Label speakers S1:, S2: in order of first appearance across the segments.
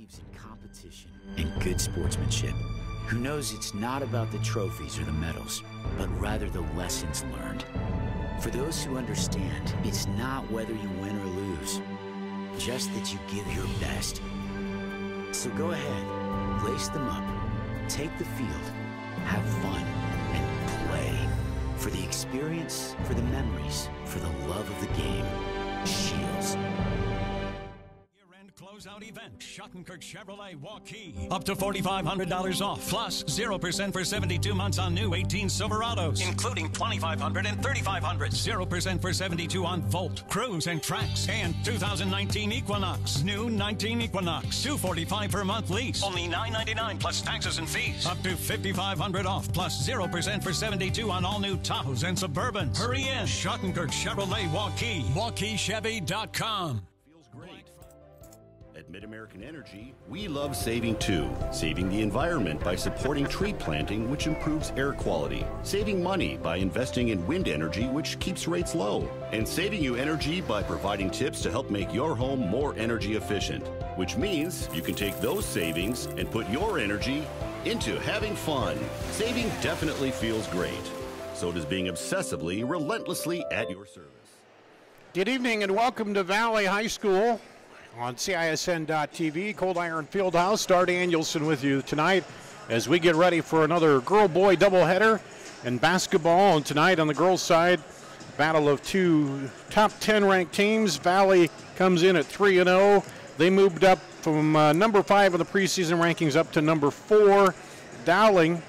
S1: believes in competition and good sportsmanship, who knows it's not about the trophies or the medals, but rather the lessons learned. For those who understand, it's not whether you win or lose, just that you give your best. So go ahead, lace them up, take the field, have fun, and play. For the experience, for the memories, for the love of the game. Shields.
S2: Closeout event, Schottenkirk Chevrolet Waukee. Up to $4,500 off, plus 0% for 72 months on new 18 Silverados, including $2,500 and $3,500. 0% for 72 on Volt, Cruise, and Trax. And 2019 Equinox. New 19 Equinox. $245 per month lease. Only $999 plus taxes and fees. Up to $5,500 off, plus 0% for 72 on all new Tahoes and Suburbans. Hurry in. Schottenkirk Chevrolet Waukee. WaukeeChevy.com.
S3: Feels great. At Mid-American Energy, we love saving too. Saving the environment by supporting tree planting, which improves air quality. Saving money by investing in wind energy, which keeps rates low. And saving you energy by providing tips to help make your home more energy efficient. Which means you can take those savings and put your energy into having fun. Saving definitely feels great. So does being obsessively, relentlessly at your service.
S4: Good evening and welcome to Valley High School on CISN.TV. Cold Iron Fieldhouse. Star Danielson with you tonight as we get ready for another girl-boy doubleheader in basketball. And tonight on the girls' side, battle of two top 10 ranked teams. Valley comes in at 3-0. They moved up from number 5 in the preseason rankings up to number 4. Dowling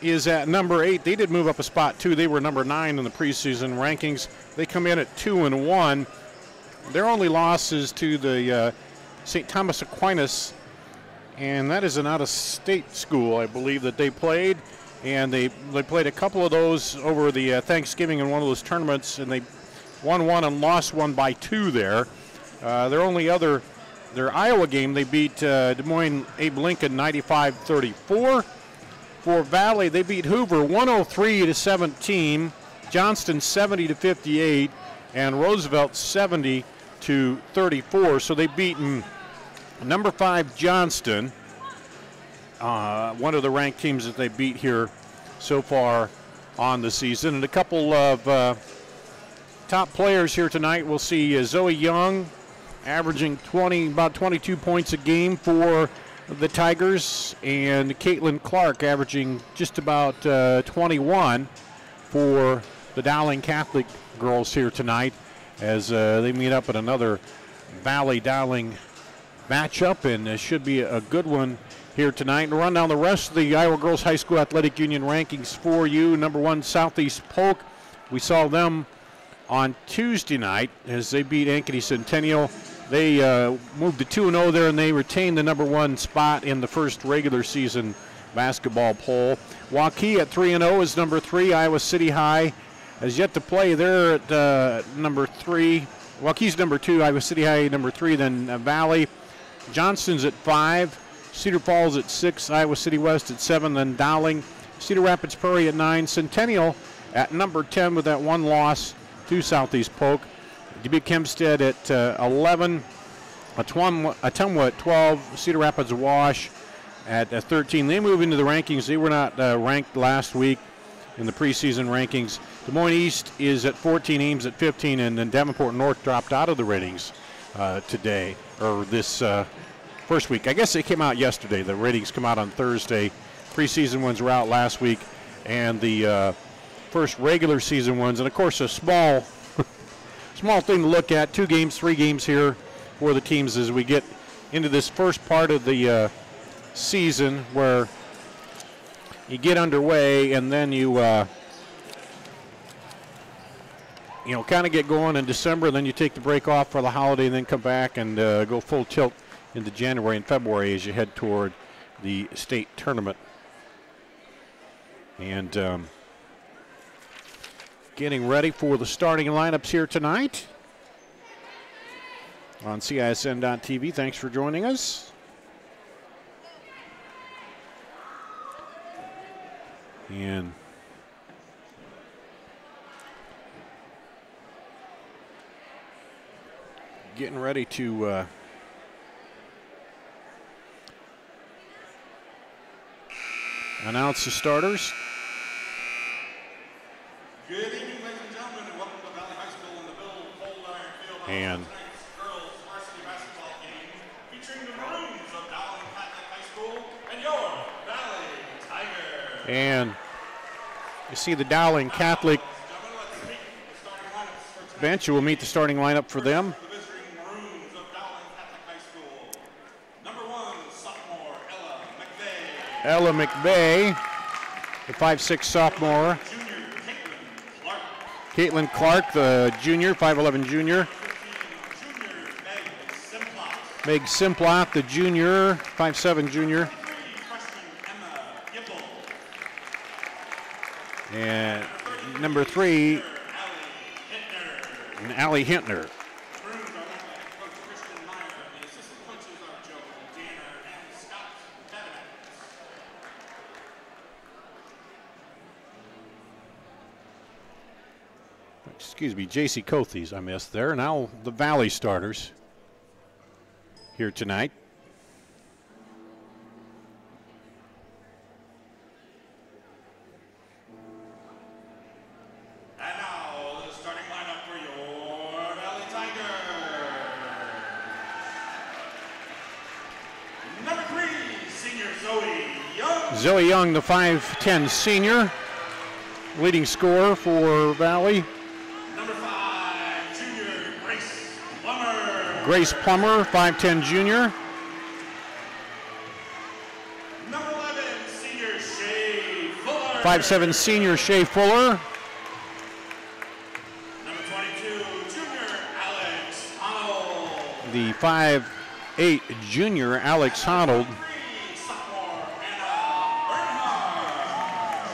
S4: is at number 8. They did move up a spot too. They were number 9 in the preseason rankings. They come in at 2-1. Their only loss is to the St. Thomas Aquinas, and that is an out-of-state school, I believe, that they played. And they played a couple of those over the Thanksgiving in one of those tournaments, and they won one and lost one by 2 there. Their Iowa game, they beat Des Moines Abe Lincoln 95-34. For Valley, they beat Hoover 103-17, Johnston 70-58, and Roosevelt 70-34. So they've beaten number 5 Johnston, one of the ranked teams that they beat here so far on the season. And a couple of top players here tonight. We'll see Zoe Young averaging about 22 points a game for the Tigers, and Caitlin Clark averaging just about 21 for the Dowling Catholic girls here tonight, as they meet up at another Valley-Dowling matchup, and it should be a good one here tonight. And run down the rest of the Iowa Girls High School Athletic Union rankings for you. Number 1, Southeast Polk. We saw them on Tuesday night as they beat Ankeny Centennial. They moved to 2-0 there, and they retained the number 1 spot in the first regular season basketball poll. Waukee at 3-0 is number 3. Iowa City High has yet to play. They're at number 3. Waukee's number 2, Iowa City High number 3, then Valley. Johnston's at 5, Cedar Falls at 6, Iowa City West at 7, then Dowling. Cedar Rapids Prairie at 9, Centennial at number 10 with that 1 loss to Southeast Polk. Dubuque Hempstead at 11, Ottumwa at 12, Cedar Rapids Wash at 13. They move into the rankings. They were not ranked last week in the preseason rankings. Des Moines East is at 14, Ames at 15, and then Davenport North dropped out of the ratings today, or this first week. I guess they came out yesterday. The ratings come out on Thursday. Preseason ones were out last week, and the first regular season ones, and of course a small thing to look at, 2 games, 3 games here for the teams as we get into this first part of the season where you get underway, and then you kind of get going in December, and then you take the break off for the holiday and then come back and go full tilt into January and February as you head toward the state tournament. And getting ready for the starting lineups here tonight on CISN.TV. Thanks for joining us. And getting ready to announce the starters.
S5: Good evening, ladies and gentlemen, and welcome to Valley High School in the Bill Cold-Iron Fieldhouse.
S4: And
S5: Tonight's girls varsity basketball game featuring the Maroons of Dowling High School and your Valley Tigers.
S4: And you see the Dowling Catholic bench. Will meet the starting lineup for them.
S5: The visiting Maroons of Dowling Catholic High School. Number 1, sophomore Ella McVeigh.
S4: Ella McVeigh, the 5'6" sophomore.
S5: Junior
S4: Caitlin Clark, the junior, 5'11" junior.
S5: 15, junior
S4: Meg Simplot, the junior, 5'7" junior.
S5: 3, freshman Emma Gibble.
S4: And number 3, Allie Hintner.
S5: Maroons are led by Coach Christian Meyer. The assistant coaches are Joe Danner and Scott Bevan.
S4: Excuse me, J.C. Kothes I missed there. Now the Valley starters here tonight.
S5: And now the starting lineup for your Valley Tigers. Number 3, senior Zoe Young.
S4: Zoe Young, the 5'10" senior, leading scorer for Valley.
S5: Number 5, junior Grace Plummer.
S4: Grace Plummer, 5'10" junior.
S5: Number 11, senior Shay Fuller.
S4: 5'7" senior Shay Fuller.
S5: Number 22, junior Alex Arnold.
S4: The 5'8" junior Alex Honnold.
S5: 3, sophomore Anna Bernhardt.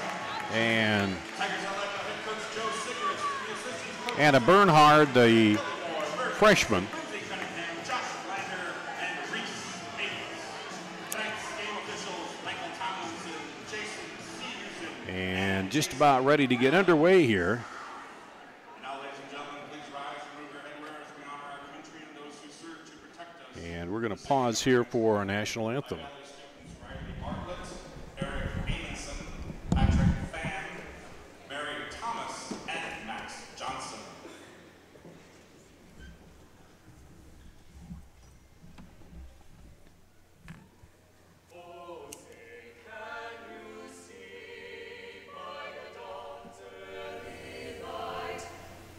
S4: And
S5: Tigers are led by head coach Joe Sigrist, the assistant coach
S4: Anna Bernhard, the
S5: Fillmore,
S4: freshman.
S5: Lindsay Cunningham, Josh Lander, and Reese Maples. Tonight's game officials, Michael Tomlinson, Jason Severson.
S4: And just about ready to get underway here.
S5: Now, ladies and gentlemen, please rise and move your headwear as we honor our country and those who serve to protect us.
S4: And we're going to pause here for our national anthem.
S5: Valley students Riley Bartlett, Eric Amundsen, Patrick Fan, Mary Thomas, and Max Johnson.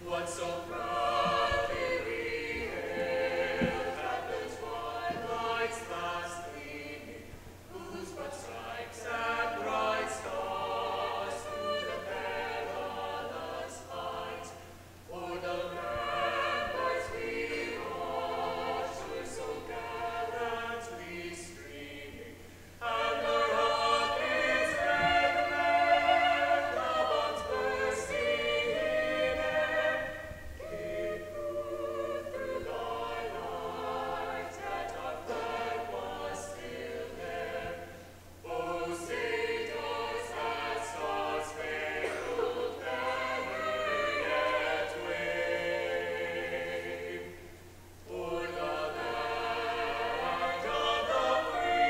S6: What so proudly we hailed at the twilight's last gleaming, whose broad stripes and bright stars through the perilous fight, o'er the ramparts we watched were so gallantly streaming, and the rockets red glare, the bombs bursting in air, gave proof through thy light that our flag was still there. O Saint us that star-spangled banner yet wave, o'er the land of the free,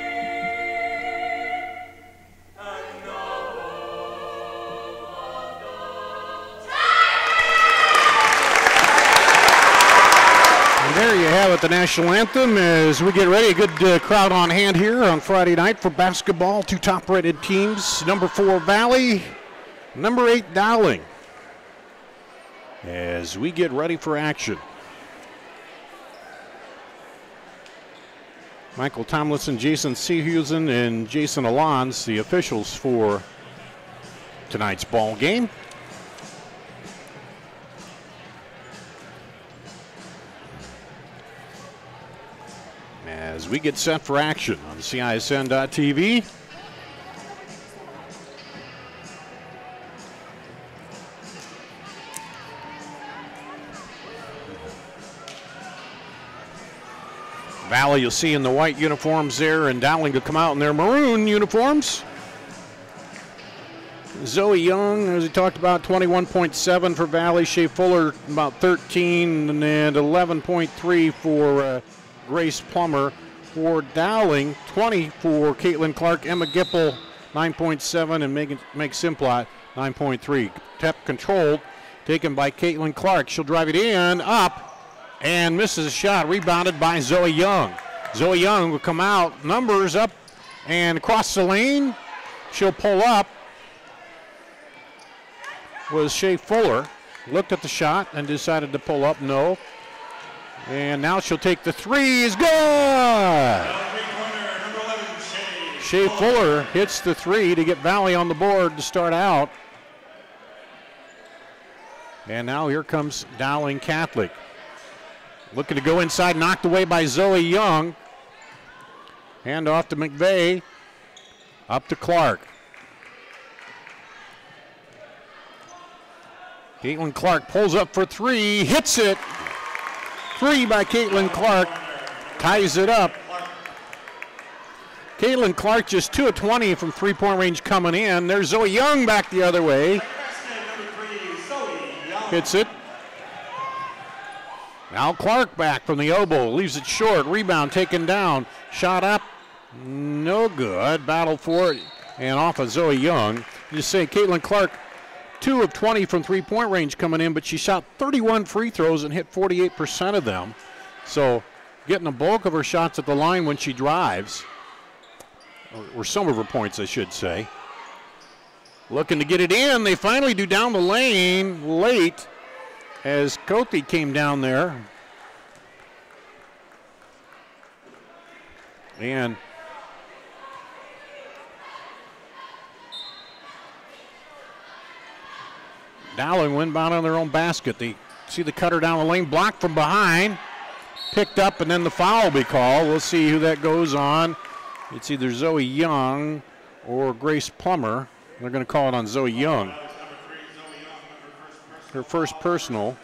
S6: and the home of the
S4: And there you have it, the national anthem, as we get ready. A good crowd on hand here on Friday night for basketball. Two top-rated teams, number 4 Valley, number 8 Dowling, as we get ready for action. Michael Tomlinson, Jason Sehusen, and Jason Alons, the officials for tonight's ball game. As we get set for action on CISN.TV. Valley you'll see in the white uniforms there, and Dowling to come out in their maroon uniforms. Zoe Young, as we talked about, 21.7 for Valley. Shea Fuller, about 13, and 11.3 for Grace Plummer. For Dowling, 20 for Caitlin Clark. Emma Gipple, 9.7, and Meg Simplot, 9.3. Tap controlled, taken by Caitlin Clark. She'll drive it in, up, and misses a shot. Rebounded by Zoe Young. Zoe Young will come out, numbers up, and across the lane. She'll pull up. Was Shea Fuller. Looked at the shot and decided to pull up. No. And now she'll take the three. Is good! Shea Fuller hits the three to get Valley on the board to start out. And now here comes Dowling Catholic. Looking to go inside, knocked away by Zoe Young. Hand off to McVeigh. Up to Clark. Caitlin Clark pulls up for three, hits it. Three by Caitlin Clark, ties it up. Caitlin Clark just 2 of 20 from three-point range coming in. There's Zoe Young back the other way. Hits it. Now Clark back from the elbow, leaves it short. Rebound taken down. Shot up, no good. Battle for it, and off of Zoe Young. Just say Caitlin Clark, 2 of 20 from three-point range coming in, but she shot 31 free throws and hit 48% of them. So getting the bulk of her shots at the line when she drives, or some of her points, I should say. Looking to get it in. They finally do down the lane late as Cote came down there. And Dowling went bound on their own basket. They see the cutter down the lane, blocked from behind, picked up, and then the foul will be called. We'll see who that goes on. It's either Zoe Young or Grace Plummer. They're going to call it on Zoe Young. Her first personal.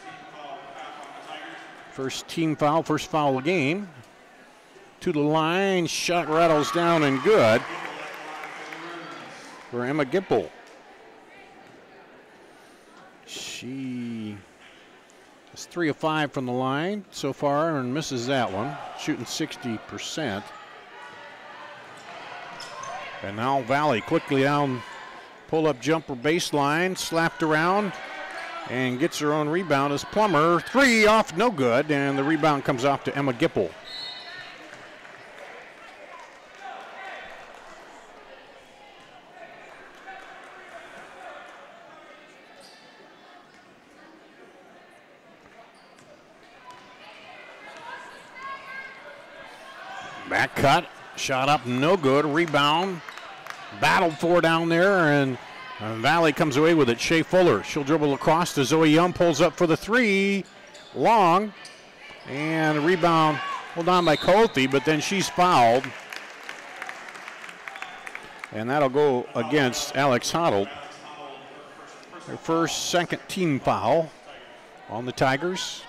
S4: First team foul, first foul of the game. To the line, shot rattles down and good for Emma Gipple. She is 3 of 5 from the line so far and misses that one, shooting 60%. And now Valley quickly down, pull-up jumper baseline, slapped around, and gets her own rebound as Plummer. Three off, no good, and the rebound comes off to Emma Gipple. Back cut, shot up, no good. Rebound, battled for down there, and Valley comes away with it. Shea Fuller, she'll dribble across to Zoe Young, pulls up for the three, long, and a rebound pulled on by Cote, but then she's fouled. And that'll go against Alex Hoddle. Her second team foul on the Tigers.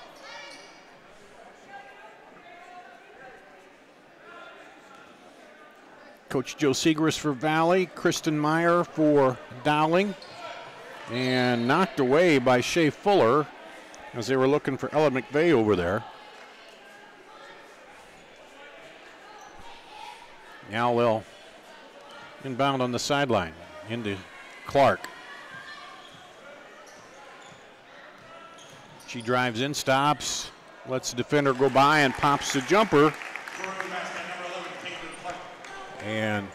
S4: Coach Joe Segrist for Valley, Kristen Meyer for Dowling, and knocked away by Shea Fuller as they were looking for Ella McVeigh over there. Now they'll inbound on the sideline into Clark. She drives in, stops, lets the defender go by and pops the jumper. And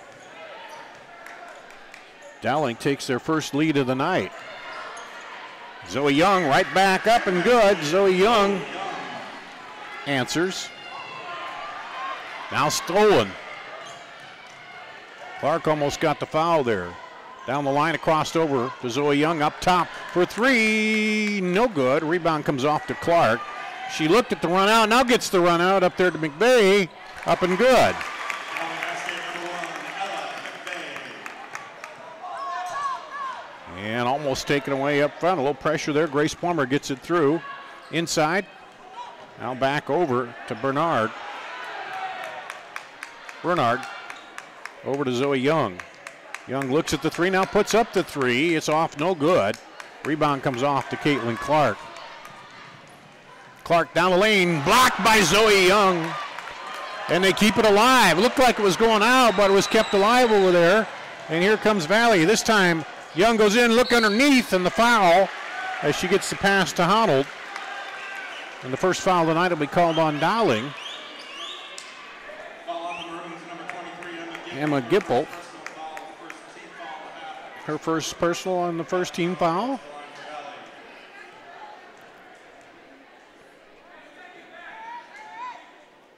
S4: Dowling takes their first lead of the night. Zoe Young right back up and good. Zoe Young answers. Now stolen. Clark almost got the foul there. Down the line, across over to Zoe Young, up top for three. No good. Rebound comes off to Clark. She looked at the run out, now gets the run out up there to McVeigh. Up and good. And almost taken away up front. A little pressure there. Grace Plummer gets it through. Inside. Now back over to Bernard. Over to Zoe Young. Young looks at the three, now puts up the three. It's off, no good. Rebound comes off to Caitlin Clark. Clark down the lane, blocked by Zoe Young. And they keep it alive. It looked like it was going out, but it was kept alive over there. And here comes Valley. This time, Young goes in, look underneath, and the foul as she gets the pass to Honnold. And the first foul tonight will be called on Dowling. Emma Gipple. Her first personal on the first team foul.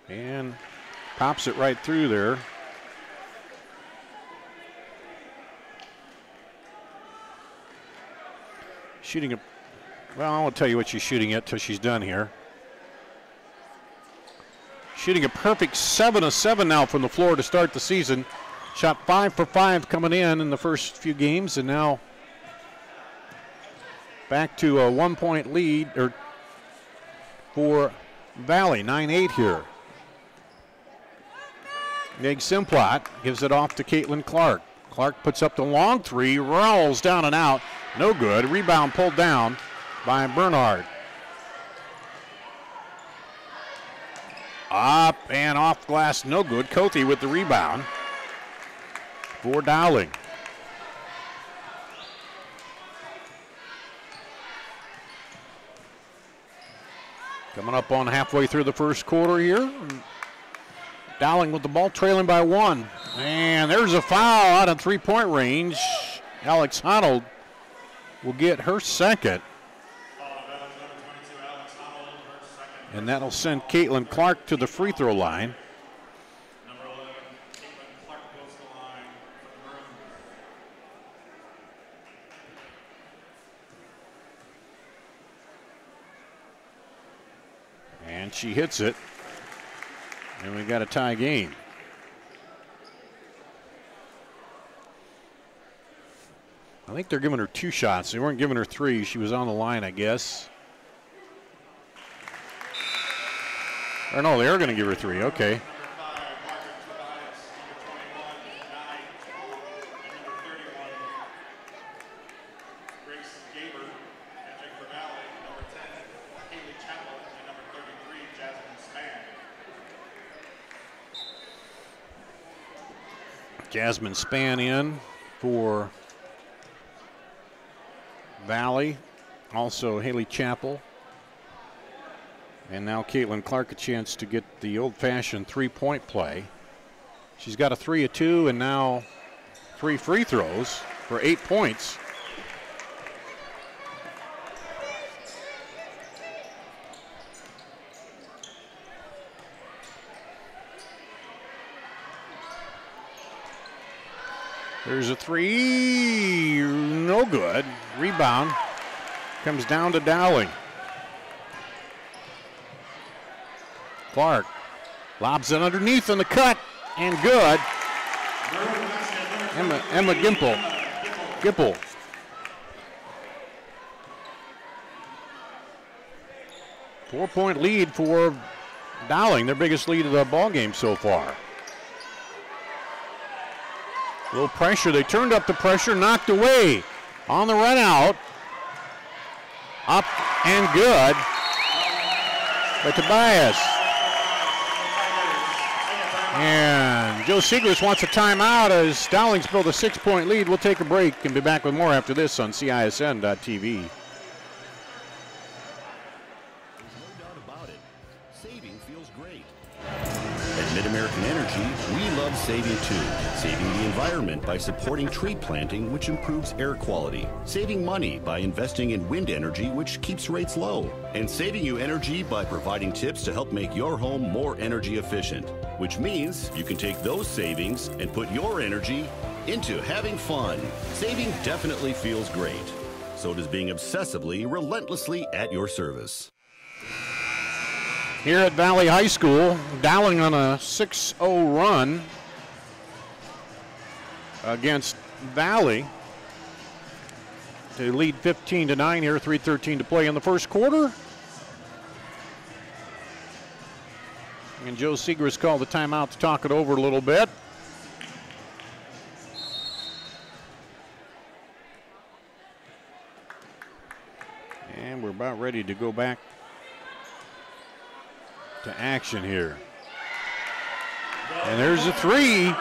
S4: And pops it right through there. Shooting a, well, I won't tell you what she's shooting at till she's done here. Shooting a perfect 7 of 7 now from the floor to start the season. Shot 5 for 5 coming in the first few games, and now back to a 1-point lead for Valley, 9-8 here. Meg Simplot gives it off to Caitlin Clark. Clark puts up the long three, rolls down and out. No good. Rebound pulled down by Bernhard. Up and off glass, no good. Cothey with the rebound for Dowling. Coming up on halfway through the first quarter here. Dowling with the ball, trailing by 1. And there's a foul out of three-point range. Alex Honnold will get her second. And that'll send Caitlin Clark to the free throw line.
S5: Number 11, Caitlin Clark goes to the line for the Maroons.
S4: And she hits it. And we got a tie game. I think they're giving her 2 shots. They weren't giving her 3. She was on the line, I guess. Or no, they are going to give her 3. Okay. Jasmine Spann in for Valley. Also Haley Chappell. And now Caitlin Clark a chance to get the old-fashioned three-point play. She's got a 3 of 2 and now 3 free throws for 8 points. There's a 3, no good. Rebound comes down to Dowling. Clark lobs it underneath on the cut, and good. Emma Gipple. 4-point lead for Dowling, their biggest lead of the ball game so far. A little pressure. They turned up the pressure, knocked away on the run out. Up and good by Tobias. And Joe Segrist wants a timeout as Dowling's built a 6-point lead. We'll take a break and be back with more after this on CISN.TV.
S3: Mid-American Energy, we love saving too. Saving the environment by supporting tree planting, which improves air quality. Saving money by investing in wind energy, which keeps rates low. And saving you energy by providing tips to help make your home more energy efficient. Which means you can take those savings and put your energy into having fun. Saving definitely feels great. So does being obsessively, relentlessly at your service.
S4: Here at Valley High School, Dowling on a 6-0 run against Valley to lead 15-9 here, 3:13 to play in the first quarter. And Joe Segrist called the timeout to talk it over a little bit. And we're about ready to go back to action here. And there's a 3.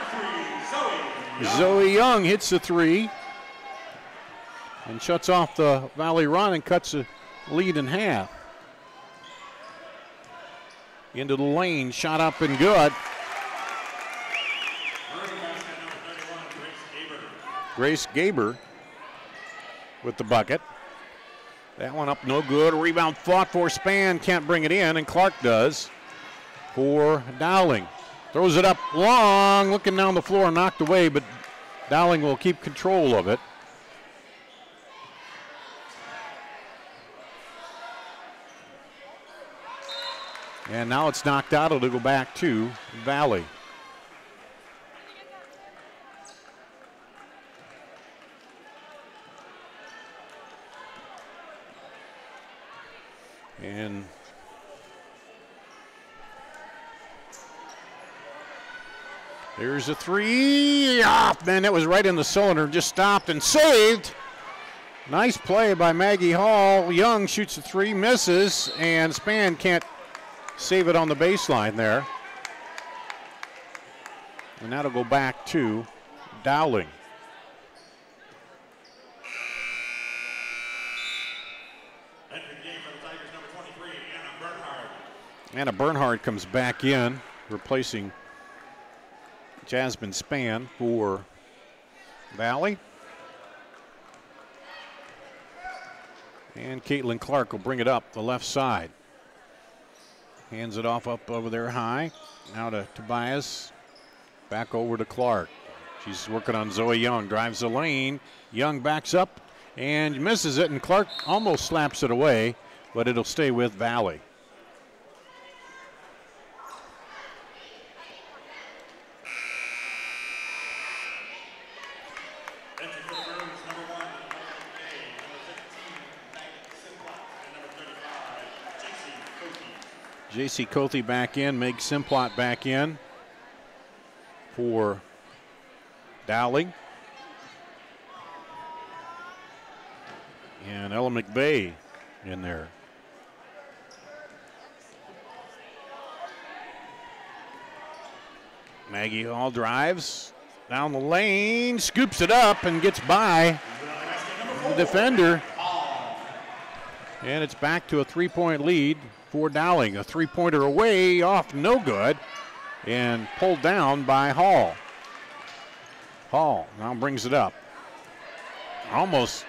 S4: Zoe Young hits the three and shuts off the Valley run and cuts the lead in half. Into the lane, shot up and good. Grace Gaber with the bucket. That one up no good. Rebound fought for. Span can't bring it in, and Clark does for Dowling. Throws it up long, looking down the floor, knocked away, but Dowling will keep control of it. And now it's knocked out. It'll go back to Valley. And there's a three. Ah, man, that was right in the cylinder. Just stopped and saved. Nice play by Maggie Hall. Young shoots a three, misses, and Span can't save it on the baseline there. And that'll go back to Dowling. Anna Bernhard comes back in, replacing Jasmine Span for Valley. And Caitlin Clark will bring it up the left side. Hands it off up over there high. Now to Tobias. Back over to Clark. She's working on Zoe Young. Drives the lane. Young backs up and misses it, and Clark almost slaps it away, but it'll stay with Valley. J.C. Cothey back in, Meg Simplot back in for Dowling. And Ella McVeigh in there. Maggie Hall drives down the lane, scoops it up and gets by the defender. And it's back to a three-point lead for Dowling. A three-pointer away, off, no good, and pulled down by Hall. Hall now brings it up. Almost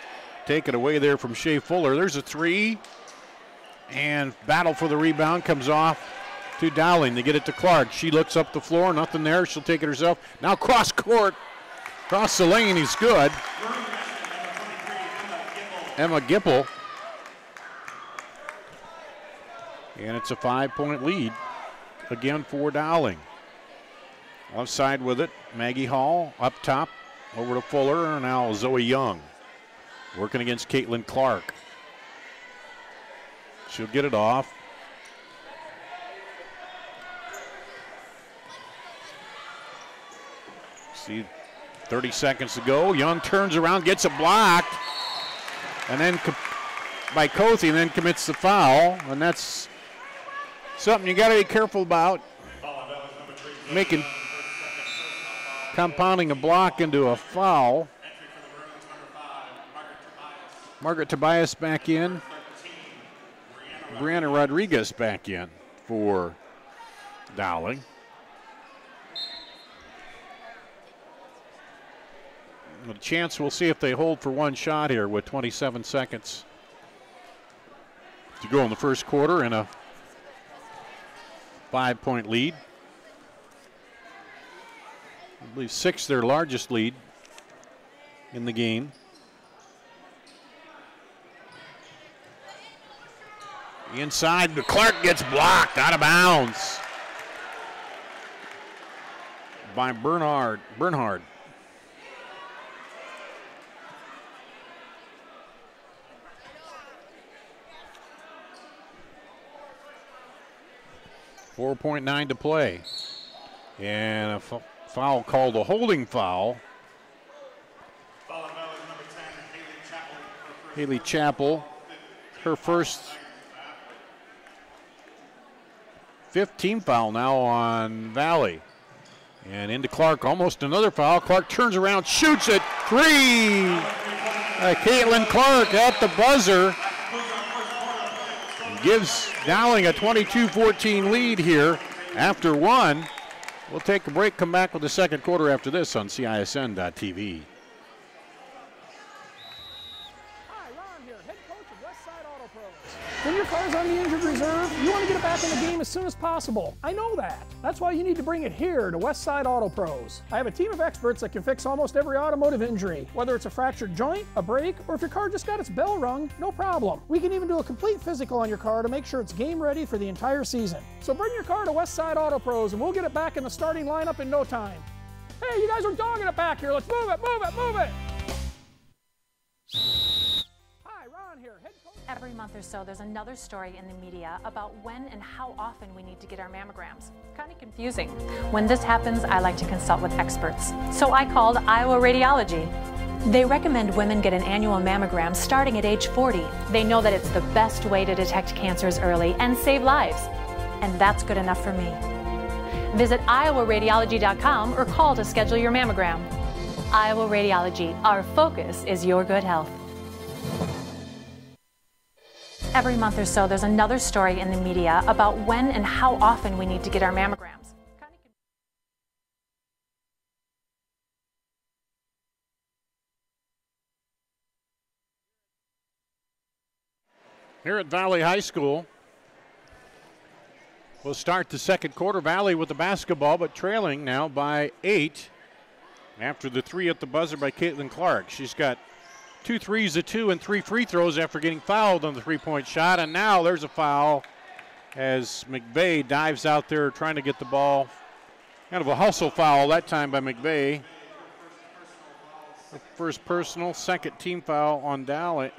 S4: take it away there from Shea Fuller. There's a three, and battle for the rebound comes off to Dowling. They get it to Clark. She looks up the floor, nothing there. She'll take it herself. Now cross court, cross the lane, he's good. Emma Gipple. And it's a 5-point lead again for Dowling. Offside with it, Maggie Hall up top, over to Fuller, and now Zoe Young working against Caitlin Clark. She'll get it off. See, 30 seconds to go. Young turns around, gets it blocked, and then by Cothey, and then commits the foul, and that's something you got to be careful about, compounding a block into a foul. Margaret Tobias back in. Brianna Rodriguez back in for Dowling. A chance, we'll see if they hold for one shot here with 27 seconds to go in the first quarter and a 5-point lead. I believe 6, their largest lead in the game. Inside, Clark gets blocked out of bounds by Bernhard. 4.9 to play. And a foul called a holding foul. Haley Chappell, her first 15 foul now on Valley. And into Clark, almost another foul. Clark turns around, shoots it, 3! Caitlin Clark at the buzzer. Gives Dowling a 22-14 lead here after one. We'll take a break, come back with the second quarter after this on CISN.TV.
S7: When your car's on the injured reserve, you want to get it back in the game as soon as possible. I know that. That's why you need to bring it here to Westside Auto Pros. I have a team of experts that can fix almost every automotive injury, whether it's a fractured joint, a brake, or if your car just got its bell rung, no problem. We can even do a complete physical on your car to make sure it's game ready for the entire season. So bring your car to Westside Auto Pros and we'll get it back in the starting lineup in no time. Hey, you guys are dogging it back here. Let's move it, move it, move it. Hi, Ron here, head coach.
S8: Every month or so, there's another story in the media about when and how often we need to get our mammograms. Kind of confusing. When this happens, I like to consult with experts. So I called Iowa Radiology. They recommend women get an annual mammogram starting at age 40. They know that it's the best way to detect cancers early and save lives. And that's good enough for me. Visit iowaradiology.com or call to schedule your mammogram. Iowa Radiology, our focus is your good health. Every month or so, there's another story in the media about when and how often we need to get our mammograms.
S4: Here at Valley High School, we'll start the second quarter. Valley with the basketball, but trailing now by 8 after the 3 at the buzzer by Caitlin Clark. She's got 2 threes, a 2, and 3 free throws after getting fouled on the three-point shot. And now there's a foul as McVeigh dives out there trying to get the ball. Kind of a hustle foul that time by McVeigh. First personal, second team foul on Dowling.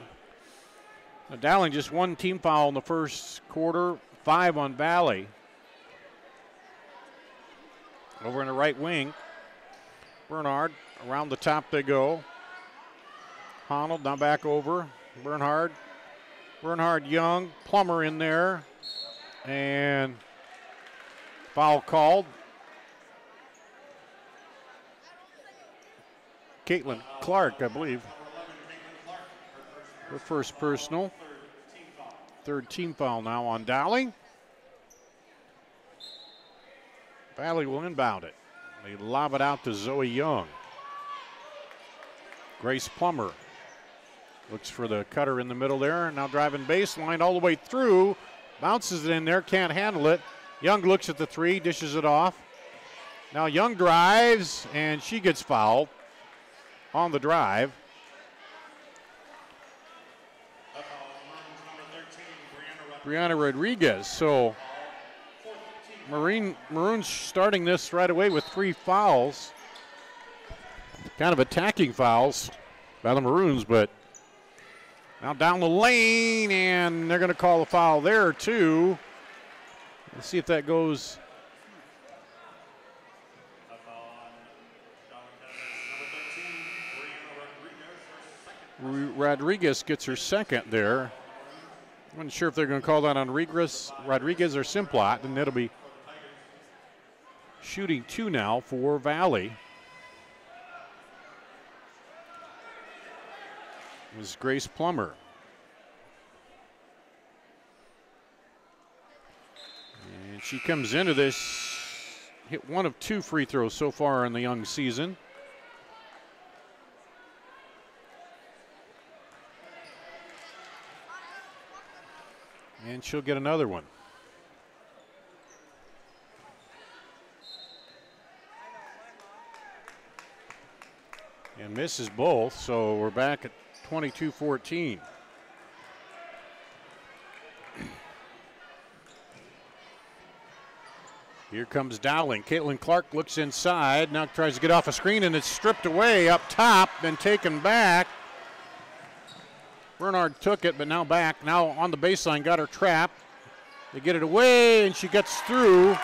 S4: Dowling just 1 team foul in the first quarter, 5 on Valley. Over in the right wing, Bernhard, around the top they go. Honnold now back over. Bernhard, Young, Plummer in there. And foul called. Caitlin Clark, I believe. Her first personal. Third team foul now on Dowling. Valley will inbound it. They lob it out to Zoe Young. Grace Plummer looks for the cutter in the middle there. Now driving baseline all the way through. Bounces it in there, can't handle it. Young looks at the 3, dishes it off. Now Young drives, and she gets fouled on the drive. Brianna Rodriguez. So Maroons starting this right away with 3 fouls. Kind of attacking fouls by the Maroons, but now down the lane, and they're going to call a foul there too. Let's see if that goes. Rodriguez gets her second there. I'm not sure if they're going to call that on Rodriguez or Simplot, and it'll be shooting 2 now for Valley. It was Grace Plummer. And she comes into this, hit 1 of 2 free throws so far in the young season. And she'll get another one. And misses both, so we're back at 22-14. Here comes Dowling. Caitlin Clark looks inside, now tries to get off a screen, and it's stripped away up top, then taken back. Bernhard took it, but now back. Now on the baseline, got her trap. They get it away, and she gets through.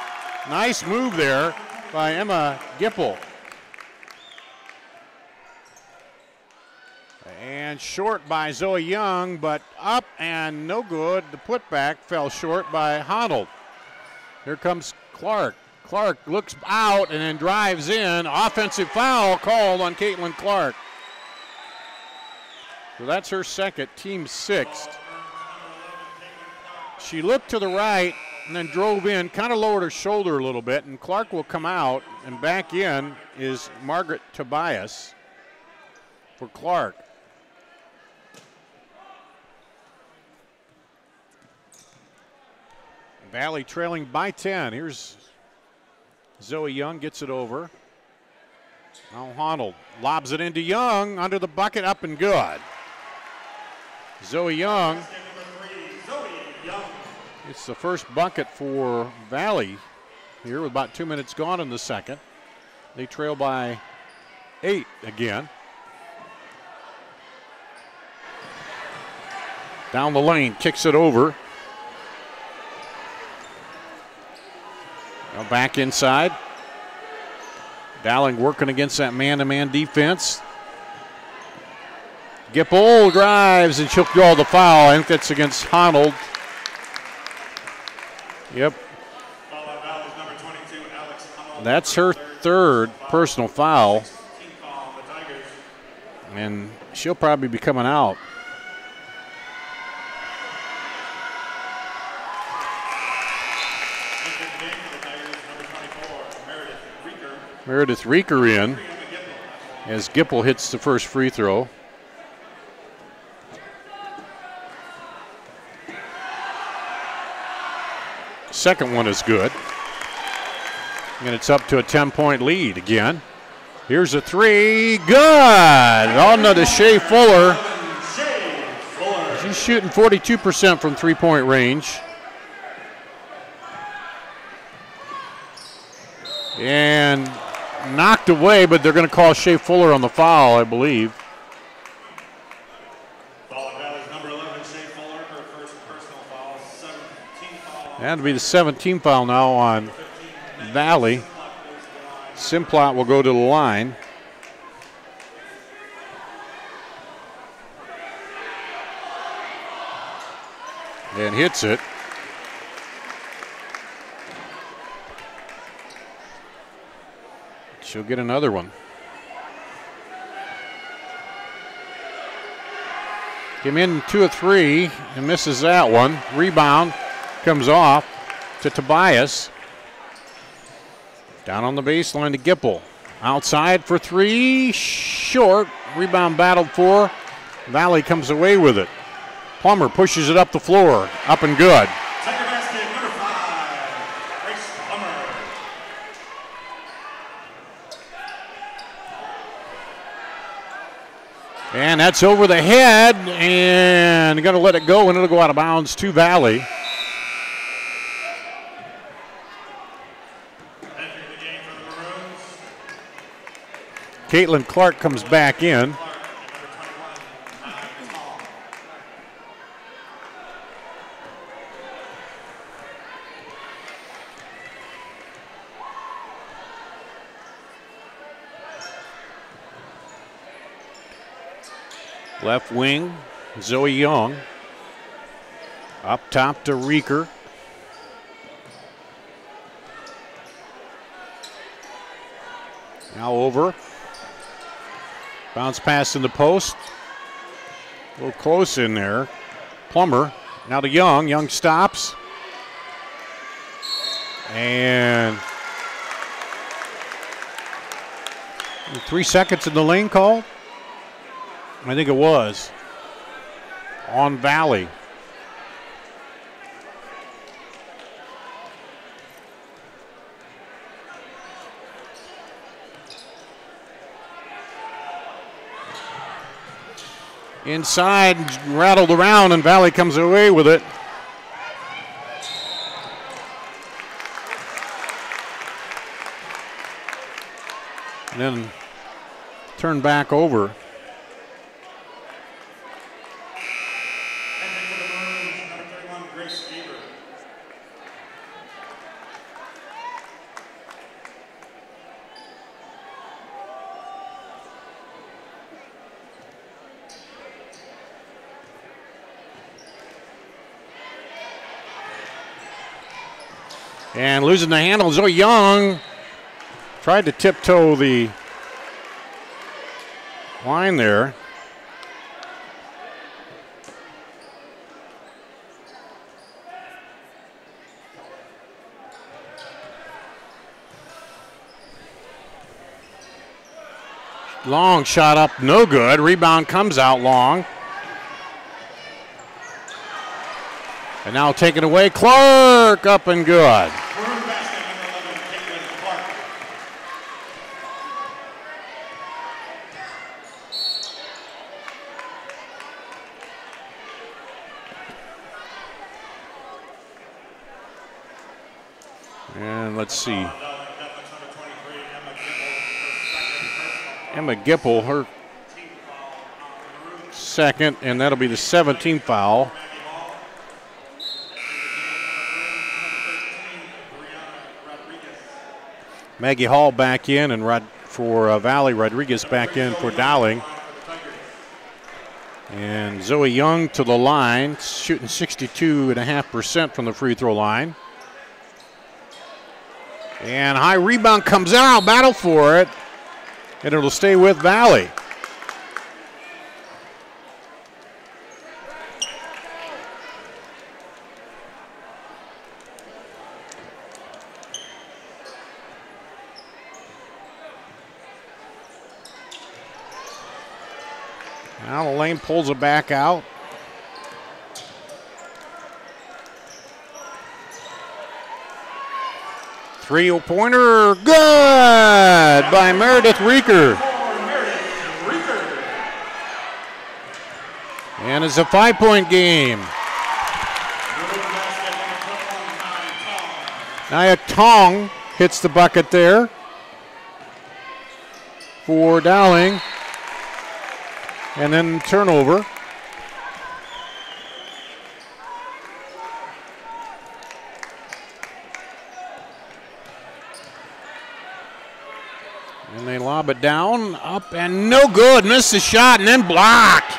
S4: Nice move there by Emma Gipple. And short by Zoe Young, but up and no good. The putback fell short by Honnold. Here comes Clark. Clark looks out and then drives in. Offensive foul called on Caitlin Clark. So that's her second, team sixth. She looked to the right and then drove in, kind of lowered her shoulder a little bit, and Clark will come out, and back in is Margaret Tobias for Clark. Valley trailing by 10. Here's Zoe Young, gets it over. Now Honnold lobs it into Young, under the bucket, up and good. Zoe Young. It's the first bucket for Valley here with about 2 minutes gone in the second. They trail by 8 again. Down the lane, kicks it over. Now back inside. Dowling working against that man-to-man defense. Gipple drives and she'll draw the foul. I think that's against Honnold. Yep. That's her third personal foul. And she'll probably be coming out. Meredith Reeker in as Gipple hits the first free throw. Second one is good. And it's up to a 10-point lead again. Here's a three. Good. On to Shea Fuller. She's shooting 42% from three-point range. And knocked away, but they're going to call Shea Fuller on the foul, I believe. That'll be the 17th foul now on Valley. Simplot will go to the line. And hits it. She'll get another one. Came in 2 of 3 and misses that one. Rebound comes off to Tobias. Down on the baseline to Gipple. Outside for 3, short. Rebound battled for. Valley comes away with it. Plummer pushes it up the floor, up and good.
S5: Second basket, number 5, Grace Plummer.
S4: And that's over the head, and going to let it go, and it'll go out of bounds to Valley. Caitlin Clark comes back in. Left wing, Zoe Young. Up top to Reeker. Now over. Bounce pass in the post. A little close in there. Plummer. Now to Young. Young stops. And 3 seconds in the lane call. I think it was. On Valley. Inside, rattled around, and Valley comes away with it. And then turn back over. And losing the handle, Zoe Young tried to tiptoe the line there. Long shot up, no good. Rebound comes out long. And now taken away, Clark up and good. And let's see. Emma Gipple, her second, and that'll be the 17th foul. Maggie Hall back in, and for Valley, Rodriguez back in for Dowling. And Zoe Young to the line, shooting 62.5% from the free throw line. And high rebound comes out, battle for it, and it'll stay with Valley. Now the lane pulls it back out. Three-pointer, good by Meredith Reeker. And it's a 5-point game. Nia Tong hits the bucket there for Dowling. And then turnover. And they lob it down, up, and no good. Missed the shot, and then blocked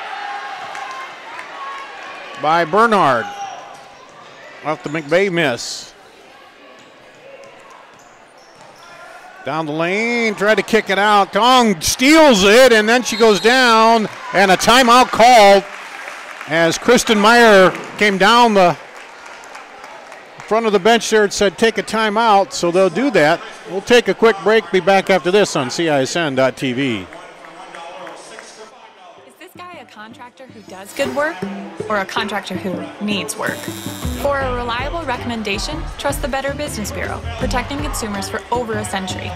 S4: by Bernhard. Off the McVeigh miss. Down the lane, tried to kick it out. Tong steals it, and then she goes down, and a timeout called as Kristen Meyer came down the front of the bench there and said take a timeout, so they'll do that. We'll take a quick break, be back after this on CISN.TV.
S9: Is this guy a contractor who does good work or a contractor who needs work? For a reliable recommendation, trust the Better Business Bureau, protecting consumers for over a century.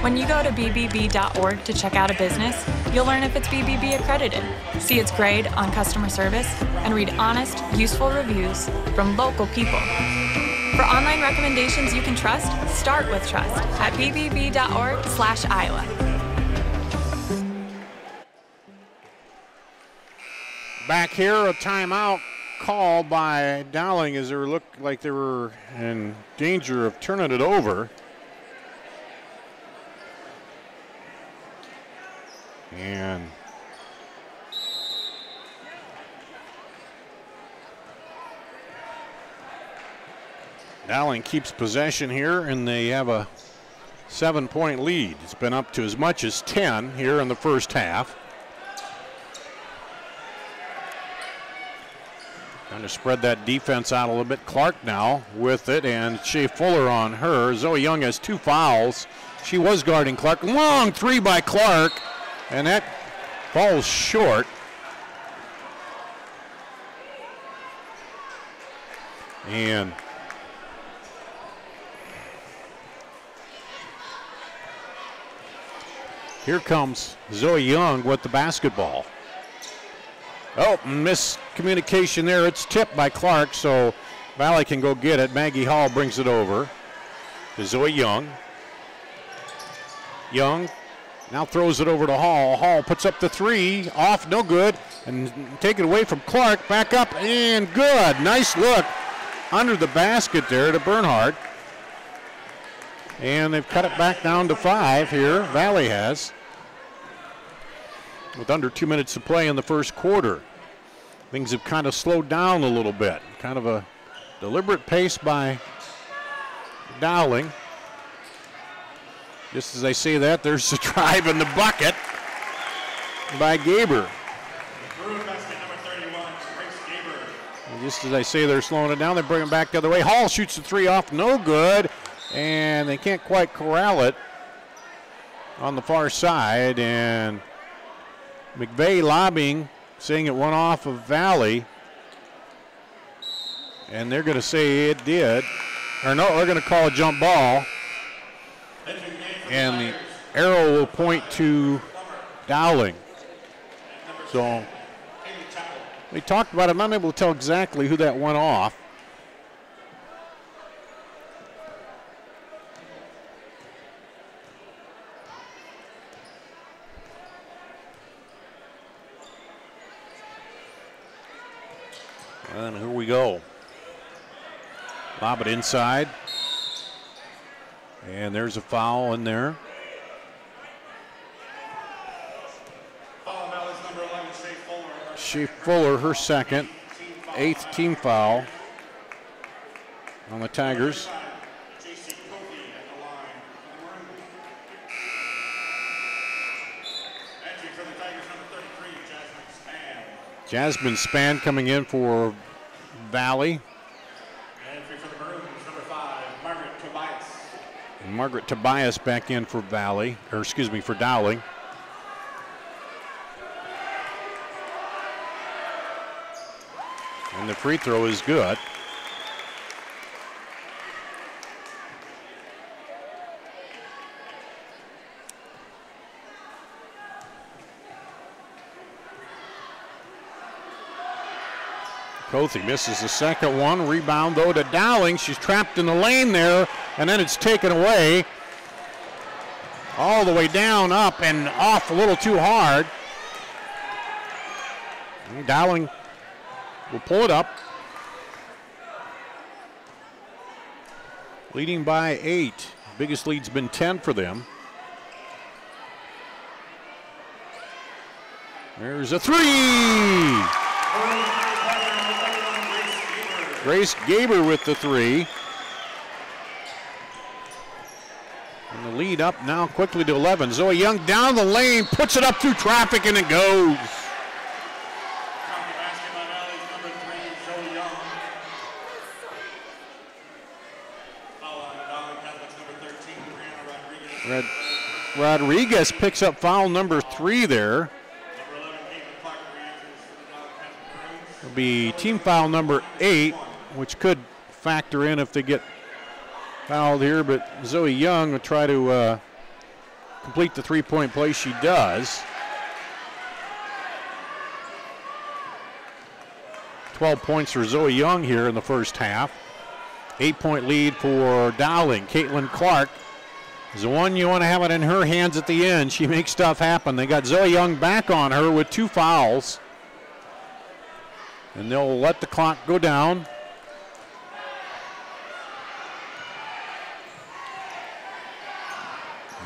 S9: When you go to bbb.org to check out a business, you'll learn if it's BBB accredited, see its grade on customer service, and read honest, useful reviews from local people. For online recommendations you can trust, start with trust at bbb.org/Iowa.
S4: Back here, a timeout called by Dowling as they looked like they were in danger of turning it over. And Dowling keeps possession here, and they have a 7-point lead. It's been up to as much as 10 here in the first half. Trying to spread that defense out a little bit. Clark now with it, and Shea Fuller on her. Zoe Young has 2 fouls. She was guarding Clark. Long three by Clark, and that falls short. And here comes Zoe Young with the basketball. Oh, miscommunication there. It's tipped by Clark, so Valley can go get it. Maggie Hall brings it over to Zoe Young. Young now throws it over to Hall. Hall puts up the 3, off, no good, and take it away from Clark. Back up, and good. Nice look under the basket there to Bernhard. And they've cut it back down to 5 here. Valley has, with under 2 minutes to play in the first quarter. Things have kind of slowed down a little bit. Kind of a deliberate pace by Dowling. Just as I say that, there's a drive in the bucket by Gaber. And just as I say they're slowing it down, they bring it back the other way. Hall shoots the three off, no good, and they can't quite corral it on the far side, and McVeigh lobbying, saying it went off of Valley, and they're going to say it did. Or no, they're going to call a jump ball, and the arrow will point to Dowling. So we talked about it. I'm not able to tell exactly who that went off. And here we go. Lob it inside. And there's a foul in there. Shea Fuller, her second, 8th team foul on the Tigers. Jasmine Spann coming in for Valley. And Margaret Tobias back in for Valley, or excuse me, for Dowling. And the free throw is good. Cothe misses the second one. Rebound, though, to Dowling. She's trapped in the lane there, and then it's taken away. All the way down, up, and off a little too hard. And Dowling will pull it up. Leading by 8. Biggest lead's been 10 for them. There's a three. Grace Gaber with the three. And the lead up now quickly to 11. Zoe Young down the lane, puts it up through traffic, and it goes. Rodriguez picks up foul number 3 there. It'll be team foul number 8, which could factor in if they get fouled here, but Zoe Young will try to complete the three-point play. She does. 12 points for Zoe Young here in the first half. 8-point lead for Dowling. Caitlin Clark is the one you want to have it in her hands at the end. She makes stuff happen. They got Zoe Young back on her with 2 fouls. And they'll let the clock go down.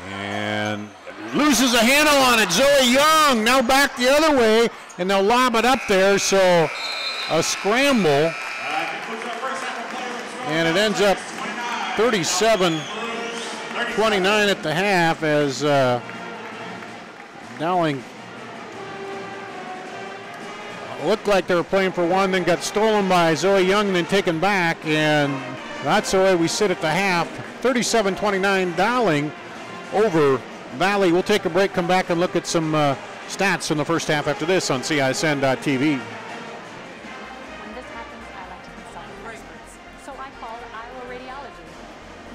S4: And loses a handle on it. Zoe Young now back the other way, and they'll lob it up there. So a scramble. And it ends up 37-29 at the half as Dowling looked like they were playing for one, then got stolen by Zoe Young and then taken back, and that's the way we sit at the half. 37-29 Dowling over Valley. We'll take a break, come back and look at some stats from the first half after this on CISN.TV.
S8: When this happens, I like to consult with experts. So I called Iowa Radiology.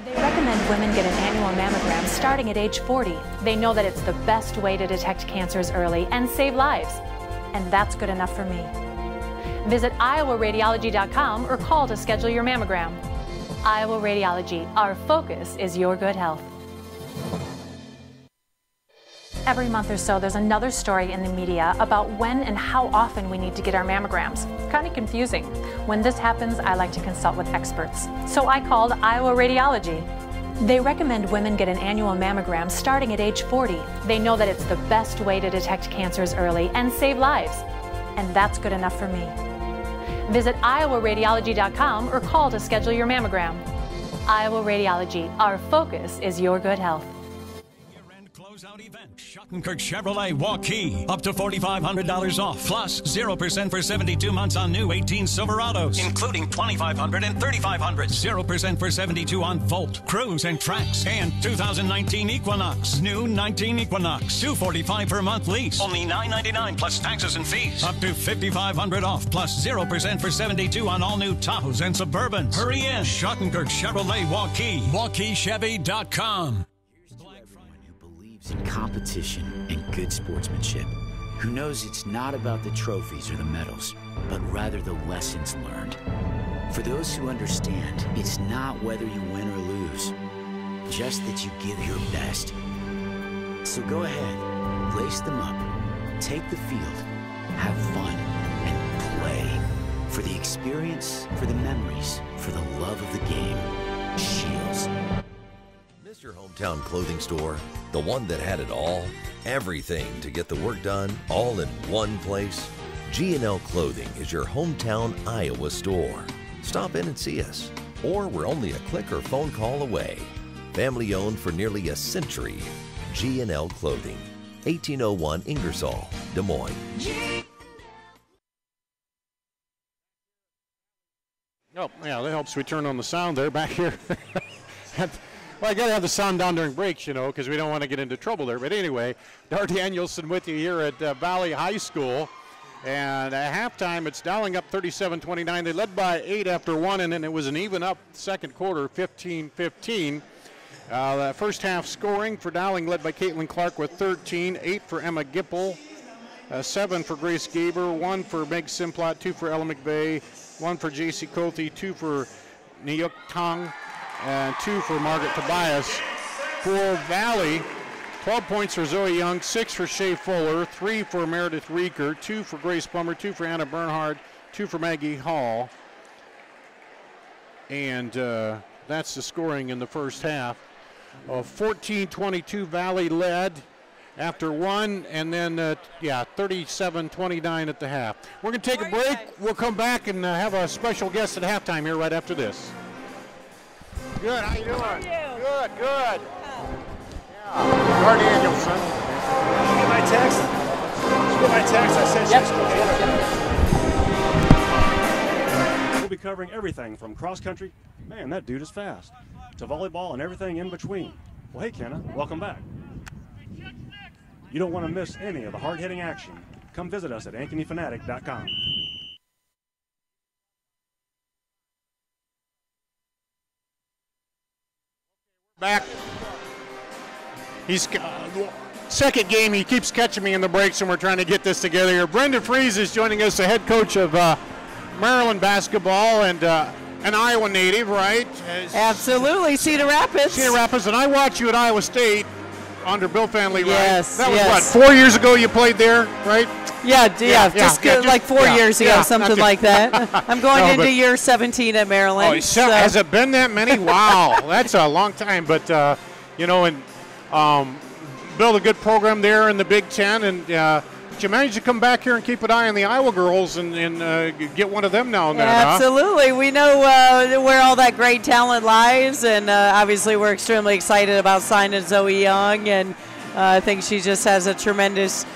S8: They recommend women get an annual mammogram starting at age 40. They know that it's the best way to detect cancers early and save lives. And that's good enough for me. Visit iowaradiology.com or call to schedule your mammogram. Iowa Radiology, our focus is your good health. Every month or so, there's another story in the media about when and how often we need to get our mammograms. Kind of confusing. When this happens, I like to consult with experts. So I called Iowa Radiology. They recommend women get an annual mammogram starting at age 40. They know that it's the best way to detect cancers early and save lives. And that's good enough for me. Visit iowaradiology.com or call to schedule your mammogram. Iowa Radiology. Our focus is your good health.
S2: Closeout event. Schottenkirk Chevrolet Waukee. Up to $4,500 off. Plus 0% for 72 months on new 18 Silverados. Including $2,500 and $3,500. 0% for 72 on Volt, Cruise, and Trax. And 2019 Equinox. New 19 Equinox. $245 per month lease. Only $999 plus taxes and fees. Up to $5,500 off. Plus 0% for 72 on all new Tahoes and Suburbans. Hurry in. Schottenkirk Chevrolet Waukee. WaukeeChevy.com.
S1: In competition and good sportsmanship, who knows it's not about the trophies or the medals, but rather the lessons learned. For those who understand, it's not whether you win or lose, just that you give your best. So go ahead, lace them up, take the field, have fun, and play. For the experience, for the memories, for the love of the game, Shields.
S10: Your hometown clothing store, the one that had it all, everything to get the work done, all in one place. G&L Clothing is your hometown Iowa store. Stop in and see us, or we're only a click or phone call away. Family owned for nearly a century. G&L Clothing, 1801 Ingersoll, Des Moines.
S4: Oh, yeah, that helps we turn on the sound there back here. Well, I got to have the sound down during breaks, you know, because we don't want to get into trouble there. But anyway, Dar Danielson with you here at Valley High School. And at halftime, it's Dowling up 37-29. They led by 8 after 1, and then it was an even up second quarter, 15-15. The first half scoring for Dowling led by Caitlin Clark with 13, 8 for Emma Gipple, 7 for Grace Gaber, 1 for Meg Simplot, 2 for Ella McVeigh, 1 for J.C. Cothey, 2 for Nyuk Tong, and 2 for Margaret Tobias. For Valley, 12 points for Zoe Young, 6 for Shea Fuller, 3 for Meredith Reeker, 2 for Grace Plummer, 2 for Anna Bernhard, 2 for Maggie Hall. And that's the scoring in the first half. 14-22 Valley led after 1, and then 37-29 at the half. We're going to take a break. We'll come back and have a special guest at halftime here right after this. Good, how you doing?
S11: How are you?
S4: Good, good. Yeah. Gar Danielson.
S11: Did you get my text? Did you get my text? I sent you. We'll be covering everything from cross country, man, that dude is fast, to volleyball and everything in between. Well, hey, Kenna, welcome back. You don't want to miss any of the hard-hitting action. Come visit us at AnkenyFanatic.com.
S4: Back. He's second game. He keeps catching me in the breaks, and we're trying to get this together here. Brenda Fries is joining us, the head coach of Maryland basketball, and an Iowa native, right?
S12: Absolutely, Cedar Rapids.
S4: Cedar Rapids, and I watched you at Iowa State under Bill Fanley,
S12: yes,
S4: right? That was
S12: yes.
S4: what, 4 years ago you played there, right?
S12: Just like 4 years ago, something like that. I'm going into year 17 at Maryland.
S4: Oh, so has it been that many? Wow, that's a long time. But, you know, and build a good program there in the Big Ten. And but you managed to come back here and keep an eye on the Iowa girls and get one of them now and then,
S12: Absolutely. We know where all that great talent lies. And obviously we're extremely excited about signing Zoe Young. And I think she just has a tremendous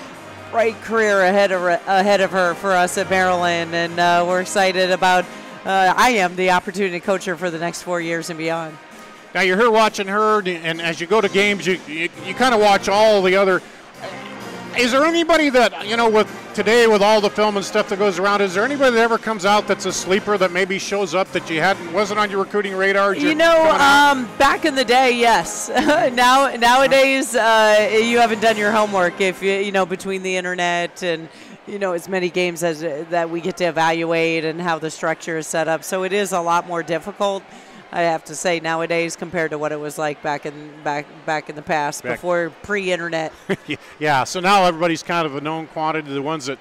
S12: bright career ahead of her for us at Maryland, and we're excited about. I am the opportunity to coach her for the next 4 years and beyond.
S4: Now you're here watching her, and as you go to games, you kind of watch all the other. Is there anybody that, you know, with today with all the film and stuff that goes around, is there anybody that ever comes out that's a sleeper that maybe shows up that you wasn't on your recruiting radar?
S12: You know, back in the day, yes. Nowadays, you haven't done your homework if you know, between the internet and, you know, as many games as that we get to evaluate and how the structure is set up. So it is a lot more difficult, I have to say, nowadays compared to what it was like back in the past, before pre-internet.
S4: Yeah, so now everybody's kind of a known quantity, the ones that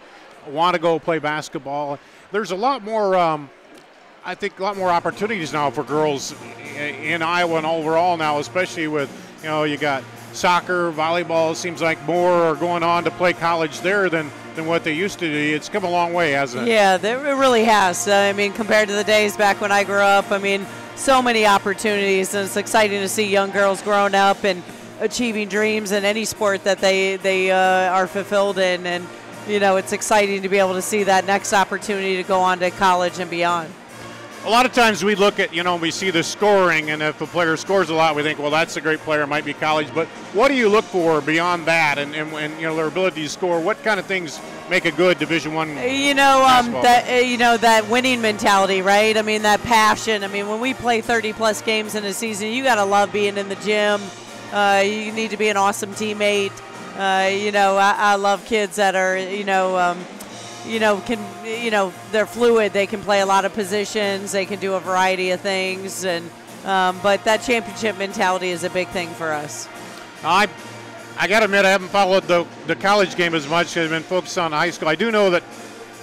S4: want to go play basketball. There's a lot more, I think, a lot more opportunities now for girls in Iowa and overall now, especially with, you know, you got soccer, volleyball. It seems like more are going on to play college there than what they used to do. It's come a long way, hasn't it?
S12: Yeah, it really has. I mean, compared to the days back when I grew up, I mean, so many opportunities, and it's exciting to see young girls growing up and achieving dreams in any sport that they are fulfilled in. And, you know, it's exciting to be able to see that next opportunity to go on to college and beyond.
S4: A lot of times we look at, you know, we see the scoring, and if a player scores a lot, we think, well, that's a great player, might be college. But what do you look for beyond that, and you know, their ability to score? What kind of things make a good Division I?
S12: You know, that winning mentality, right? I mean, that passion. I mean, when we play 30-plus games in a season, you got to love being in the gym. You need to be an awesome teammate. You know, I love kids that are, they're fluid. They can play a lot of positions. They can do a variety of things, and but that championship mentality is a big thing for us.
S4: I got to admit, I haven't followed the college game as much. I've been focused on high school. I do know that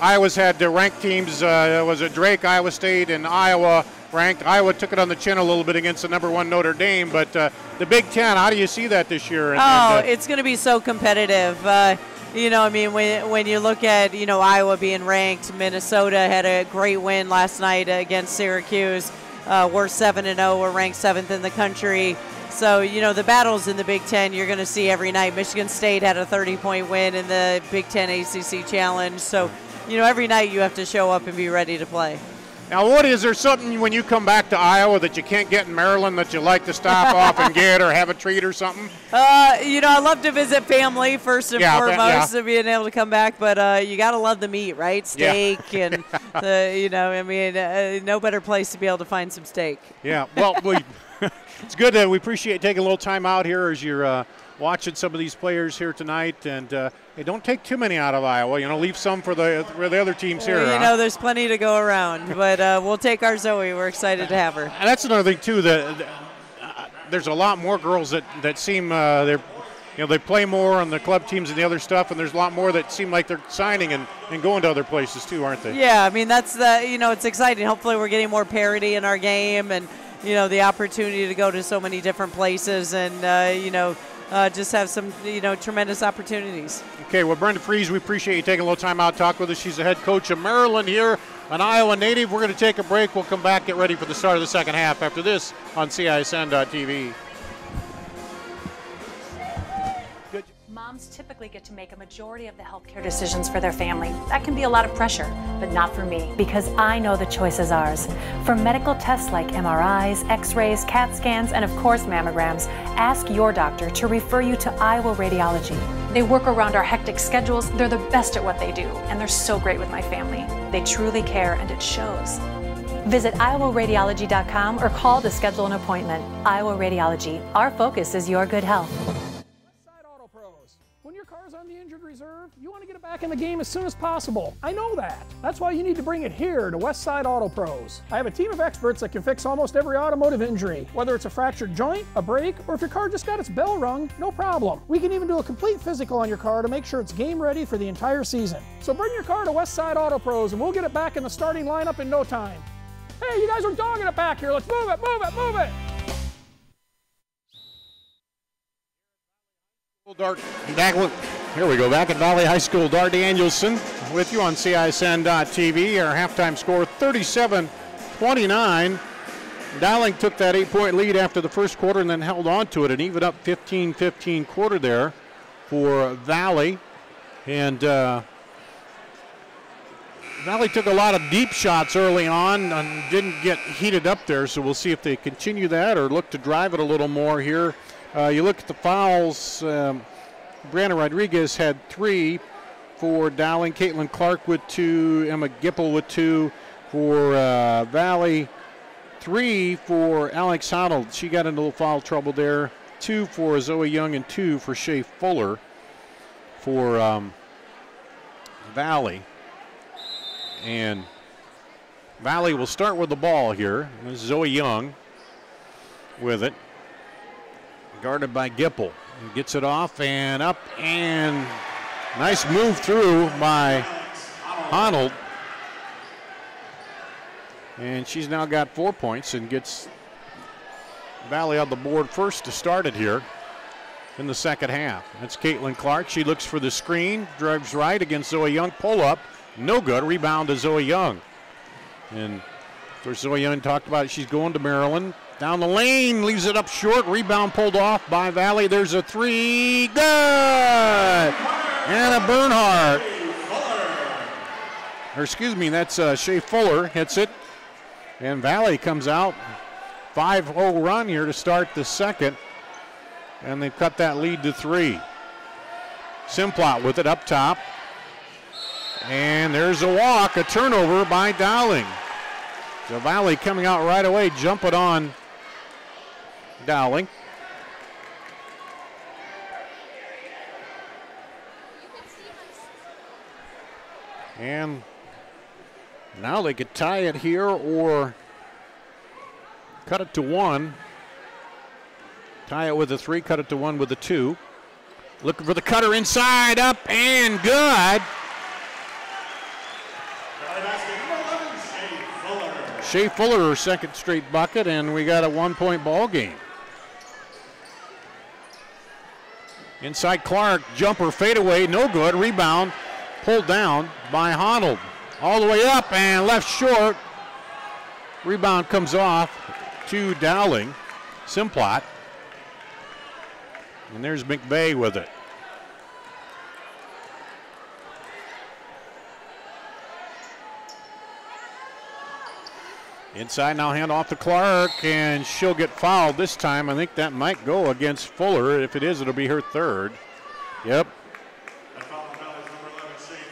S4: Iowa's had ranked teams. Was it Drake, Iowa State, and Iowa ranked? Iowa took it on the chin a little bit against the #1 Notre Dame, but the Big Ten, how do you see that this year?
S12: It's going to be so competitive. You know, I mean, when you look at, you know, Iowa being ranked, Minnesota had a great win last night against Syracuse. We're 7-0. We're ranked 7th in the country. So, you know, the battles in the Big Ten you're going to see every night. Michigan State had a 30-point win in the Big Ten ACC Challenge. So, you know, every night you have to show up and be ready to play.
S4: Now, is there something when you come back to Iowa that you can't get in Maryland that you like to stop off and get, or have a treat or something?
S12: You know, I love to visit family first and foremost, and being able to come back. But you got to love the meat, right? Steak and no better place to be able to find some steak.
S4: Yeah. Well, it's good that we appreciate taking a little time out here as you're watching some of these players here tonight, and hey, don't take too many out of Iowa. You know, leave some for the other teams here.
S12: You know, there's plenty to go around, but we'll take our Zoe. We're excited to have her.
S4: And that's another thing too. That there's a lot more girls that seem they play more on the club teams and the other stuff, and there's a lot more that seem like they're signing and going to other places too, aren't they?
S12: Yeah, I mean that's it's exciting. Hopefully, we're getting more parity in our game, and you know, the opportunity to go to so many different places, and just have some, tremendous opportunities.
S4: Okay, well, Brenda Fries, we appreciate you taking a little time out to talk with us. She's the head coach of Maryland here, an Iowa native. We're going to take a break. We'll come back, get ready for the start of the second half after this on CISN.TV.
S8: Moms typically get to make a majority of the healthcare decisions for their family. That can be a lot of pressure, but not for me, because I know the choice is ours. For medical tests like MRIs, X-rays, CAT scans, and of course mammograms, ask your doctor to refer you to Iowa Radiology. They work around our hectic schedules. They're the best at what they do, and they're so great with my family. They truly care, and it shows. Visit iowaradiology.com or call to schedule an appointment. Iowa Radiology. Our focus is your good health.
S7: You want to get it back in the game as soon as possible. I know that. That's why you need to bring it here to Westside Auto Pros. I have a team of experts that can fix almost every automotive injury, whether it's a fractured joint, a brake, or if your car just got its bell rung, no problem. We can even do a complete physical on your car to make sure it's game ready for the entire season. So bring your car to Westside Auto Pros and we'll get it back in the starting lineup in no time. Hey, you guys are dogging it back here. Let's move it, move it, move it.
S4: Here we go, back at Valley High School. Dar Danielson with you on CISN.TV. Our halftime score, 37-29. Dowling took that 8-point lead after the first quarter and then held on to it and even up 15-15 quarter there for Valley. And Valley took a lot of deep shots early on and didn't get heated up there, so we'll see if they continue that or look to drive it a little more here. You look at the fouls. Brianna Rodriguez had 3 for Dowling. Caitlin Clark with 2. Emma Gipple with 2 for Valley. 3 for Alex Honnold. She got into a little foul trouble there. 2 for Zoe Young and 2 for Shea Fuller for Valley. And Valley will start with the ball here. This is Zoe Young with it. Guarded by Gipple. Gets it off and up, and nice move through by Honnold. And she's now got 4 points and gets Valley on the board first to start it here in the second half. That's Caitlin Clark. She looks for the screen, drives right against Zoe Young. Pull up, no good. Rebound to Zoe Young. And So Zoe Young talked about it. She's going to Maryland. Down the lane, leaves it up short. Rebound pulled off by Valley. There's a three. Good! Anna Bernhardt. Or excuse me, that's Shea Fuller hits it. And Valley comes out. 5-0 run here to start the second. And they've cut that lead to 3. Simplot with it up top. And there's a walk, a turnover by Dowling. So Valley coming out right away, jumping on Dowling. And now they could tie it here or cut it to 1. Tie it with a 3, cut it to 1 with a 2. Looking for the cutter inside, up and good. Shea Fuller, her second straight bucket, and we got a 1-point ball game. Inside Clark, jumper fadeaway, no good. Rebound pulled down by Honnold. All the way up and left short. Rebound comes off to Dowling. Simplot. And there's McVeigh with it. Inside now, hand off to Clark, and she'll get fouled this time. I think that might go against Fuller. If it is, it'll be her third. Yep.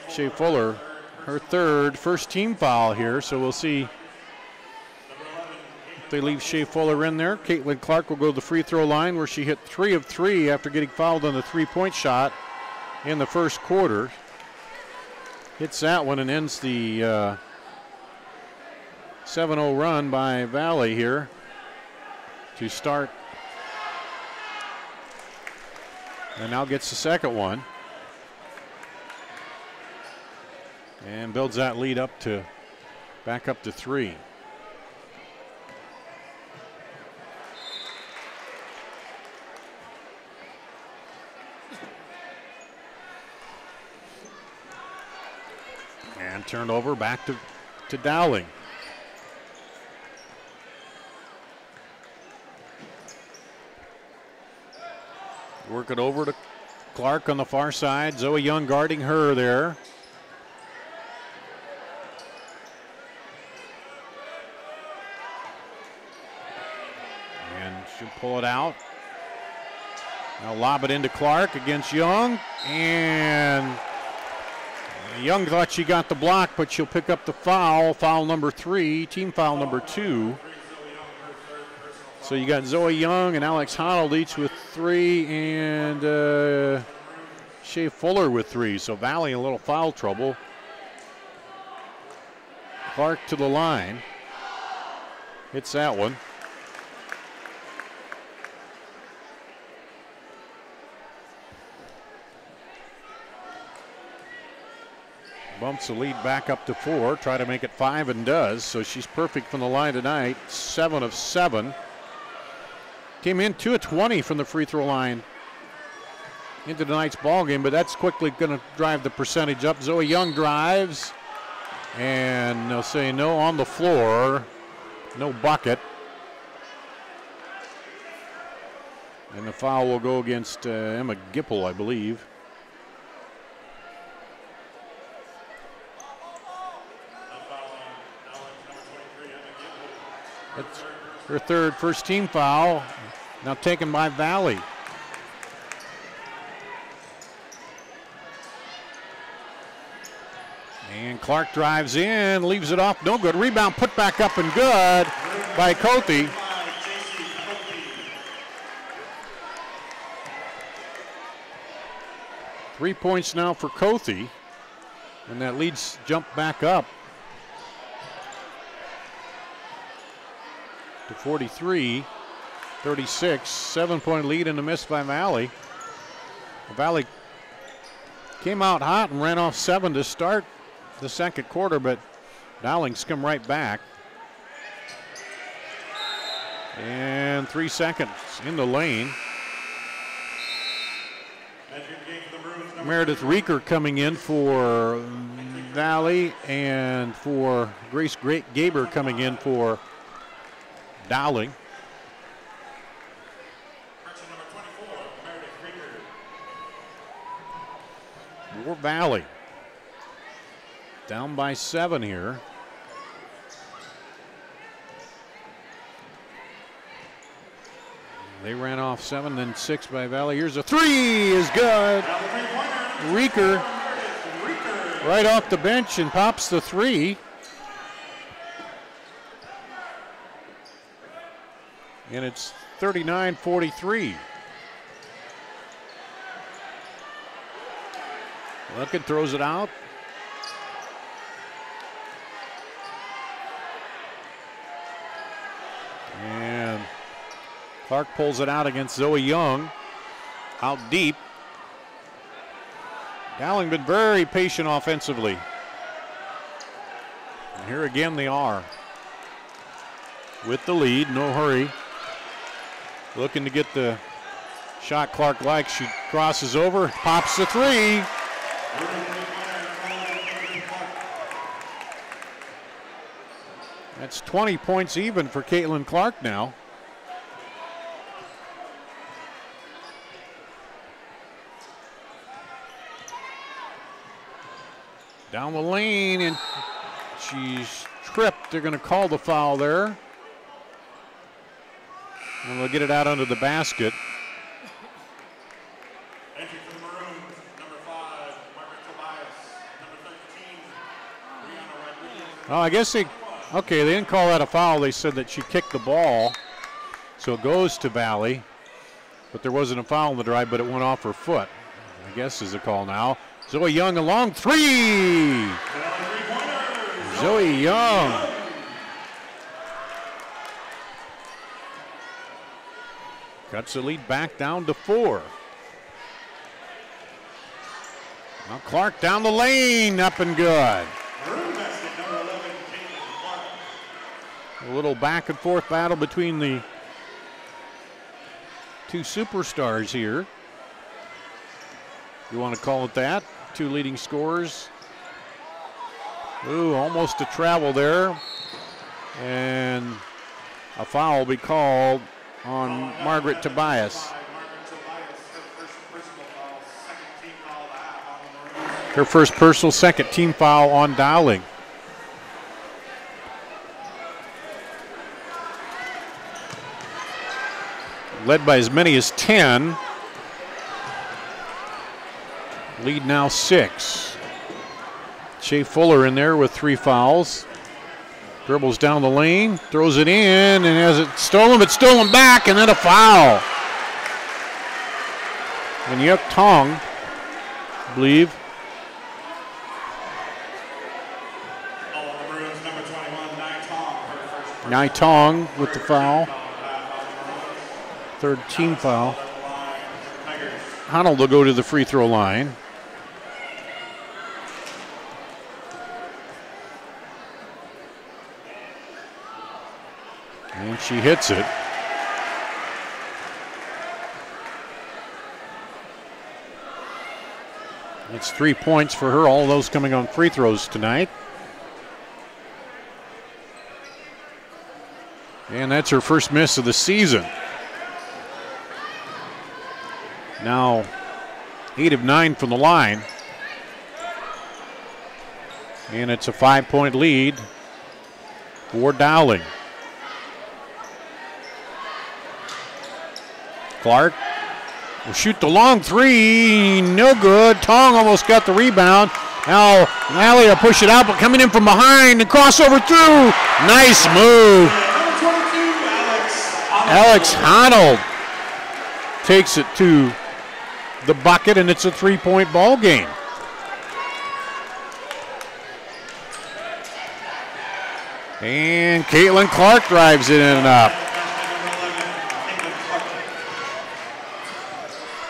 S4: Shea Fuller, her third, first team foul here, so we'll see if they leave Shea Fuller in there. Caitlin Clark will go to the free throw line where she hit 3 of 3 after getting fouled on the 3-point shot in the first quarter. Hits that one and ends the 7-0 run by Valley here to start. And now gets the second one. And builds that lead up to back up to 3. And turned over back to Dowling. Work it over to Clark on the far side. Zoe Young guarding her there. And she'll pull it out. Now lob it into Clark against Young. And Young thought she got the block, but she'll pick up the foul. Foul number 3, team foul number 2. So you got Zoe Young and Alex Honnold each with 3, and Shea Fuller with 3. So Valley in a little foul trouble. Clark to the line. Hits that one. Bumps the lead back up to 4. Try to make it 5 and does. So she's perfect from the line tonight. 7 of 7. Came in 2 of 20 from the free throw line into tonight's ball game, but that's quickly going to drive the percentage up. Zoe Young drives, and they'll say no on the floor, no bucket. And the foul will go against Emma Gipple, I believe. That's her third first team foul, now taken by Valley. And Clark drives in, leaves it off, no good. Rebound put back up and good by Cothey. Three points now for Cothey, and that lead's jumped back up to 43, 36, 7-point lead and a miss by Valley. Valley came out hot and ran off 7 to start the second quarter, but Dowling's come right back. And 3 seconds in the lane. Meredith Reeker coming in for Valley, and for Grace Gaber coming in for Dowling. War Valley down by 7 here. They ran off 7, then 6 by Valley. Here's a 3 is good. Reeker right off the bench and pops the 3. And it's 39-43. Luckett throws it out. And Clark pulls it out against Zoe Young. Out deep. Dowling been very patient offensively. And here again they are. With the lead, no hurry. Looking to get the shot Clark likes. She crosses over, pops the 3. That's 20 points even for Caitlin Clark now. Down the lane, and she's tripped. They're going to call the foul there. And they'll get it out under the basket.
S5: Entry for the Maroons, number 5, Margaret Tobias. Number 13, Brianna Rodriguez.
S4: Oh, I guess they didn't call that a foul. They said that she kicked the ball. So it goes to Valley. But there wasn't a foul on the drive, but it went off her foot, I guess is the call now. Zoe Young, a long 3. Zoe Young. Cuts the lead back down to 4. Now Clark down the lane, up and good. A little back and forth battle between the two superstars here. You want to call it that? Two leading scorers. Ooh, almost a travel there. And a foul will be called on Margaret Tobias. Her first personal, second team foul on Dowling. Led by as many as 10. Lead now 6. Shea Fuller in there with 3 fouls. Dribbles down the lane, throws it in, and has it stolen, but stolen back, and then a foul. And Yuk Tong, I believe. Nai Tong with the foul. Third team foul. Honnold will go to the free throw line. And she hits it. It's 3 points for her, all those coming on free throws tonight. And that's her first miss of the season. Now 8 of 9 from the line. And it's a 5-point lead for Dowling. Clark will shoot the long 3, no good. Tong almost got the rebound. Now Valley will push it out, but coming in from behind and crossover through. Nice move. Alex Honnold takes it to the bucket, and it's a 3-point ball game. And Caitlin Clark drives it in and up.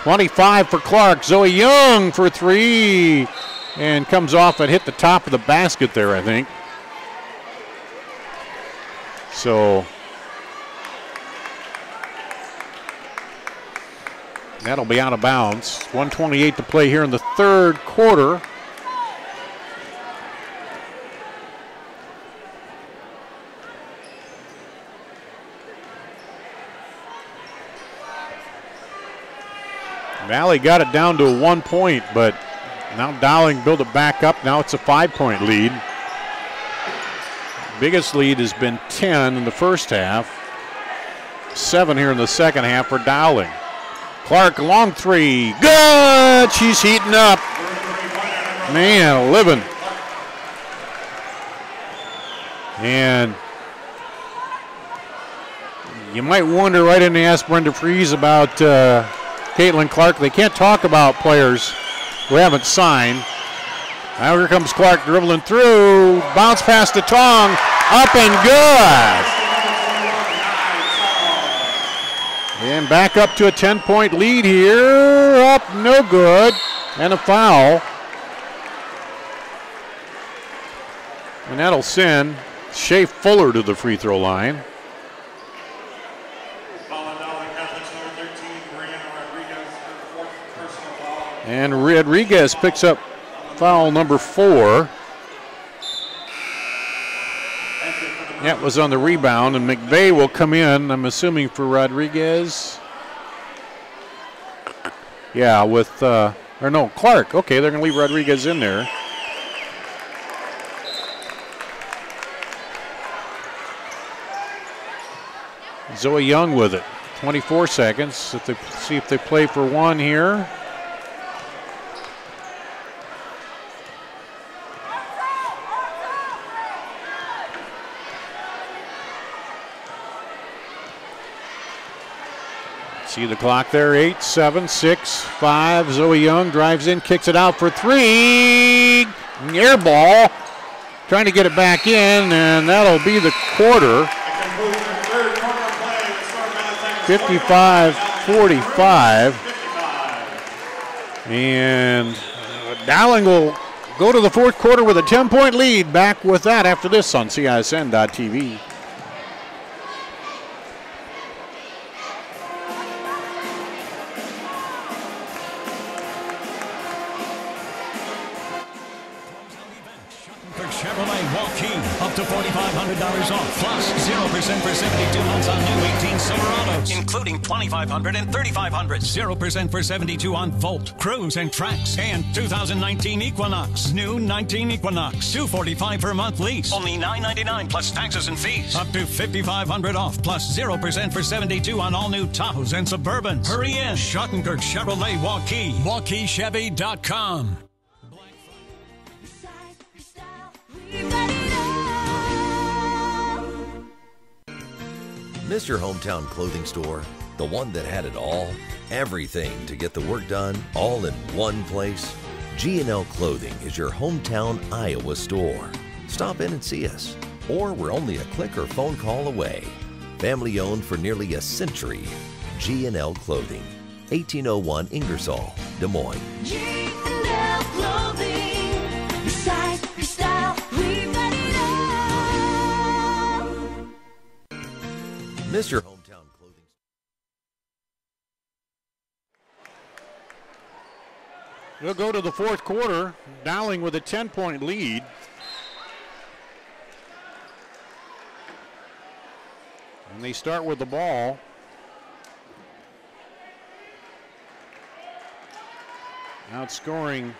S4: 25 for Clark. Zoe Young for 3. And comes off and hit the top of the basket there, I think. So that'll be out of bounds. 1:28 to play here in the third quarter. Valley got it down to a 1 point, but now Dowling built it back up. Now it's a 5-point lead. Biggest lead has been 10 in the first half. 7 here in the second half for Dowling. Clark, long three. Good! She's heating up. Man, 11. And you might wonder, right in the ask Brenda Fries about Caitlin Clark. They can't talk about players who haven't signed. Now here comes Clark dribbling through. Bounce past the Tong. Up and good. And back up to a 10-point lead here. Up, no good. And a foul. And that'll send Shea Fuller to the free throw line. And Rodriguez picks up foul number 4. That was on the rebound, and McVeigh will come in, I'm assuming, for Rodriguez. Yeah, with, Clark. Okay, they're going to leave Rodriguez in there. Zoe Young with it. 24 seconds. If they see if they play for one here. See the clock there, 8, 7, 6, 5. Zoe Young drives in, kicks it out for 3. Air ball. Trying to get it back in, and that'll be the quarter. 55-45. And Dowling will go to the fourth quarter with a 10-point lead. Back with that after this on CISN.TV.
S2: Chevrolet Waukee, up to $4,500 off, plus 0% for 72 months on new 18 Silverados, including $2,500 and $3,500. 0% for 72 on Volt, Cruise, and Trax, and 2019 Equinox. New 19 Equinox, $245 per month lease, only $999 plus taxes and fees. Up to $5,500 off, plus 0% for 72 on all new Tahoes and Suburbans. Hurry in, Schottenkirk Chevrolet Waukee, WaukeeChevy.com.
S10: Miss your hometown clothing store? The one that had it all? Everything to get the work done, all in one place? G&L Clothing is your hometown Iowa store. Stop in and see us, or we're only a click or phone call away. Family owned for nearly a century. G&L Clothing, 1801 Ingersoll, Des Moines.
S6: G&L Clothing, your size, your style, we've got it all.
S10: Miss your hometown clothing.
S4: We'll go to the fourth quarter. Dowling with a 10-point lead. And they start with the ball. Outscoring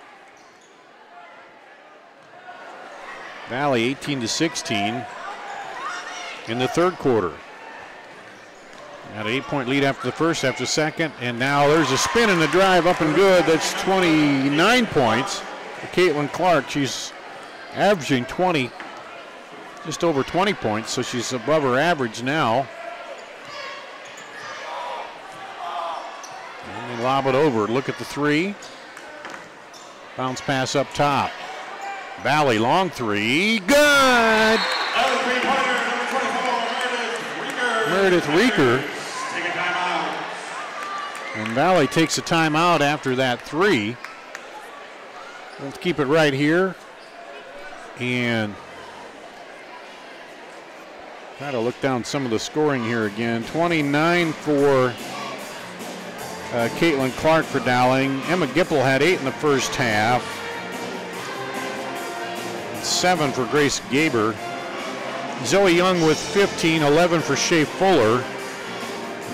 S4: Valley 18-16 in the third quarter. Got an 8-point lead after the first, after the second, and now there's a spin and a drive up and good. That's 29 points for Caitlin Clark. She's averaging 20, just over 20 points, so she's above her average now. And they lob it over. Look at the three. Bounce pass up top. Valley long three. Good! Meredith Reeker. And Valley takes a timeout after that three. Let's keep it right here. And try to look down some of the scoring here again. 29 for Caitlin Clark for Dowling. Emma Gipple had 8 in the first half. 7 for Grace Gaber. Zoe Young with 15, 11 for Shea Fuller.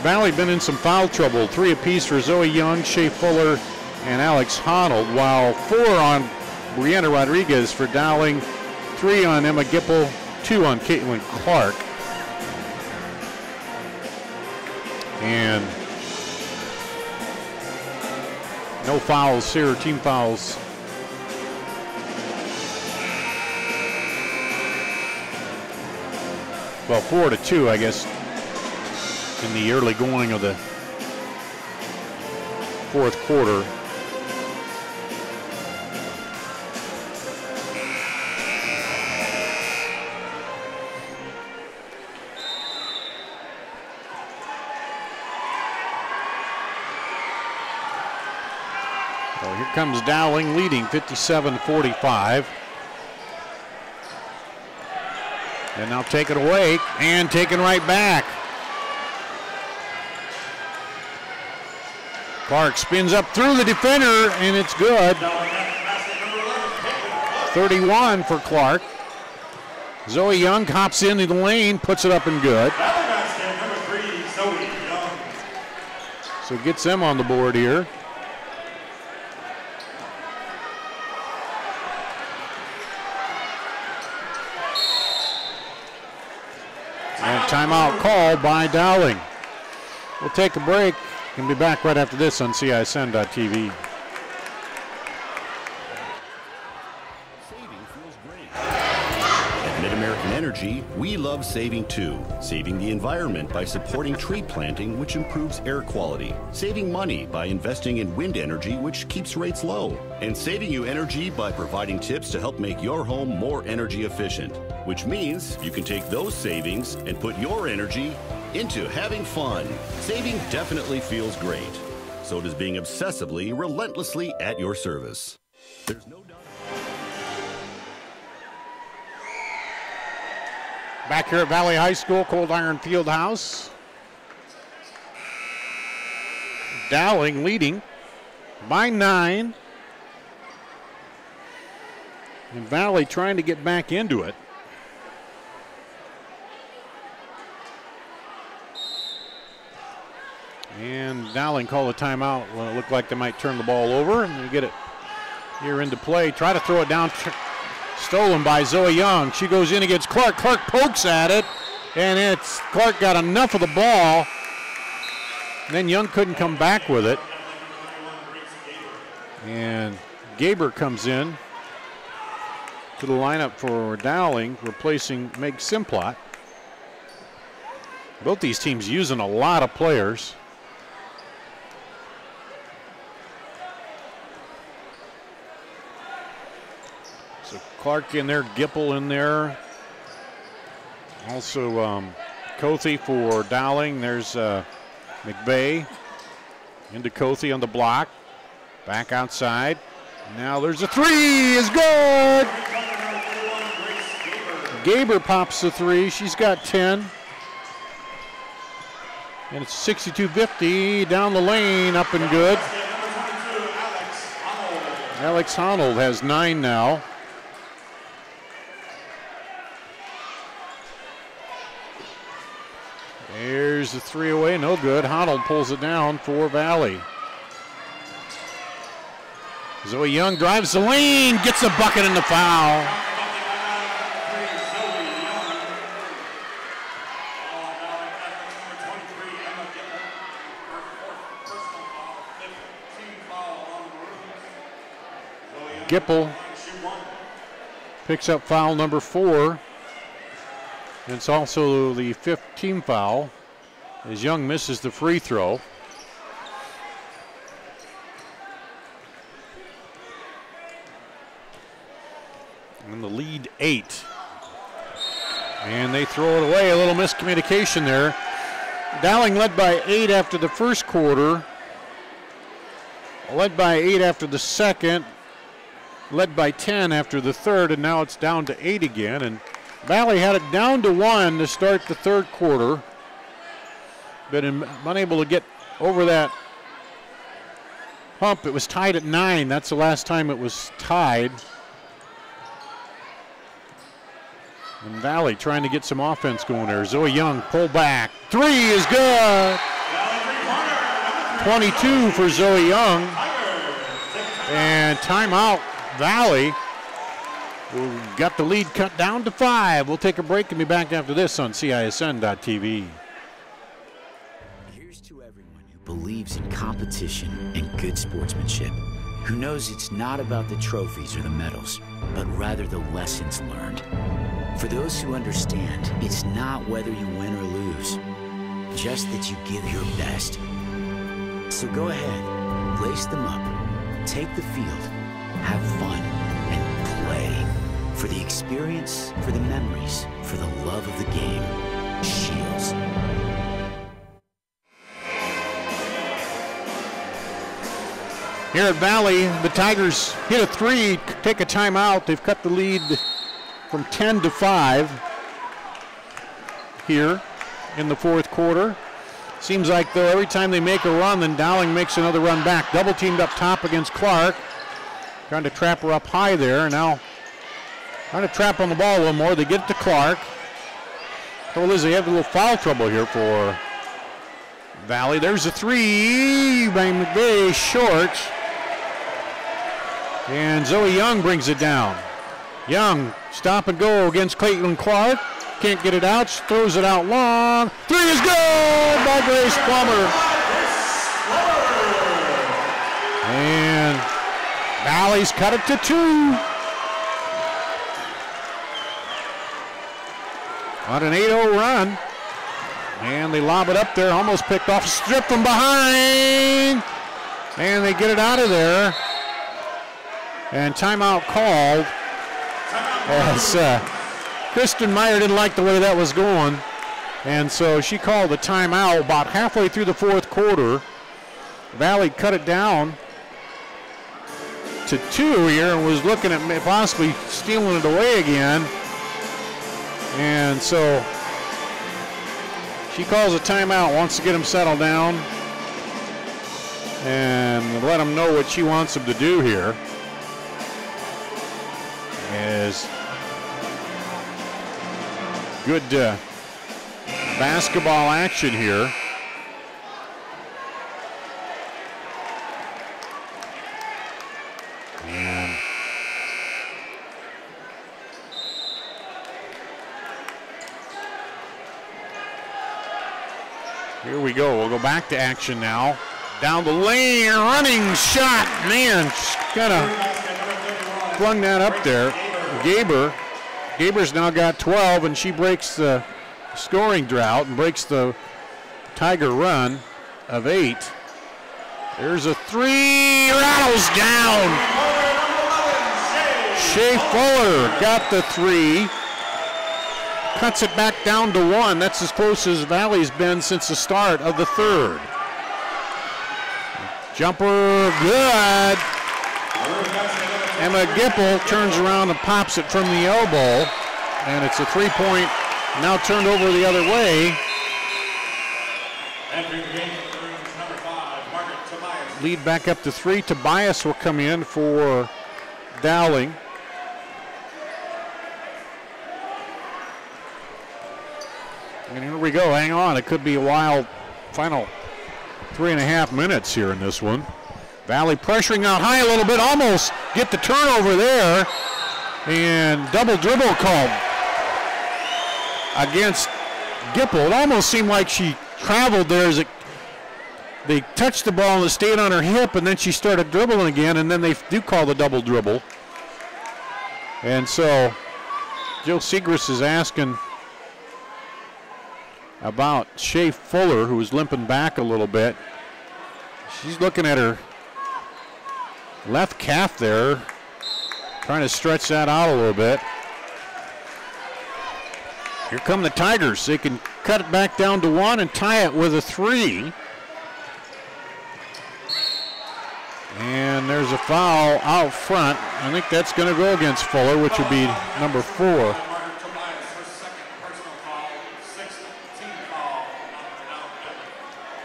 S4: Valley been in some foul trouble. 3 apiece for Zoe Young, Shea Fuller, and Alex Honnold, while 4 on Brianna Rodriguez for Dowling, 3 on Emma Gipple, 2 on Caitlin Clark. And no fouls here, team fouls. Well, 4-2, I guess, in the early going of the fourth quarter. So here comes Dowling leading 57-45. And now taken away and taken right back. Clark spins up through the defender and it's good. 31 for Clark. Zoe Young hops into the lane, puts it up and good. So gets them on the board here. And timeout called by Dowling. We'll take a break and be back right after this on CISN.TV.
S3: At Mid-American Energy, we love saving too. Saving the environment by supporting tree planting, which improves air quality. Saving money by investing in wind energy, which keeps rates low. And saving you energy by providing tips to help make your home more energy efficient. Which means you can take those savings and put your energy into having fun. Saving definitely feels great. So does being obsessively, relentlessly at your service. There's no doubt.
S4: Back here at Valley High School, Cold Iron Field House. Dowling leading by 9. And Valley trying to get back into it. And Dowling called a timeout. Well, it looked like they might turn the ball over, and they get it here into play. Try to throw it down. Stolen by Zoe Young. She goes in against Clark. Clark pokes at it, and Clark got enough of the ball. Then Young couldn't come back with it. And Gaber comes in to the lineup for Dowling, replacing Meg Simplot. Both these teams using a lot of players. So Clark in there, Gipple in there. Also Cothy for Dowling. There's McVeigh into Cothy on the block. Back outside. Now there's a 3, is good. Gaber pops the 3, she's got 10. And it's 62-50 down the lane, up and good. Alex Honnold has 9 now. There's the 3 away, no good. Honnold pulls it down for Valley. Zoe Young drives the lane, gets the bucket and the foul. Gipple picks up foul number 4. And it's also the 5th team foul as Young misses the free throw. And the lead 8. And they throw it away, a little miscommunication there. Dowling led by 8 after the first quarter. Led by 8 after the second. Led by 10 after the third, and now it's down to 8 again. And Valley had it down to 1 to start the third quarter, but unable to get over that hump. It was tied at 9. That's the last time it was tied. And Valley trying to get some offense going there. Zoe Young pull back. 3 is good. 22 for Zoe Young. And timeout Valley. We've got the lead cut down to 5. We'll take a break and be back after this on CISN.TV.
S1: Here's to everyone who believes in competition and good sportsmanship, who knows it's not about the trophies or the medals, but rather the lessons learned. For those who understand, it's not whether you win or lose, just that you give your best. So go ahead, lace them up, take the field, have fun, and play. For the experience, for the memories, for the love of the game. Shields.
S4: Here at Valley, the Tigers hit a 3, take a timeout. They've cut the lead from 10 to 5 here in the fourth quarter. Seems like, though, every time they make a run, then Dowling makes another run back. Double teamed up top against Clark. Trying to trap her up high there. Now trying to trap on the ball a little more. They get it to Clark. Trouble is they have a little foul trouble here for Valley. There's a 3 by McVeigh, short. And Zoe Young brings it down. Young, stop and go against Caitlin Clark. Can't get it out, throws it out long. 3 is good by Grace Plummer. And Valley's cut it to 2. On an 8-0 run. And they lob it up there, almost picked off, strip from behind. And they get it out of there. And timeout called. As Kristen Meyer didn't like the way that was going. And so she called the timeout about halfway through the fourth quarter. Valley cut it down to 2 here and was looking at possibly stealing it away again. And so she calls a timeout, wants to get them settled down and let them know what she wants them to do here. As good basketball action here. And here we go. We'll go back to action now. Down the lane, running shot. Man, just kind of flung that up there. Gaber's now got 12, and she breaks the scoring drought and breaks the Tiger run of 8. There's a 3, rattles down. Shea Fuller got the 3. Cuts it back down to 1. That's as close as Valley's been since the start of the third. Jumper, good. Emma Gipple turns around and pops it from the elbow. And it's a 3-point, now turned over the other way. Lead back up to 3. Tobias will come in for Dowling. And here we go, hang on. It could be a wild final 3.5 minutes here in this one. Valley pressuring out high a little bit, almost get the turnover there. And double dribble called against Gipple. It almost seemed like she traveled there as they touched the ball and it stayed on her hip, and then she started dribbling again, and then they do call the double dribble. And so Jill Segrist is asking about Shea Fuller, who was limping back a little bit. She's looking at her left calf there, trying to stretch that out a little bit. Here come the Tigers. They can cut it back down to 1 and tie it with a 3. And there's a foul out front. I think that's going to go against Fuller, which would be number 4.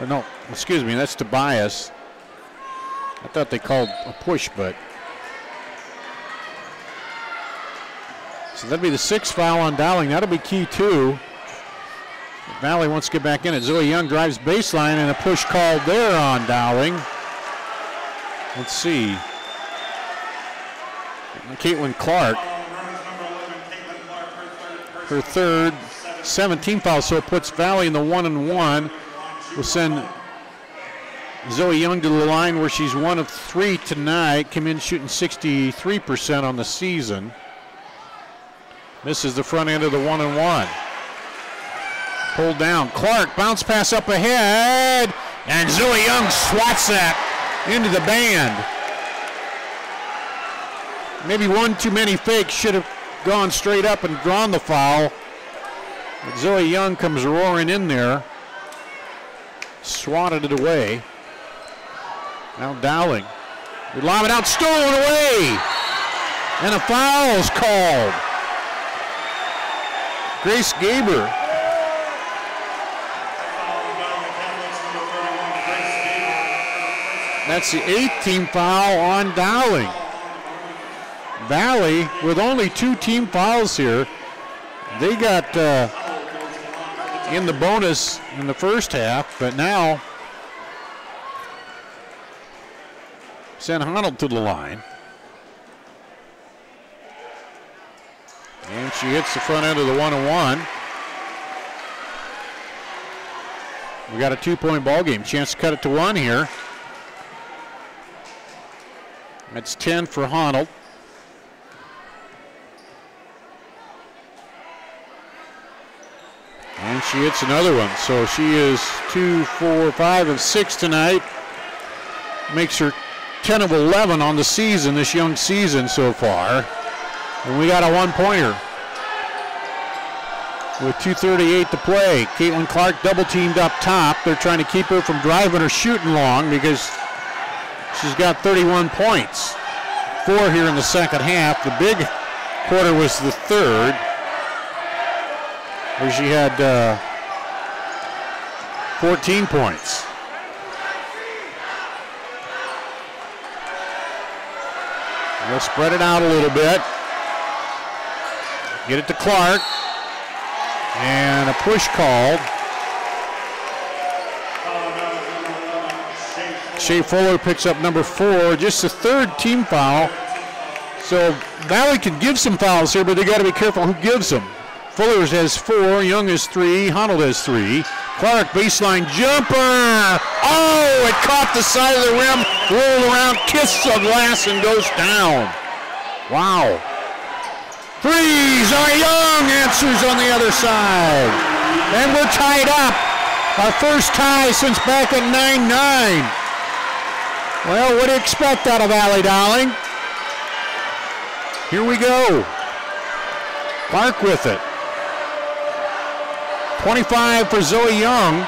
S4: Or no, excuse me, that's Tobias. I thought they called a push, but So that'll be the 6th foul on Dowling. That'll be key too. Valley wants to get back in it. Zoe Young drives baseline and a push called there on Dowling. Let's see. Caitlin Clark. Her third, 17 foul, so it puts Valley in the 1-and-1. We'll send Zoe Young to the line where she's 1 of 3 tonight. Came in shooting 63% on the season. Misses the front end of the 1-and-1. Pulled down. Clark, bounce pass up ahead. And Zoe Young swats that into the band. Maybe one too many fakes. Should have gone straight up and drawn the foul. But Zoe Young comes roaring in there. Swatted it away. Now Dowling. They lob it out, stolen away. And a foul is called. Grace Gaber. That's the 8th team foul on Dowling. Valley, with only 2 team fouls here, they got in the bonus in the first half, but now send Honnold to the line. And she hits the front end of the 1-and-1. We got a 2-point ball game. Chance to cut it to 1 here. That's 10 for Honnold. And she hits another one. So she is 2, 4, 5 of 6 tonight. Makes her 10 of 11 on the season, this young season so far. And we got a 1-pointer. With 2:38 to play. Caitlin Clark double teamed up top. They're trying to keep her from driving or shooting long because she's got 31 points. 4 here in the second half. The big quarter was the third, where she had 14 points. We'll spread it out a little bit. Get it to Clark. And a push called. Shea Fuller picks up number 4, just the 3rd team foul. So Valley can give some fouls here, but they got to be careful who gives them. Fuller has 4, Young has 3, Honnold has 3. Clark, baseline jumper. Oh, it caught the side of the rim, rolled around, kissed the glass, and goes down. Wow. 3, Zoe Young answers on the other side. And we're tied up. Our first tie since back at 9-9. Well, what do you expect out of Valley, Dowling? Here we go. Clark with it. 25 for Zoe Young.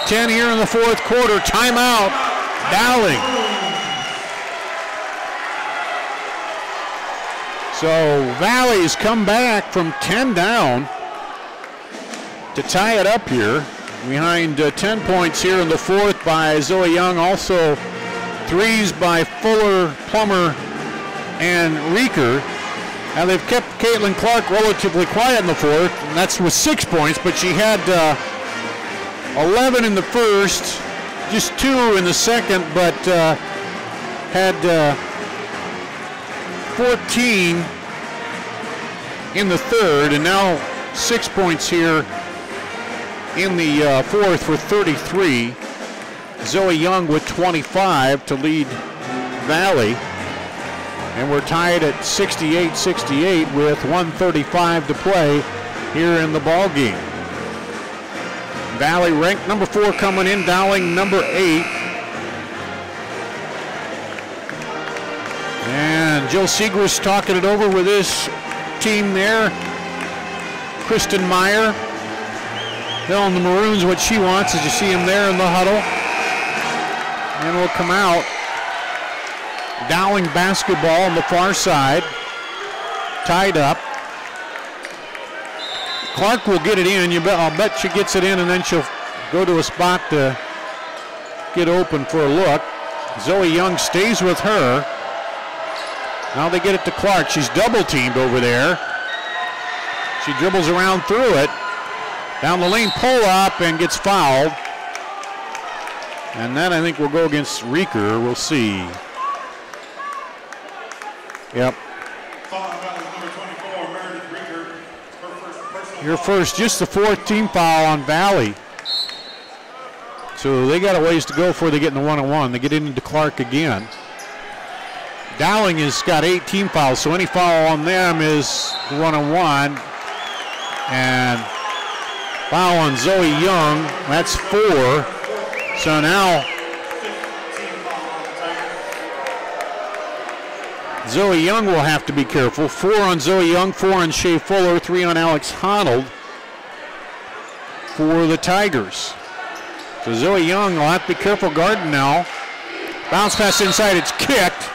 S4: 10 here in the 4th quarter. Timeout, Dowling. So Valley's come back from 10 down to tie it up here. Behind 10 points here in the 4th by Zoe Young. Also 3s by Fuller, Plummer, and Reeker. Now they've kept Caitlin Clark relatively quiet in the 4th, and that's with 6 points, but she had 11 in the first, just 2 in the second, but had 14 in the 3rd, and now 6 points here in the 4th for 33. Zoe Young with 25 to lead Valley. And we're tied at 68-68 with 1:35 to play here in the ball game. Valley ranked number 4 coming in, Dowling number 8. And Jill Segrist talking it over with his team there. Kristen Meyer telling the Maroons what she wants as you see him there in the huddle. And we'll come out. Dowling basketball on the far side. Tied up. Clark will get it in. I'll bet she gets it in, and then she'll go to a spot to get open for a look. Zoe Young stays with her. Now they get it to Clark. She's double teamed over there. She dribbles around through it. Down the lane, pull up, and gets fouled. And that, I think, will go against Reeker. We'll see. Yep. Your first, just the 4th team foul on Valley. So they got a ways to go before they get in the 1-on-1. They get into Clark again. Dowling has got 8 team fouls, so any foul on them is 1-on-1. And foul on Zoe Young, that's 4. So now Zoe Young will have to be careful. 4 on Zoe Young, 4 on Shea Fuller, 3 on Alex Honnold for the Tigers. So Zoe Young will have to be careful guarding now. Bounce pass inside, it's kicked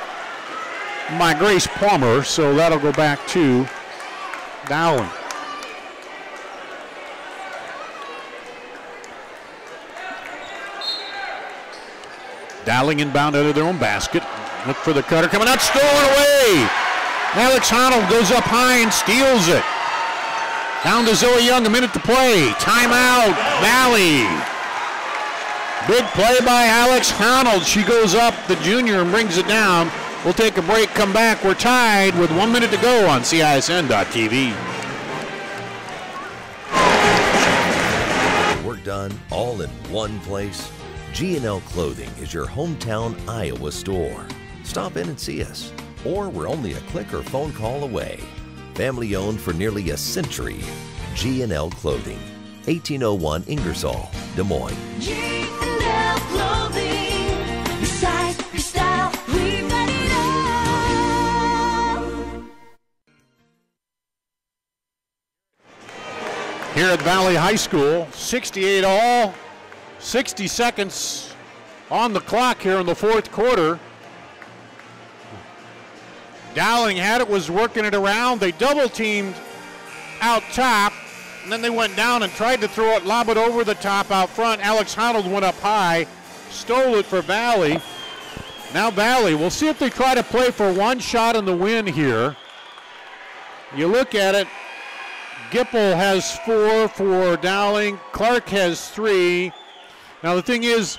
S4: by Grace Plummer, so that'll go back to Dowling. Dowling inbound out of their own basket. Look for the cutter coming out, stolen away. Alex Honnold goes up high and steals it. Down to Zoe Young, a minute to play. Timeout, Valley. Big play by Alex Honnold. She goes up, the junior, and brings it down. We'll take a break, come back. We're tied with 1 minute to go on CISN.TV.
S10: Work done all in one place. G&L Clothing is your hometown Iowa store. Stop in and see us, or we're only a click or phone call away. Family owned for nearly a century. G&L Clothing, 1801 Ingersoll, Des Moines.
S6: G&L Clothing, your size, your style, we've got it all.
S4: Here at Valley High School, 68 all, 60 seconds on the clock here in the 4th quarter. Dowling had it, was working it around. They double teamed out top, and then they went down and tried to throw it, lob it over the top out front. Alex Honnold went up high, stole it for Valley. Now Valley, we'll see if they try to play for one shot in the win here. You look at it, Gipple has 4 for Dowling, Clark has 3. Now the thing is,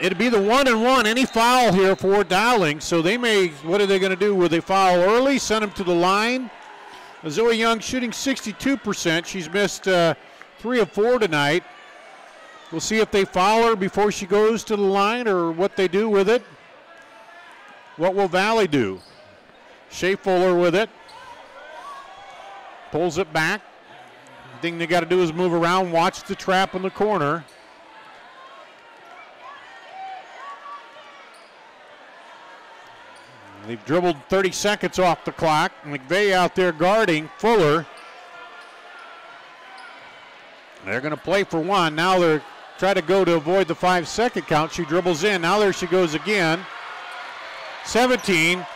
S4: it'd be the 1-and-1, any foul here for Dowling, so they may, what are they going to do? Will they foul early, send them to the line? Zoe Young shooting 62%. She's missed 3 of 4 tonight. We'll see if they foul her before she goes to the line or what they do with it. What will Valley do? Shea Fuller with it. Pulls it back. The thing they got to do is move around, watch the trap in the corner. They've dribbled 30 seconds off the clock. McVeigh out there guarding Fuller. They're going to play for one. Now they're trying to go to avoid the 5-second count. She dribbles in. Now there she goes again. 17.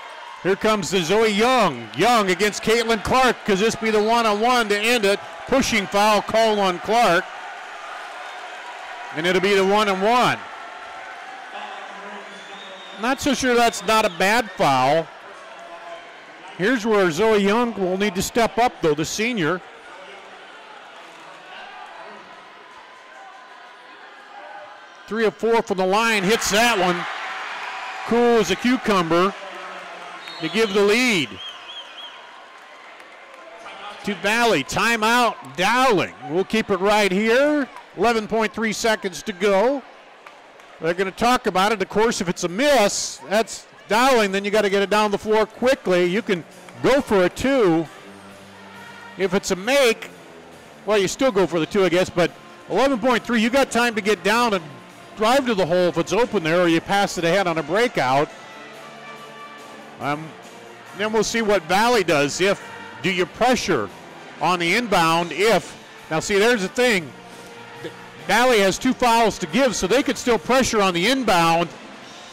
S4: Here comes the Zoe Young. Young against Caitlin Clark. Could this be the 1-on-1 to end it? Pushing foul call on Clark. And it'll be the 1-on-1. Not so sure that's not a bad foul. Here's where Zoe Young will need to step up, though, the senior. Three of 4 from the line, hits that one. Cool as a cucumber to give the lead to Valley. Timeout, Dowling. We'll keep it right here. 11.3 seconds to go. They're going to talk about it. Of course, if it's a miss, that's Dowling. Then you got to get it down the floor quickly. You can go for a 2. If it's a make, well, you still go for the 2, I guess. But 11.3, you got time to get down and drive to the hole if it's open there, or you pass it ahead on a breakout. Then we'll see what Valley does. Do you pressure on the inbound? Now see, there's the thing. Valley has 2 fouls to give, so they could still pressure on the inbound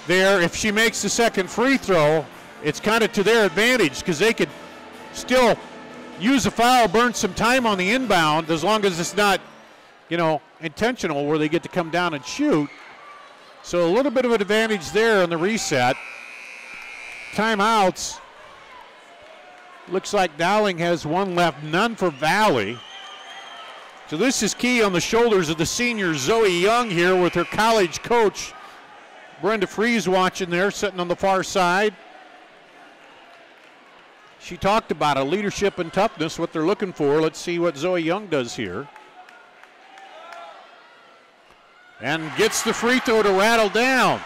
S4: there. If she makes the second free throw, it's kind of to their advantage because they could still use a foul, burn some time on the inbound as long as it's not, intentional where they get to come down and shoot. So a little bit of an advantage there on the reset. timeouts. Looks like Dowling has one left, none for Valley. So this is key on the shoulders of the senior Zoe Young here with her college coach, Brenda Fries, watching there, sitting on the far side. She talked about it, leadership and toughness, what they're looking for. Let's see what Zoe Young does here. And gets the free throw to rattle down.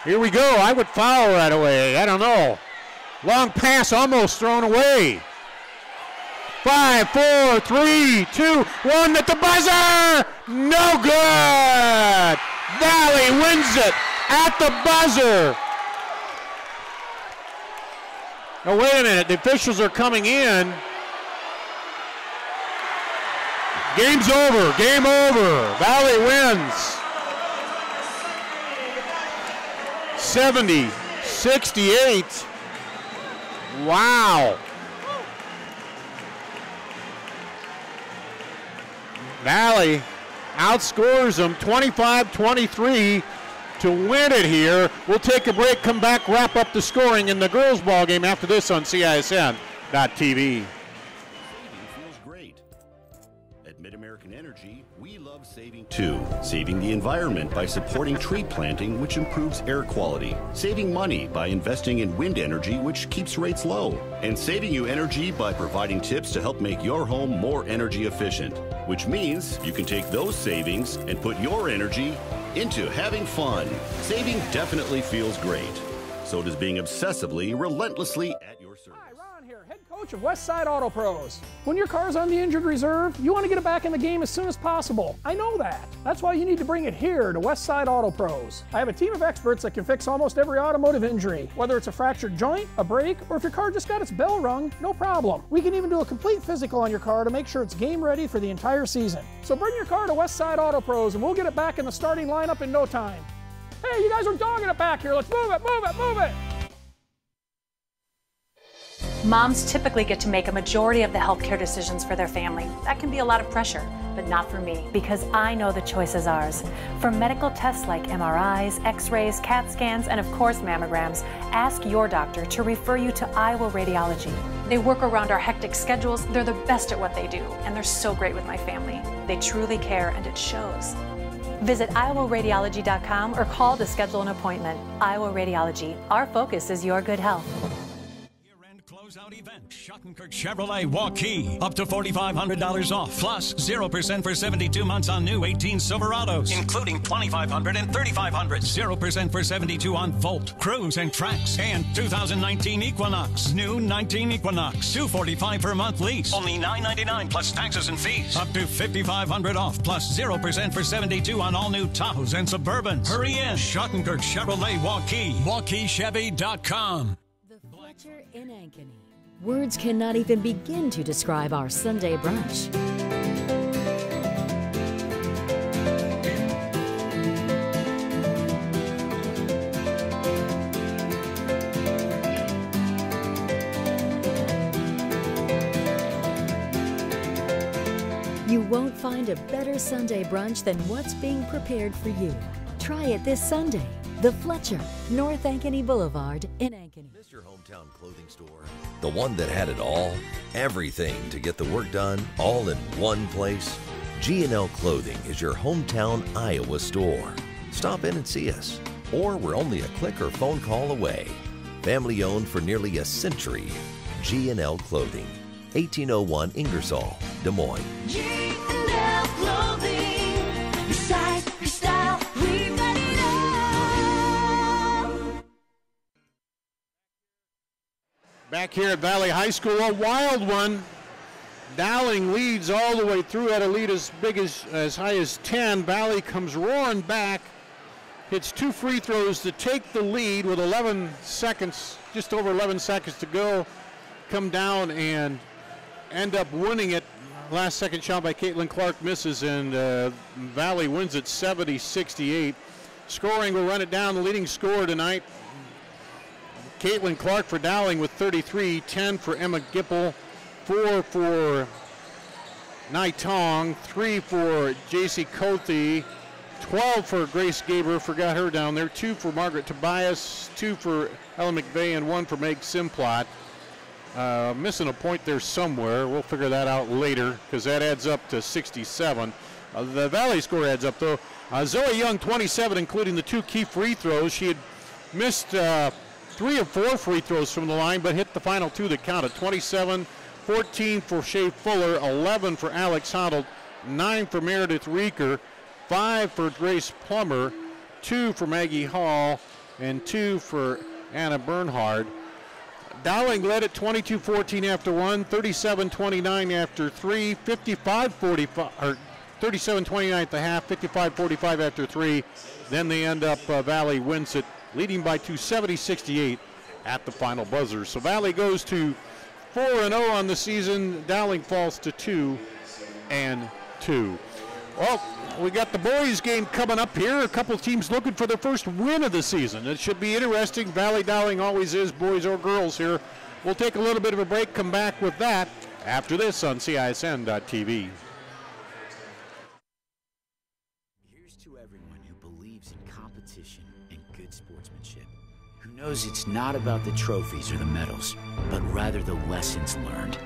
S4: Here we go. I would foul right away. I don't know. Long pass almost thrown away. 5, 4, 3, 2, 1 at the buzzer. No good. Valley wins it at the buzzer. Now wait a minute. The officials are coming in. Game's over. Game over. Valley wins. 70-68. Wow. Valley outscores them 25-23 to win it here. We'll take a break, come back, wrap up the scoring in the girls' ball game after this on CISN.TV.
S3: Feels great. At Mid-American Energy, we love saving too. Saving the environment by supporting tree planting, which improves air quality. Saving money by investing in wind energy, which keeps rates low. And saving you energy by providing tips to help make your home more energy efficient. Which means you can take those savings and put your energy into having fun. Saving definitely feels great. So does being obsessively, relentlessly at your service.
S7: Hi, Ron here, head coach of Westside Auto Pros. When your car's on the injured reserve, you want to get it back in the game as soon as possible. I know that. That's why you need to bring it here to Westside Auto Pros. I have a team of experts that can fix almost every automotive injury. Whether it's a fractured joint, a brake, or if your car just got its bell rung, no problem. We can even do a complete physical on your car to make sure it's game ready for the entire season. So bring your car to Westside Auto Pros and we'll get it back in the starting lineup in no time. Hey, you guys are dogging it back here. Let's move it, move it, move it.
S8: Moms typically get to make a majority of the healthcare decisions for their family. That can be a lot of pressure, but not for me, because I know the choice is ours. For medical tests like MRIs, X-rays, CAT scans, and of course mammograms, ask your doctor to refer you to Iowa Radiology. They work around our hectic schedules, they're the best at what they do, and they're so great with my family. They truly care, and it shows. Visit iowaradiology.com or call to schedule an appointment. Iowa Radiology, our focus is your good health.
S2: Closeout event. Schottenkirk Chevrolet Waukee. Up to $4,500 off. Plus 0% for 72 months on new 18 Silverados. Including $2,500 and $3,500. 0% for 72 on Volt, Cruise, and Trax. And 2019 Equinox. New 19 Equinox. $245 per month lease. Only $999 plus taxes and fees. Up to $5,500 off. Plus 0% for 72 on all new Tahoes and Suburbans. Hurry in. Schottenkirk Chevrolet Waukee. WaukeeChevy.com.
S13: In Ankeny. Words cannot even begin to describe our Sunday brunch. You won't find a better Sunday brunch than what's being prepared for you. Try it this Sunday. The Fletcher, North Ankeny Boulevard in Ankeny.
S10: Miss your hometown clothing store? The one that had it all? Everything to get the work done, all in one place? G&L Clothing is your hometown Iowa store. Stop in and see us. Or we're only a click or phone call away. Family owned for nearly a century. G&L Clothing, 1801 Ingersoll, Des Moines.
S6: G&L Clothing, your size, your style, we've got it all.
S4: Back here at Valley High School, a wild one. Dowling leads all the way through at a lead as big as high as 10. Valley comes roaring back, hits 2 free throws to take the lead with 11 seconds, just over 11 seconds to go. Come down and end up winning it. Last second shot by Caitlin Clark misses, and Valley wins it 70-68. Scoring, we'll run it down. The leading scorer tonight, Caitlin Clark for Dowling with 33, 10 for Emma Gipple, 4 for Nai Tong, 3 for JC Cothey, 12 for Grace Gaber, forgot her down there. 2 for Margaret Tobias, 2 for Ella McVeigh, and 1 for Meg Simplot. Missing a point there somewhere. We'll figure that out later because that adds up to 67. The Valley score adds up, though. Zoe Young, 27, including the 2 key free throws. She had missed 3 of 4 free throws from the line, but hit the final 2 that counted. 27, 14 for Shea Fuller, 11 for Alex Honnold, 9 for Meredith Reeker, 5 for Grace Plummer, 2 for Maggie Hall, and 2 for Anna Bernhard. Dowling led at 22-14 after 1, 37-29 after 3, 55-45, or 37-29 at the half, 55-45 after 3. Then they end up, Valley wins it, leading by 2, 70-68 at the final buzzer. So Valley goes to 4-0 on the season. Dowling falls to 2-2. Well, we got the boys game coming up here. A couple teams looking for their first win of the season. It should be interesting. Valley Dowling always is, boys or girls here. We'll take a little bit of a break, come back with that after this on CISN.TV.
S1: Here's to everyone who believes in competition and good sportsmanship, who knows it's not about the trophies or the medals, but rather the lessons learned.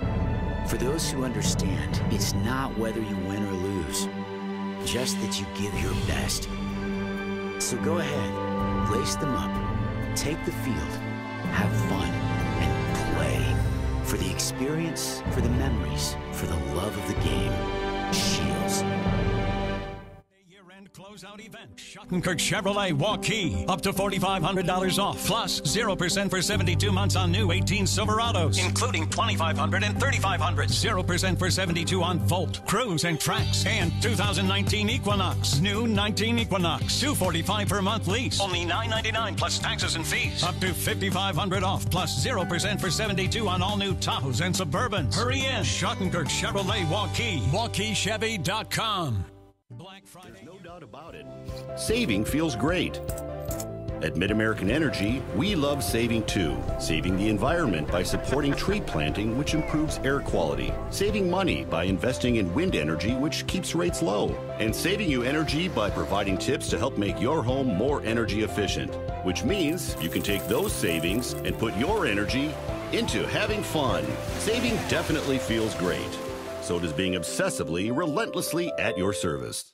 S1: For those who understand, it's not whether you win or lose, just that you give your best. So go ahead, lace them up, take the field, have fun, and play. For the experience, for the memories, for the love of the game. Shields.
S2: Closeout event. Schottenkirk Chevrolet Waukee. Up to $4,500 off. Plus 0% for 72 months on new 18 Silverados. Including 2,500 and 3,500. 0% for 72 on Volt, Cruise, and Trax. And 2019 Equinox. New 19 Equinox. $245 per month lease. Only $999 plus taxes and fees. Up to $5,500 off. Plus 0% for 72 on all new Tahoes and Suburbans. Hurry in. Schottenkirk Chevrolet Waukee. WaukeeChevy.com.
S3: There's no doubt about it. Saving feels great. At Mid-American Energy, we love saving too. Saving the environment by supporting tree planting, which improves air quality. Saving money by investing in wind energy, which keeps rates low. And saving you energy by providing tips to help make your home more energy efficient. Which means you can take those savings and put your energy into having fun. Saving definitely feels great. So does being obsessively, relentlessly at your service.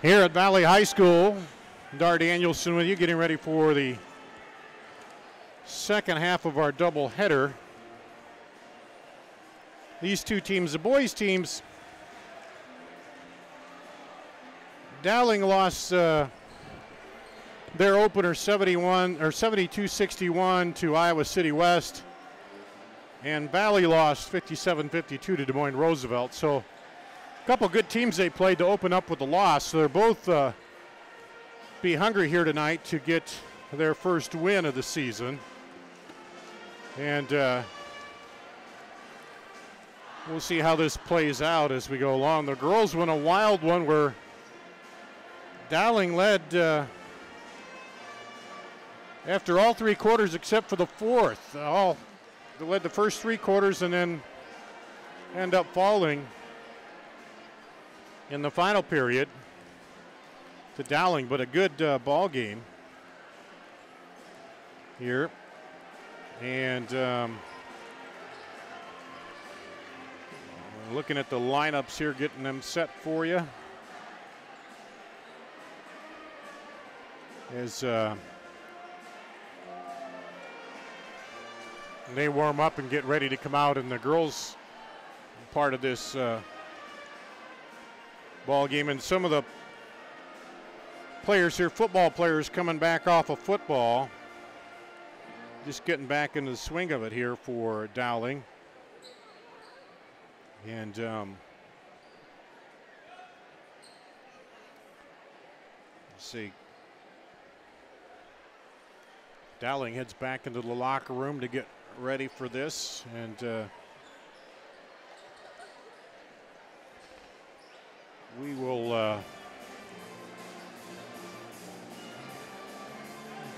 S4: Here at Valley High School, Dar Danielson with you, getting ready for the second half of our doubleheader. These two teams, the boys' teams, Dowling lost their opener 72-61 to Iowa City West, and Valley lost 57-52 to Des Moines Roosevelt. So a couple good teams they played to open up with the loss. So they're both be hungry here tonight to get their first win of the season. And we'll see how this plays out as we go along. The girls win a wild one where Dowling led after all three quarters except for the fourth. They led the first three quarters and then end up falling in the final period to Dowling, but a good ball game here. And looking at the lineups here, getting them set for you. As they warm up and get ready to come out in the girls' part of this ball game. And some of the players here, football players coming back off of football, just getting back into the swing of it here for Dowling. And let's see. Dowling heads back into the locker room to get ready for this, and we will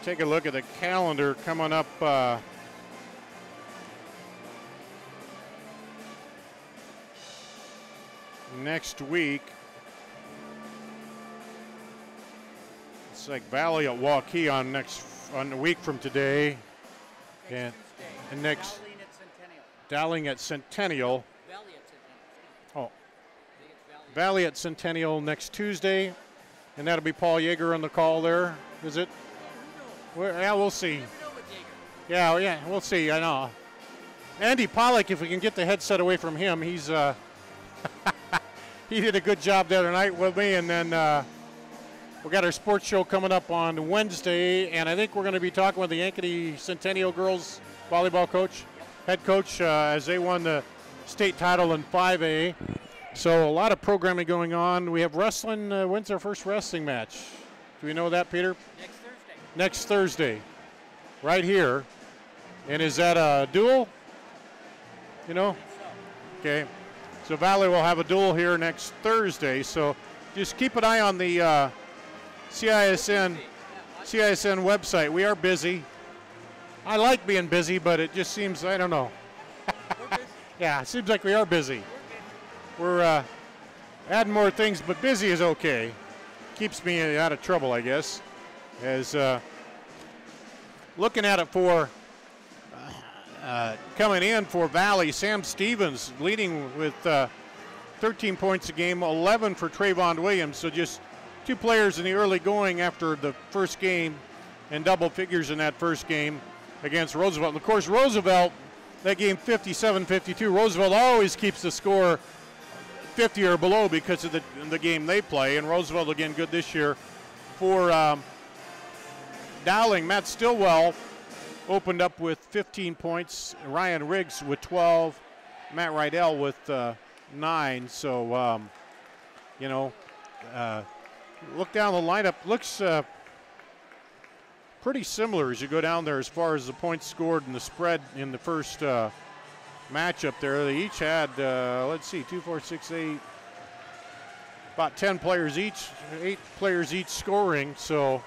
S4: take a look at the calendar coming up. Next week. It's like Valley at Waukee on a week from today, and next Dowling at Centennial. Valley at Centennial next Tuesday, and that'll be Paul Yeager on the call there. Is it? Yeah, we'll see. Yeah, we'll see. I know. Andy Pollock, if we can get the headset away from him, he's he did a good job the other night with me, and then we got our sports show coming up on Wednesday, and I think we're going to be talking with the Ankeny Centennial girls volleyball coach, head coach, as they won the state title in 5A. So a lot of programming going on. We have wrestling. When's our first wrestling match? Do we know that, Peter? Next Thursday, right here. And is that a duel? You know? Okay. So Valley will have a duel here next Thursday. So just keep an eye on the CISN website. We are busy. I like being busy, but it just seems, I don't know. Yeah, it seems like we are busy. We're adding more things, but busy is okay. Keeps me out of trouble, I guess. As looking at it for coming in for Valley, Sam Stevens leading with 13 points a game, 11 for Trayvon Williams. So just two players in the early going after the first game and double figures in that first game against Roosevelt. And of course, Roosevelt, that game 57-52. Roosevelt always keeps the score 50 or below because of the game they play. And Roosevelt, again, good this year. For Dowling, Matt Stillwell opened up with 15 points. Ryan Riggs with 12. Matt Rydell with 9. So, look down the lineup. Looks pretty similar as you go down there as far as the points scored and the spread in the first matchup there. They each had, 2, 4, 6, 8, about 10 players each, 8 players each scoring. So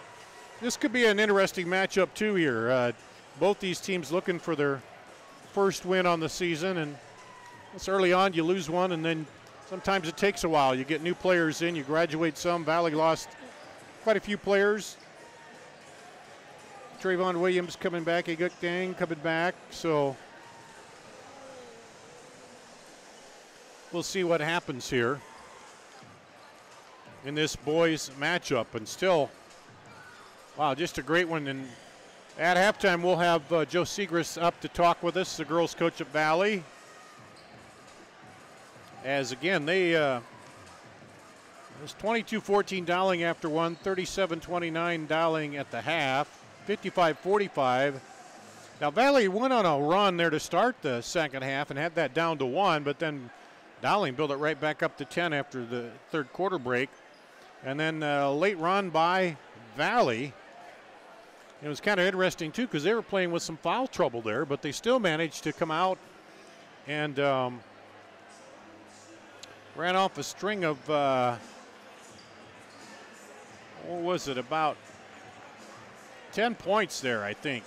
S4: this could be an interesting matchup too here. Both these teams looking for their first win on the season, and it's early on. You lose one, and then sometimes it takes a while. You get new players in, you graduate some. Valley lost quite a few players. Trayvon Williams coming back, Aguk Dang coming back. So we'll see what happens here. in this boys matchup. And still, wow, just a great one. And at halftime, we'll have Joe Segrist up to talk with us, the girls coach at Valley. As again, they it was 22-14 Dowling after one, 37-29 Dowling at the half, 55-45. Now Valley went on a run there to start the second half and had that down to 1, but then Dowling built it right back up to 10 after the third quarter break. And then a late run by Valley. It was kind of interesting, too, because they were playing with some foul trouble there, but they still managed to come out and ran off a string of, what was it, about 10 points there, I think.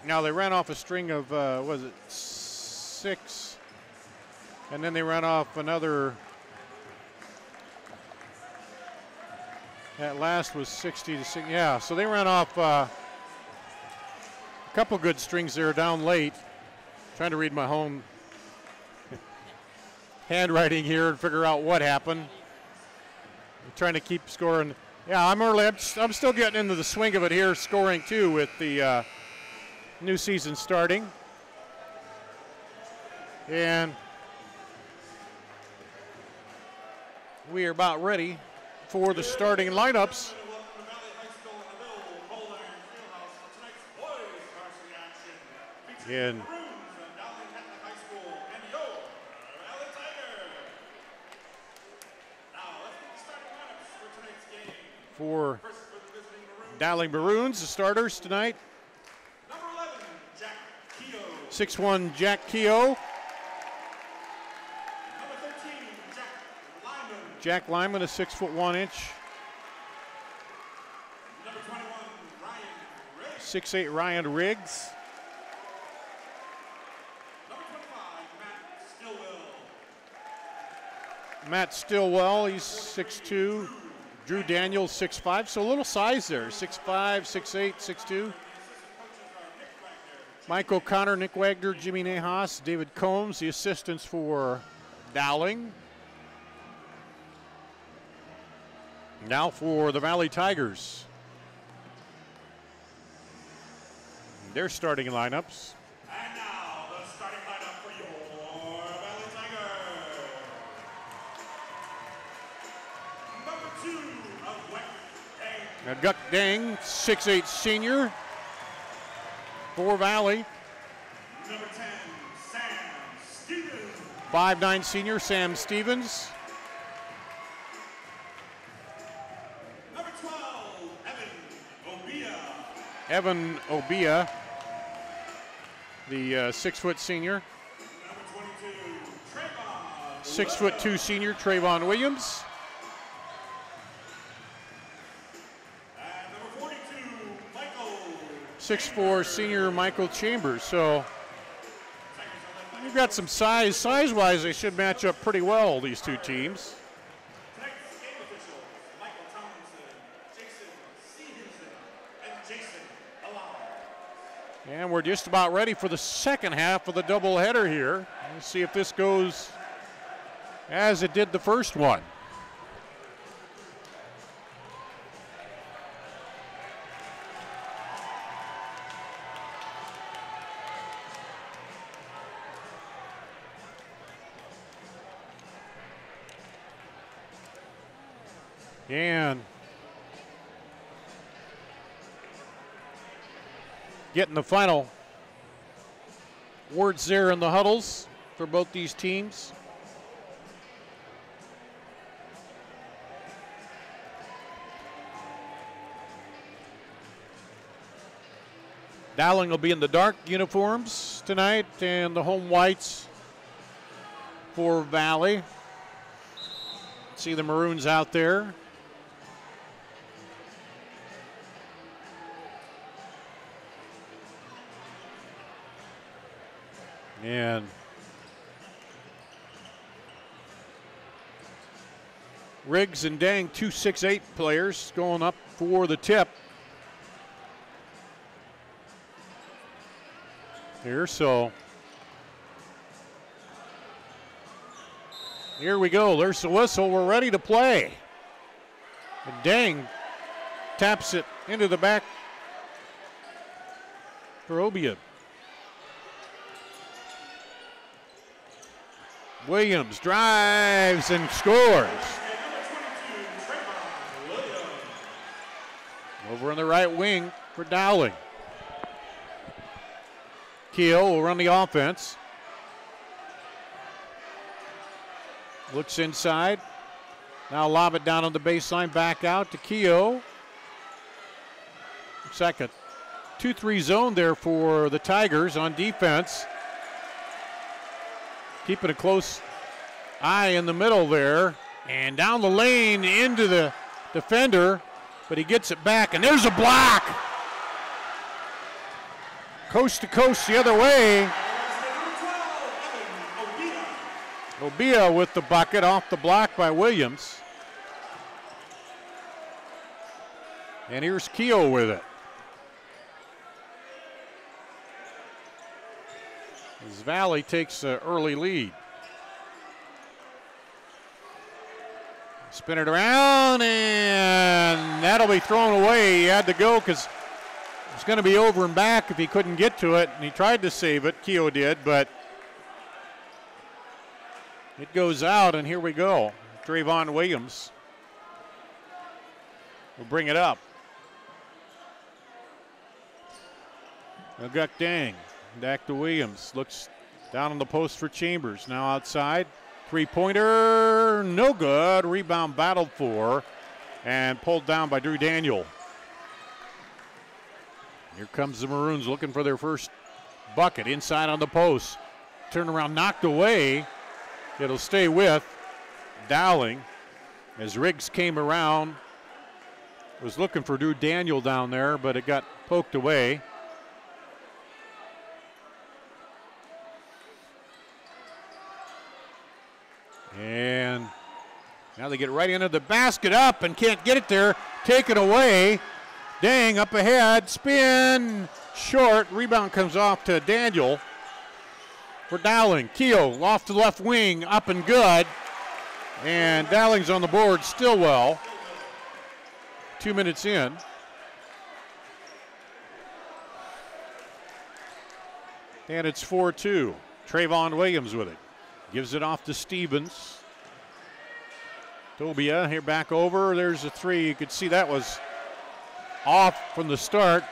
S4: Now they ran off a string of, was it 6? And then they ran off another. That last was 60-6. Yeah, so they ran off a couple good strings there down late. Trying to read my home handwriting here and figure out what happened. I'm trying to keep scoring. Yeah, I'm early. I'm still getting into the swing of it here, scoring too with the new season starting. And we are about ready for the starting lineups. And for Dowling Maroons, the starters tonight. 6'1" Jack Keogh. Jack Lyman, a 6'1". 6'8" Ryan Riggs. Matt Stillwell, he's 6'2". Drew Daniels, 6'5", so a little size there, 6'5", 6'8", 6'2". Mike O'Connor, Nick Wagner, Jimmy Nahas, David Combs, the assistants for Dowling. Now for the Valley Tigers. Their starting lineups.
S5: And now the starting lineup for your Valley Tigers. Number 2 of Guck Dang.
S4: Now Guck Dang, 6'8" senior for Valley.
S5: Number 10, Sam Stevens.
S4: 5'9" senior Sam Stevens.
S5: Number 12,
S4: Evan Obia, the 6' senior.
S5: Number 22, Trayvon.
S4: 6'2" senior Trayvon Williams.
S5: And number 42, Michael.
S4: 6'4" senior Michael Chambers. So you've got some size. Size-wise, they should match up pretty well, these two teams.
S5: Tonight's game officials, Michael Tomlinson, Jason Stevenson, and Jason Alon.
S4: And we're just about ready for the second half of the doubleheader here. Let's see if this goes as it did the first one. And getting the final words there in the huddles for both these teams. Dowling will be in the dark uniforms tonight, and the home whites for Valley. See the Maroons out there. And Riggs and Dang, two 6'8" players going up for the tip. Here, so Here we go. There's the whistle. We're ready to play. And Dang taps it into the back for Obia. Williams drives and scores. Over on the right wing for Dowling. Keel will run the offense. Looks inside. Now lob it down on the baseline, back out to Keogh. Second 2-3 zone there for the Tigers on defense. Keeping a close eye in the middle there. And down the lane into the defender, but he gets it back, and there's a block. Coast to coast the other way. Obia with the bucket off the block by Williams. And here's Keogh with it. As Valley takes an early lead. Spin it around, and that'll be thrown away. He had to go because it was going to be over and back if he couldn't get to it, and he tried to save it. Keogh did, but it goes out, and here we go. Trayvon Williams will bring it up. Aguk Dang back to Williams. Looks down on the post for Chambers. Now outside. Three-pointer, no good. Rebound battled for and pulled down by Drew Daniel. Here comes the Maroons looking for their first bucket. Inside on the post. Turnaround knocked away. It'll stay with Dowling as Riggs came around. Was looking for Drew Daniel down there, but it got poked away. And now they get right into the basket up and can't get it there. Taken away. Dang up ahead. Spin. Short. Rebound comes off to Daniel for Dowling. Keogh off to the left wing. Up and good. And Dowling's on the board. Stillwell. 2 minutes in. And it's 4-2. Trayvon Williams with it. Gives it off to Stevens. Tobia here back over. There's a three. You could see that was off from the start.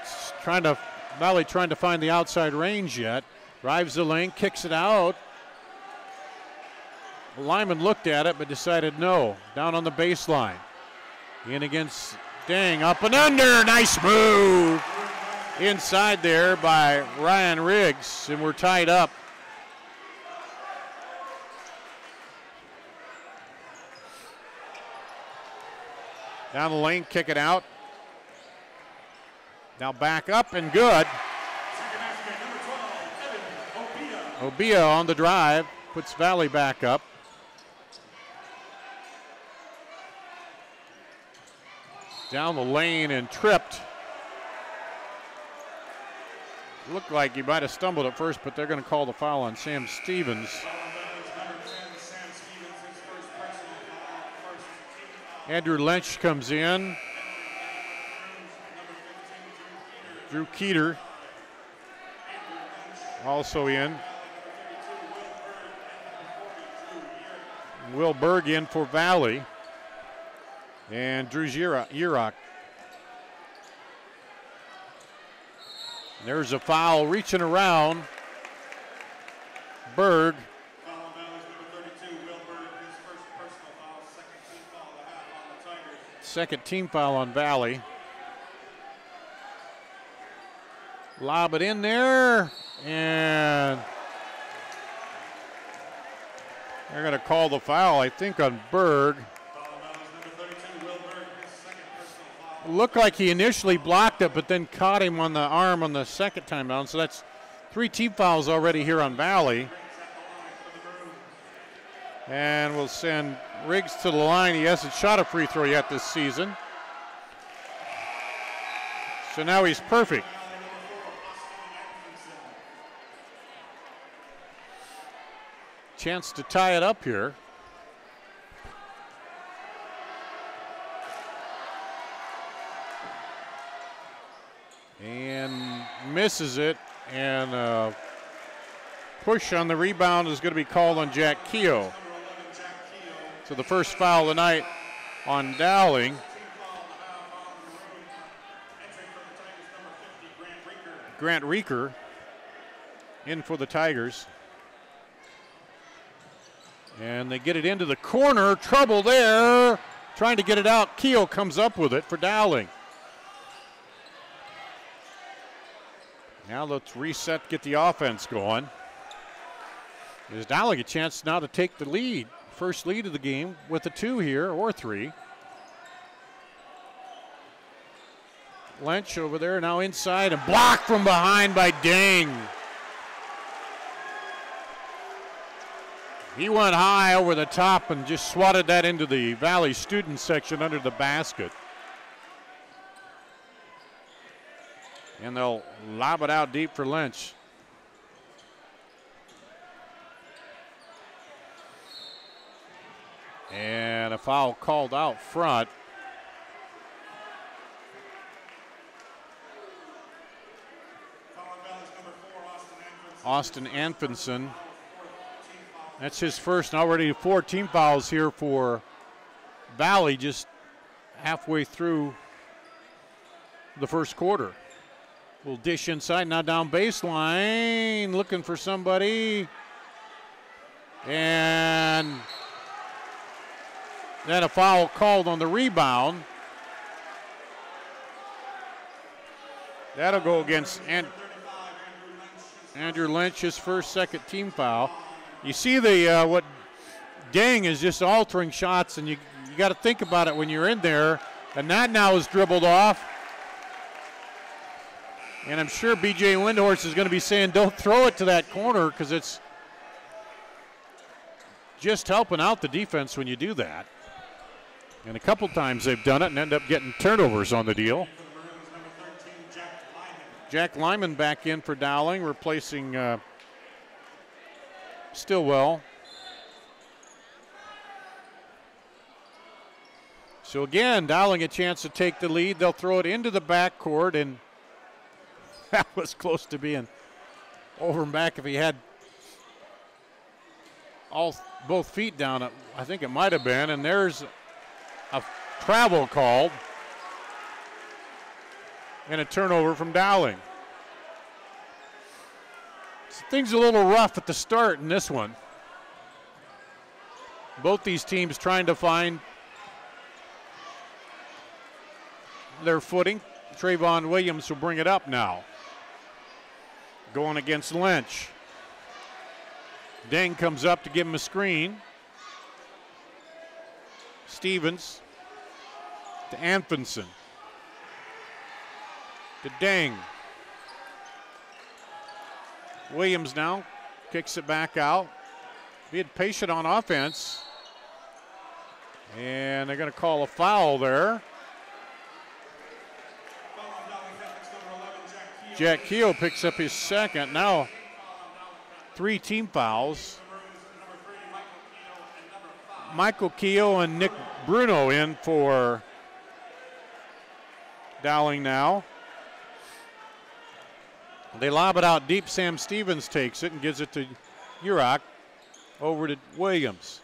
S4: Valley trying to find the outside range yet. Drives the lane, kicks it out. Lyman looked at it but decided no. Down on the baseline. In against Dang. Up and under. Nice move. Inside there by Ryan Riggs. And we're tied up. Down the lane, kick it out. Now back up and good. Obia on the drive, puts Valley back up. Down the lane and tripped. Looked like he might have stumbled at first, but they're going to call the foul on Sam Stevens. Andrew Lynch comes in. Drew Keeter also in. Will Berg in for Valley. And Drew Yurok. There's a foul reaching around. Berg. Second team foul on Valley. Lob it in there, and they're going to call the foul, I think, on Berg. Looked like he initially blocked it, but then caught him on the arm on the second time down. So that's 3 team fouls already here on Valley. And we'll send Riggs to the line. He hasn't shot a free throw yet this season. So now he's perfect. Chance to tie it up here. misses it, and push on the rebound is going to be called on Jack Keogh. So the first foul of the night on Dowling. Grant Reeker in for the Tigers. And they get it into the corner. Trouble there. Trying to get it out. Keogh comes up with it for Dowling. Now let's reset, get the offense going. There's Dowling a chance now to take the lead. First lead of the game with a 2 here, or 3. Lynch over there now inside and blocked from behind by Dang. He went high over the top and just swatted that into the Valley student section under the basket. And they'll lob it out deep for Lynch. And a foul called out front. Austin Anfinson. That's his first, and already 4 team fouls here for Valley just halfway through the first quarter. Little dish inside, now down baseline, looking for somebody. And then a foul called on the rebound. That'll go against Andrew Lynch, his first second team foul. You see the what Dang is just altering shots, and you got to think about it when you're in there. And that now is dribbled off. And I'm sure B.J. Windhorst is going to be saying, don't throw it to that corner, because it's just helping out the defense when you do that. And a couple times they've done it and end up getting turnovers on the deal. Jack Lyman back in for Dowling, replacing Stillwell. So again, Dowling a chance to take the lead. They'll throw it into the backcourt, and that was close to being over and back if he had both feet down. I think it might have been, and there's a travel called and a turnover from Dowling. So things a little rough at the start in this one. Both these teams trying to find their footing. Trayvon Williams will bring it up now. Going against Lynch. Dang comes up to give him a screen. Stevens to Anfinson. To Dang. Williams now kicks it back out. Being patient on offense. And they're going to call a foul there. Jack Keogh picks up his second. Now 3 team fouls. Michael Keogh and Nick Bruno in for Dowling now. They lob it out deep. Sam Stevens takes it and gives it to Urach. Over to Williams.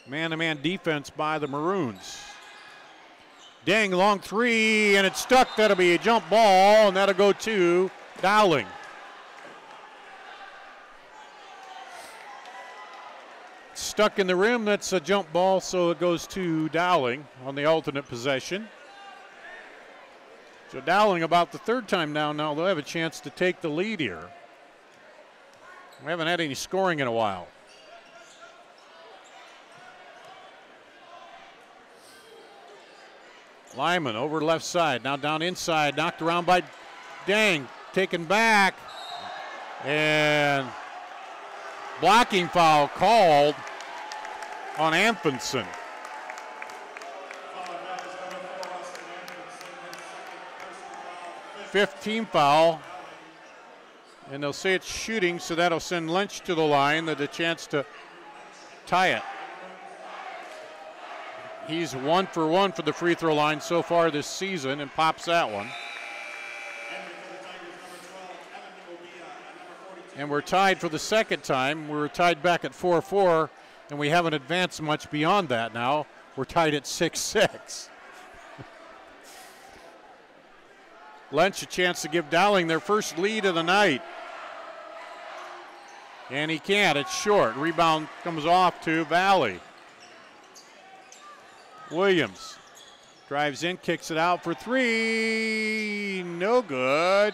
S4: Man-to-man defense by the Maroons. Dang, long 3, and it's stuck. That'll be a jump ball, and that'll go to Dowling. Stuck in the rim, that's a jump ball, so it goes to Dowling on the alternate possession. So Dowling about the 3rd time now they'll have a chance to take the lead here. We haven't had any scoring in a while. Lyman over left side, now down inside, knocked around by Dang, taken back, and blocking foul called on Anfinson. Fifth team foul, and they'll say it's shooting, so that'll send Lynch to the line, with a chance to tie it. He's 1 for 1 for the free throw line so far this season and pops that one. And we're tied for the second time. We were tied back at 4-4, and we haven't advanced much beyond that now. We're tied at 6-6. Lynch a chance to give Dowling their first lead of the night. And he can't. It's short. Rebound comes off to Valley. Williams drives in, kicks it out for three. No good.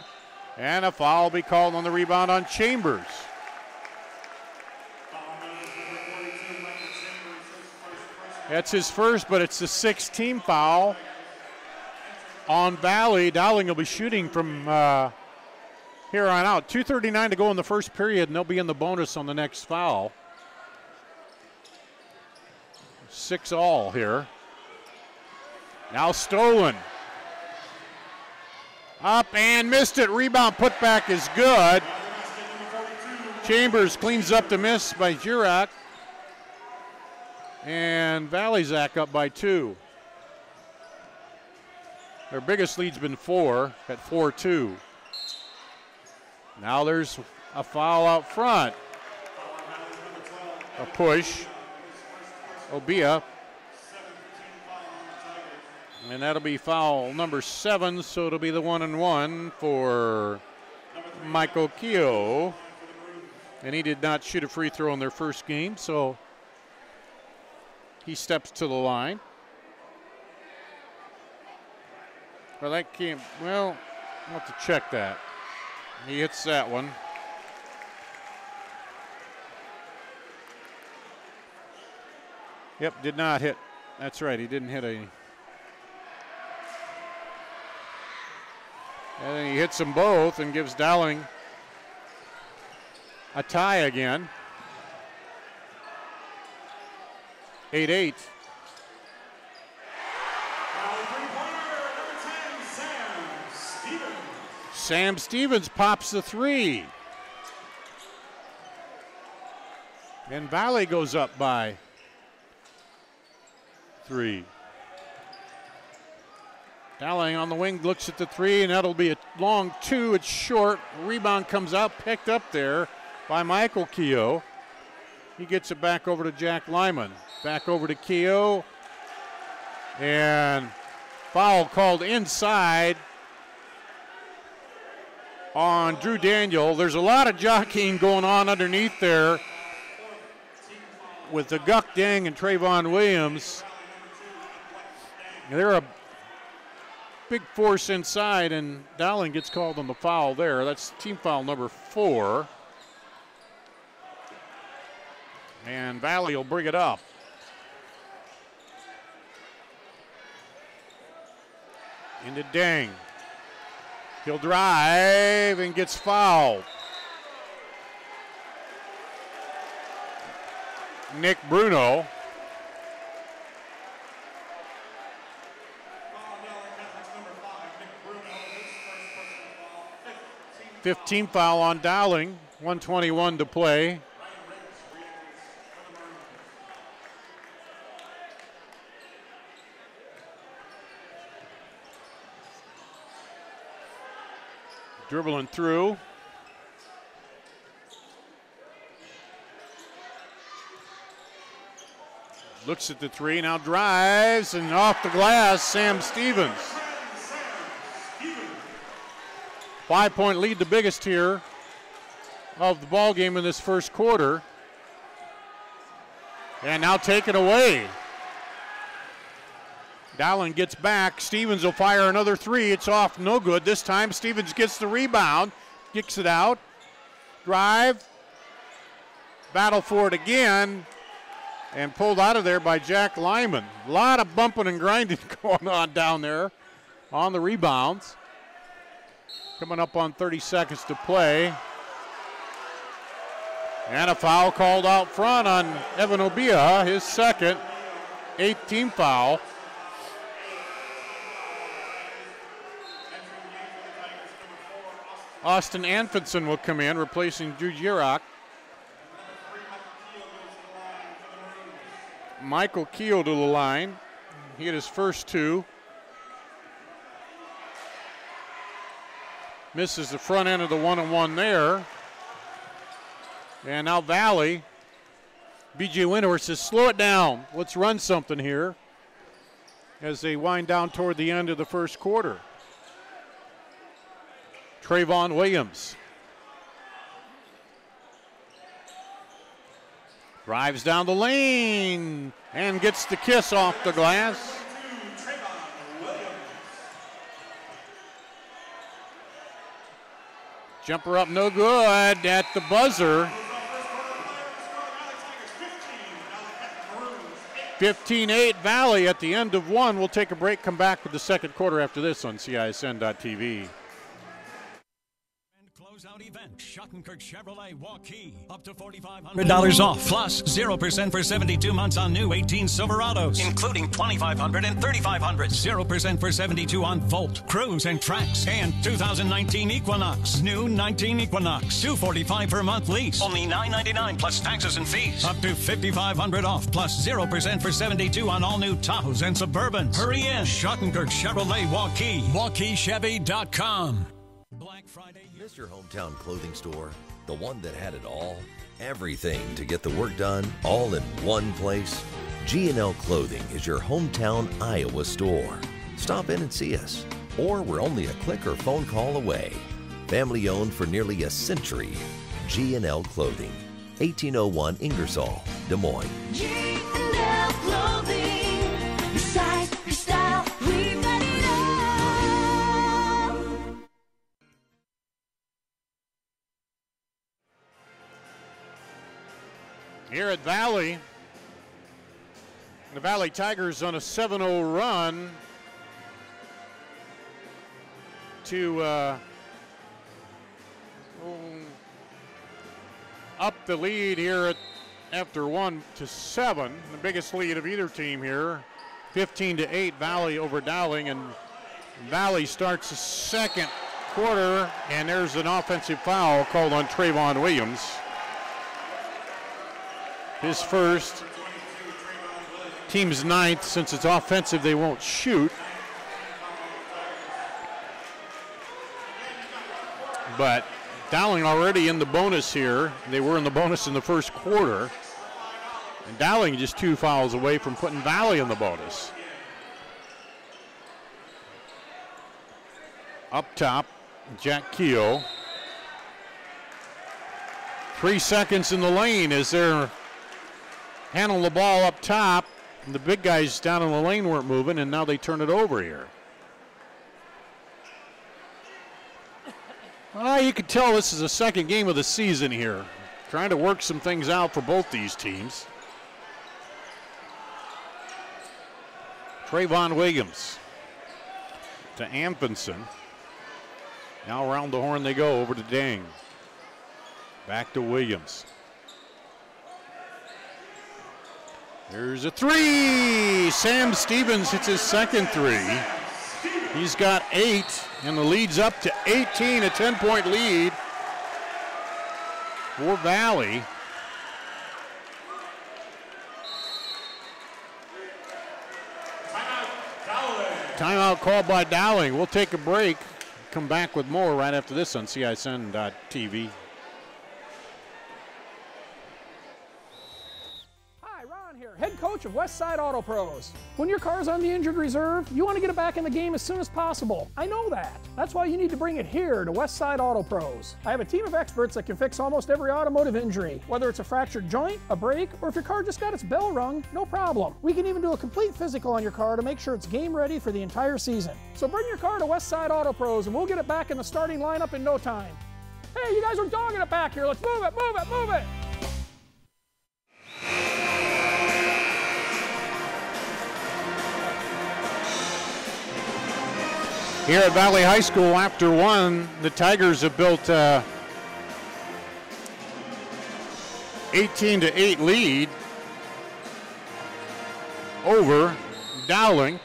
S4: And a foul will be called on the rebound on Chambers. That's his first, but it's the 6th team foul on Valley. Dowling will be shooting from here on out. 2:39 to go in the first period, and they'll be in the bonus on the next foul. 6-all here. Now stolen. Up and missed it. Rebound putback is good. Chambers cleans up the miss by Girak. And Valley's up by 2. Their biggest lead's been 4 at 4-2. Now there's a foul out front. A push. Obia. And that'll be foul number 7, so it'll be the 1-and-1 for Michael Keogh. And he did not shoot a free throw in their first game, so he steps to the line. Well, that came, well, I'll have to check that. He hits that one. Yep, did not hit. That's right, he didn't hit a. And then he hits them both and gives Dowling a tie again. 8-8. Sam Stevens pops the 3. And Valley goes up by 3. Dowling on the wing looks at the 3, and that'll be a long 2. It's short. Rebound comes out, picked up there by Michael Keogh. He gets it back over to Jack Lyman. Back over to Keogh. And foul called inside on Drew Daniel. There's a lot of jockeying going on underneath there with the Guck Dang and Trayvon Williams. They're a big force inside, and Dowling gets called on the foul there. That's team foul number 4. And Valley will bring it up. Into Dang. He'll drive and gets fouled. Nick Bruno. Fifth team foul on Dowling. 1:21 to play. Dribbling through. Looks at the 3, now drives, and off the glass, Sam Stevens. 5-point lead, the biggest here of the ball game in this first quarter. And now taken away. Dowling gets back. Stevens will fire another 3. It's off, no good. This time Stevens gets the rebound, kicks it out. Drive. Battle for it again. And pulled out of there by Jack Lyman. A lot of bumping and grinding going on down there on the rebounds. Coming up on 30 seconds to play. And a foul called out front on Evan Obia, his second, 8th team foul. Austin Anfinson will come in, replacing Drew Girak. Michael Keogh to the line. He hit his first two. Misses the front end of the 1-on-1 there. And now Valley. B.J. Windhorst says, slow it down. Let's run something here as they wind down toward the end of the first quarter. Trayvon Williams drives down the lane and gets the kiss off the glass. Jumper up no good at the buzzer. 15-8 Valley at the end of one. We'll take a break, come back with the second quarter after this on CISN.TV.
S2: Closeout event, Schottenkirk Chevrolet Waukee. Up to $4,500 off, plus 0% for 72 months on new 18 Silverados, including $2,500 and $3,500. 0% for 72 on Volt, Cruise, and Trax. And 2019 Equinox. New 19 Equinox. $245 per month lease. Only $999 plus taxes and fees. Up to $5,500 off, plus 0% for 72 on all new Tahoes and Suburbans. Hurry in. Schottenkirk Chevrolet Waukee. WaukeeChevy.com. Black Friday.
S10: Miss your hometown clothing store? The one that had it all? Everything to get the work done, all in one place? G&L Clothing is your hometown Iowa store. Stop in and see us. Or we're only a click or phone call away. Family owned for nearly a century. G&L Clothing. 1801 Ingersoll, Des Moines.
S6: G&L Clothing. Your size, your style, we've got it all.
S4: Here at Valley, the Valley Tigers on a 7-0 run to up the lead here after 1-7, the biggest lead of either team here. 15-8 Valley over Dowling, and Valley starts the second quarter, and there's an offensive foul called on Trayvon Williams. His first, team's ninth. Since it's offensive, they won't shoot. But Dowling already in the bonus here. They were in the bonus in the first quarter. And Dowling just 2 fouls away from putting Valley in the bonus. Up top, Jack Keogh. 3 seconds in the lane as they're handling the ball up top. And the big guys down in the lane weren't moving, and now they turn it over here. You can tell this is the second game of the season here. Trying to work some things out for both these teams. Trayvon Williams to Amfinson. Now around the horn they go, over to Dang. Back to Williams. There's a three. Sam Stevens hits his second three. He's got 8, and the lead's up to 18, a 10-point lead for Valley. Timeout called by Dowling. We'll take a break. Come back with more right after this on CISN.TV.
S7: Head coach of Westside Auto Pros. When your car's on the injured reserve, you want to get it back in the game as soon as possible. I know that. That's why you need to bring it here to Westside Auto Pros. I have a team of experts that can fix almost every automotive injury. Whether it's a fractured joint, a brake, or if your car just got its bell rung, no problem. We can even do a complete physical on your car to make sure it's game ready for the entire season. So bring your car to Westside Auto Pros and we'll get it back in the starting lineup in no time. Hey, you guys are dogging it back here. Let's move it, move it, move it.
S4: Here at Valley High School, after one, the Tigers have built 18-8 lead over Dowling.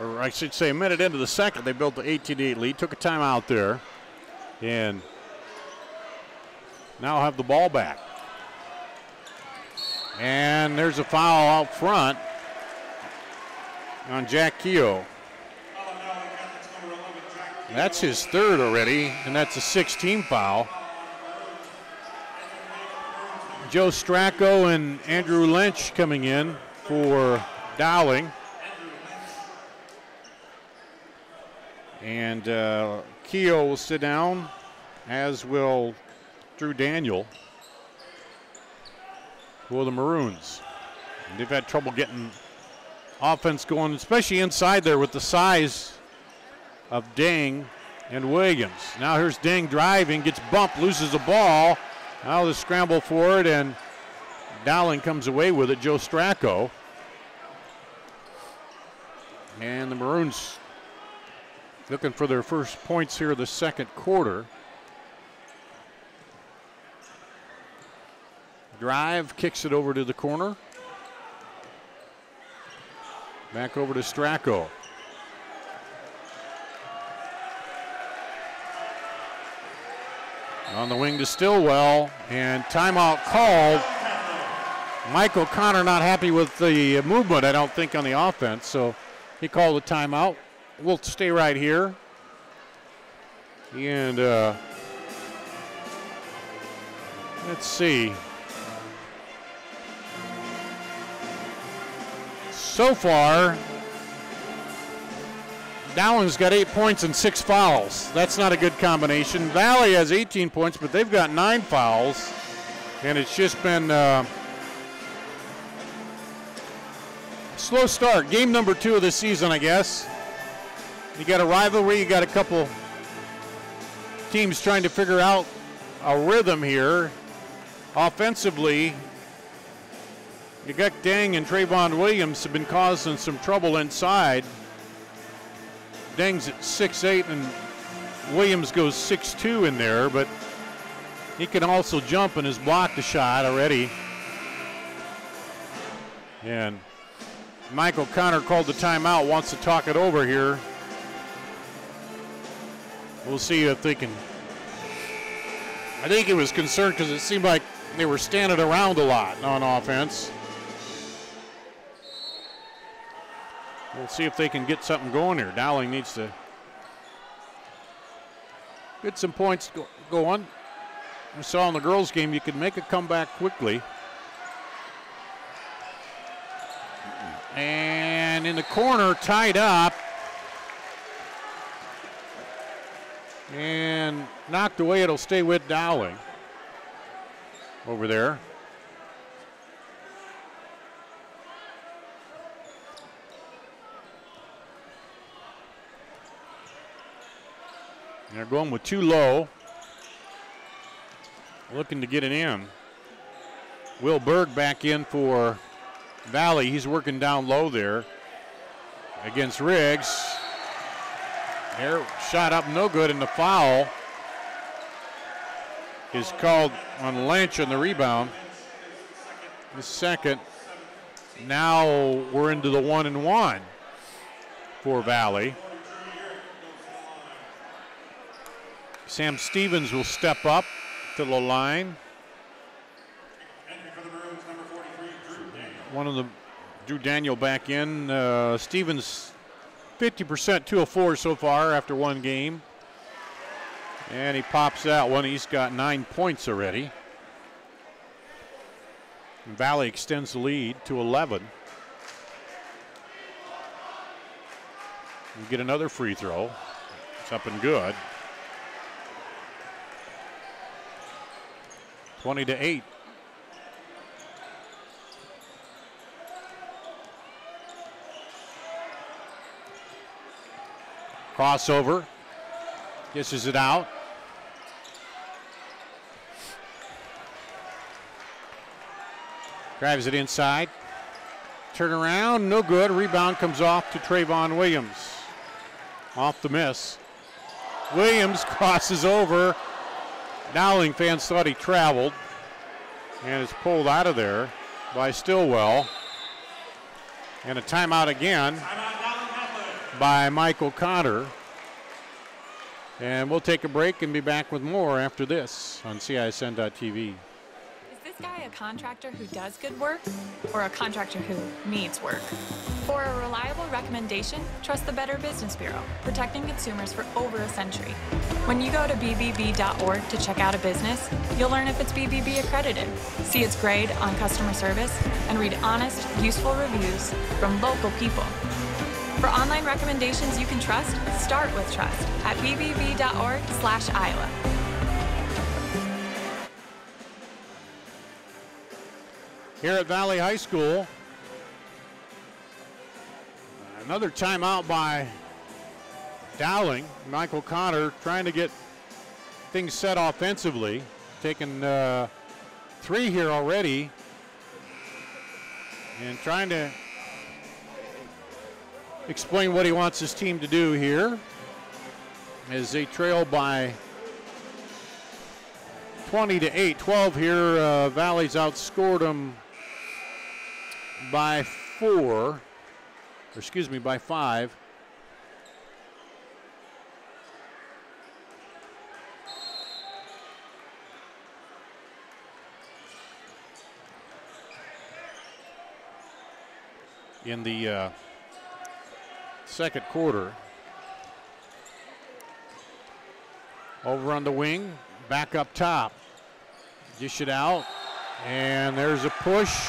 S4: Or I should say a minute into the second, they built the 18-8 lead, took a timeout there. And now have the ball back. And there's a foul out front on Jack Keogh. That's his third already, and that's a 16 foul. Joe Stracco and Andrew Lynch coming in for Dowling. And Keogh will sit down, as will Drew Daniel for the Maroons. And they've had trouble getting offense going, especially inside there with the size of Deng and Williams. Now here's Deng driving, gets bumped, loses the ball. Now the scramble for it, and Dowling comes away with it, Joe Stracco. And the Maroons looking for their first points here in the second quarter. Drive, kicks it over to the corner. Back over to Stracco. On the wing to Stillwell, and timeout called. Mike O'Connor not happy with the movement, I don't think, on the offense, so he called a timeout. We'll stay right here. And let's see. So far, Dowling's got 8 points and 6 fouls. That's not a good combination. Valley has 18 points, but they've got 9 fouls. And it's just been a slow start. Game number 2 of the season, I guess. You got a rivalry. You got a couple teams trying to figure out a rhythm here. Offensively, you got Deng and Trayvon Williams have been causing some trouble inside. Deng's at 6'8", and Williams goes 6'2" in there, but he can also jump and has blocked a shot already. And Mike O'Connor called the timeout, wants to talk it over here. We'll see if they can. I think he was concerned because it seemed like they were standing around a lot on offense. We'll see if they can get something going here. Dowling needs to get some points going. We saw in the girls' game you could make a comeback quickly. And in the corner, tied up. And knocked away, it'll stay with Dowling over there. They're going with too low. Looking to get it in. Will Berg back in for Valley. He's working down low there against Riggs. There, shot up no good, and the foul is called on Lynch on the rebound. The second. Now we're into the 1-and-1 for Valley. Sam Stevens will step up to the line. One of the Drew Daniel back in. Stevens 50%, 2 of 4 so far after one game. And he pops that one. He's got 9 points already. And Valley extends the lead to 11. We get another free throw. It's up and good. 20-8. Crossover. Dishes it out. Drives it inside. Turn around, no good. Rebound comes off to Trayvon Williams. Off the miss. Williams crosses over. Dowling fans thought he traveled and is pulled out of there by Stillwell. And a timeout again by Mike O'Connor And we'll take a break and be back with more after this on CISN.TV.
S9: Is this guy a contractor who does good work or a contractor who needs work? For a reliable recommendation, trust the Better Business Bureau, protecting consumers for over a century. When you go to bbb.org to check out a business, you'll learn if it's BBB accredited, see its grade on customer service, and read honest, useful reviews from local people. For online recommendations you can trust, start with trust at bbb.org/Iowa.
S4: Here at Valley High School, another timeout by Dowling. Michael Connor trying to get things set offensively, taking 3 here already, and trying to explain what he wants his team to do here as they trail by 20-8. 12 here. Valley's outscored them by 5. In the second quarter. Over on the wing, back up top. Dish it out, and there's a push.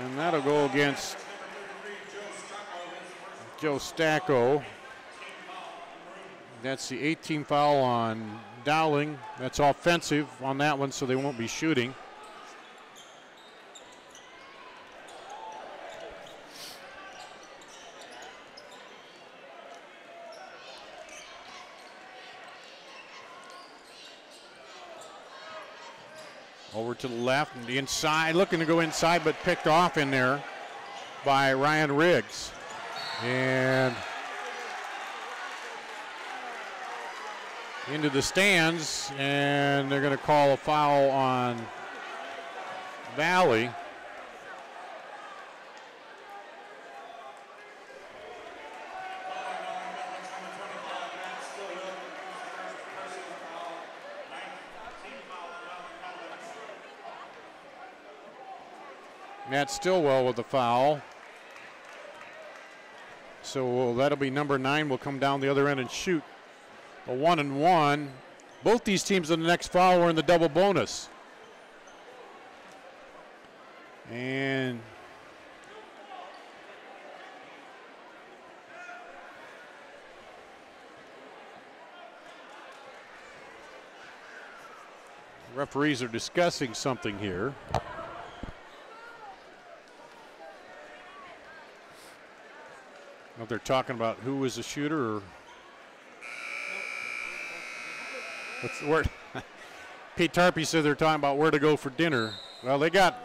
S4: And that'll go against Joe Stacco. That's the 18th foul on Dowling. That's offensive on that one, so they won't be shooting. Over to the left and the inside, looking to go inside, but picked off in there by Ryan Riggs. And into the stands, and they're going to call a foul on Valley. Matt Stillwell with the foul. So that'll be number 9. Will come down the other end and shoot a 1-and-1. Both these teams in the next foul are in the double bonus. And referees are discussing something here. If they're talking about who was the shooter, or what's the word? Pete Tarpey said they're talking about where to go for dinner. Well, they got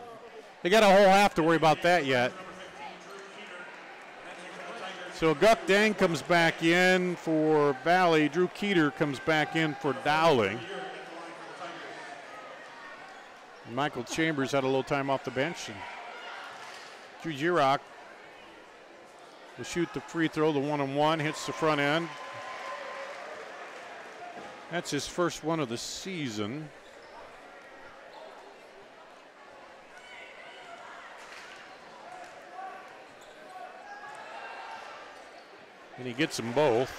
S4: a whole half to worry about that yet. So Guck Dang comes back in for Valley. Drew Keeter comes back in for Dowling. And Michael Chambers had a little time off the bench. And Drew Girock will shoot the free throw, the 1-on-1, hits the front end. That's his first one of the season. And he gets them both.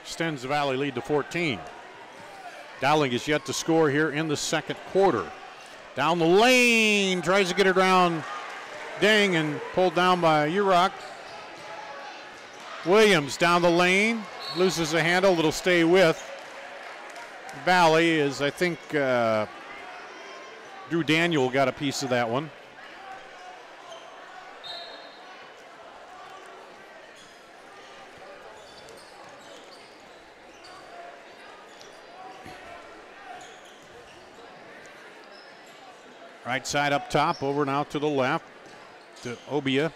S4: Extends the Valley lead to 14. Dowling is yet to score here in the second quarter. Down the lane, tries to get it around Dang and pulled down by Urach. Williams down the lane, loses the handle. It'll stay with Valley, as I think Drew Daniel got a piece of that one. Right side up top, over and out to the left to Obia.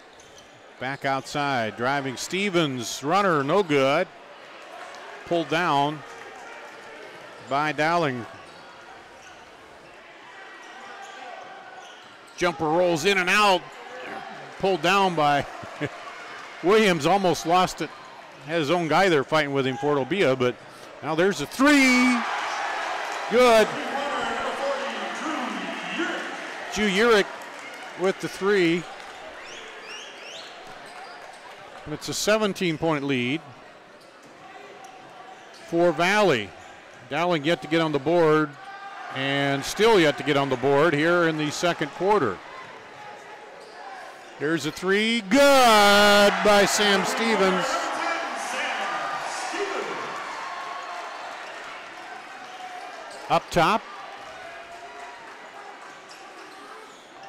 S4: Back outside, driving Stevens, runner, no good. Pulled down by Dowling. Jumper rolls in and out. Pulled down by Williams almost lost it. Had his own guy there fighting with him for it'll be a, but now there's a three. Good. Drew Urich with the three. And it's a 17-point lead for Valley. Dowling yet to get on the board and still yet to get on the board here in the second quarter. There's a three. Good by Sam Stevens. Up top.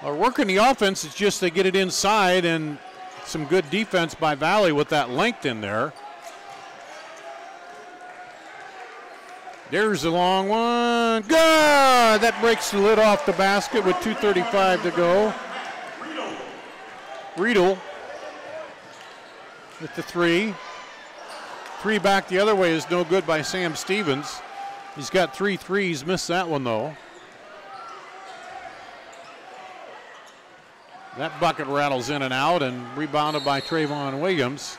S4: Well, working the offense, it's just they get it inside, and some good defense by Valley with that length in there. There's a long one. Good! That breaks the lid off the basket with 2:35 to go. Riedel with the three. Three back the other way is no good by Sam Stevens. He's got 3 threes, missed that one though. That bucket rattles in and out and rebounded by Trayvon Williams.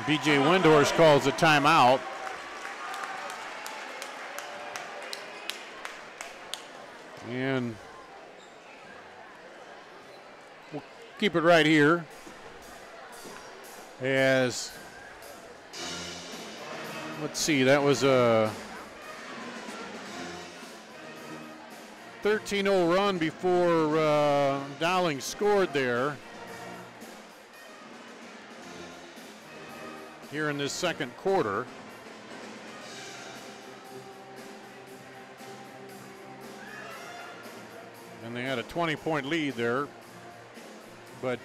S4: B.J. Windhorst calls a timeout. And we'll keep it right here as, let's see, that was a 13-0 run before Dowling scored there here in this second quarter. And they had a 20-point lead there. But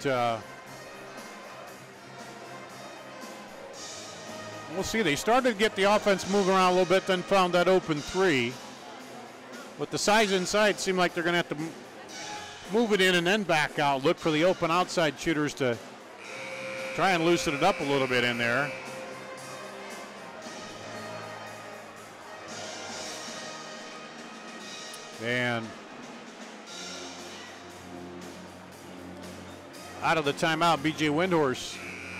S4: we'll see. They started to get the offense moving around a little bit, then found that open three. With the size inside, it seemed like they're going to have to move it in and then back out. Look for the open outside shooters to try and loosen it up a little bit in there. And out of the timeout, B.J. Windhorst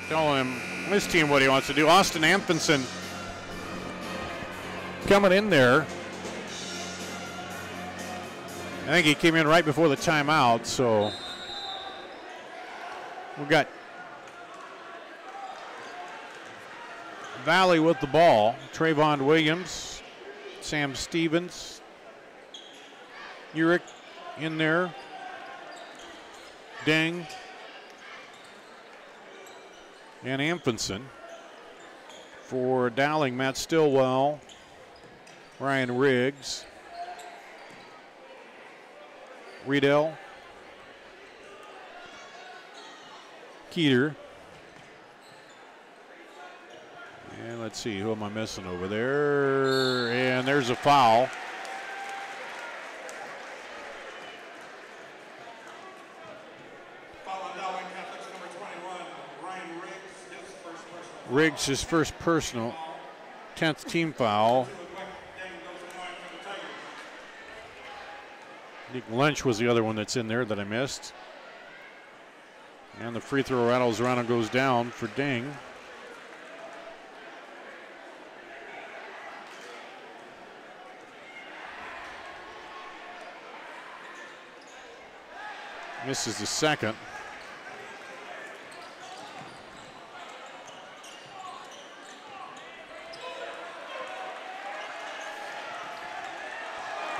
S4: telling his team what he wants to do. Austin Amphenson coming in there. I think he came in right before the timeout, so we've got Valley with the ball. Trayvon Williams, Sam Stevens, Urich in there, Deng, and Amphenson. For Dowling, Matt Stillwell, Ryan Riggs, Riedel, Keeter, and let's see, who am I missing over there? And there's a foul. Riggs, his first personal, 10th team foul. Nick Lynch was the other one that's in there that I missed. And the free throw rattles around and goes down for Deng. Misses the second.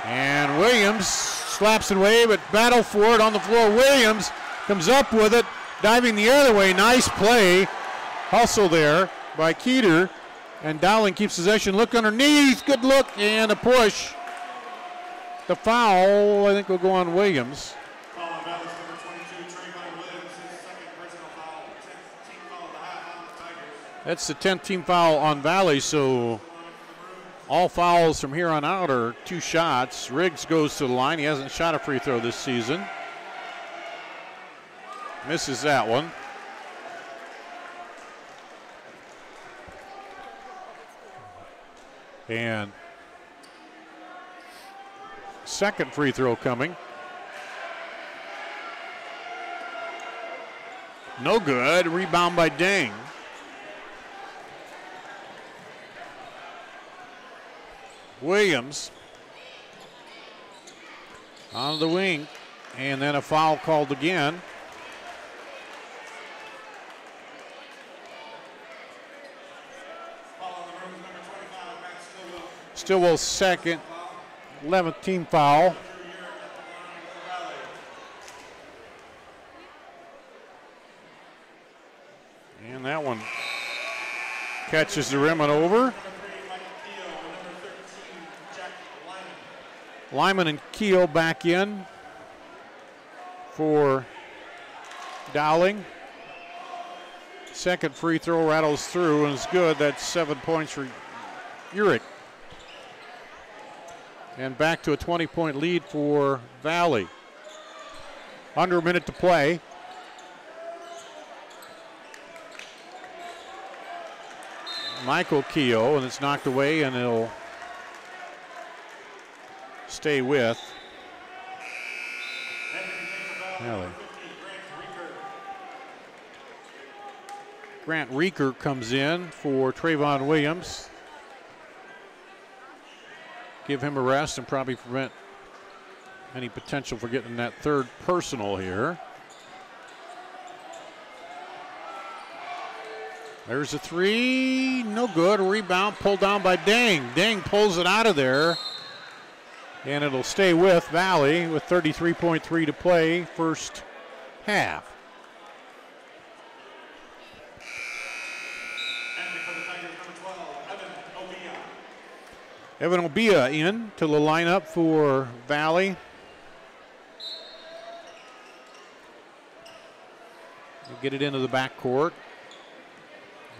S4: And Williams slaps it away, but battle for it on the floor. Williams comes up with it, diving the other way. Nice play. Hustle there by Keeter. And Dowling keeps possession. Look underneath. Good look and a push. The foul, I think, will go on Williams. That's the 10th team foul on Valley, so all fouls from here on out are 2 shots. Riggs goes to the line. He hasn't shot a free throw this season. Misses that one. And second free throw coming. No good. Rebound by Dang. Williams on the wing, and then a foul called again. Stillwell's second, 11th team foul. And that one catches the rim and over. Lyman and Keel back in for Dowling. Second free throw rattles through and is good. That's 7 points for Urich. And back to a 20-point lead for Valley. Under a minute to play. Michael Keogh, and it's knocked away, and it'll stay with Valley. Grant Reeker comes in for Trayvon Williams. Give him a rest and probably prevent any potential for getting that third personal here. There's a three, no good. A rebound pulled down by Dang. Dang pulls it out of there, and it'll stay with Valley with 33.3 to play, first half. Evan Obia in to the lineup for Valley. We'll get it into the backcourt.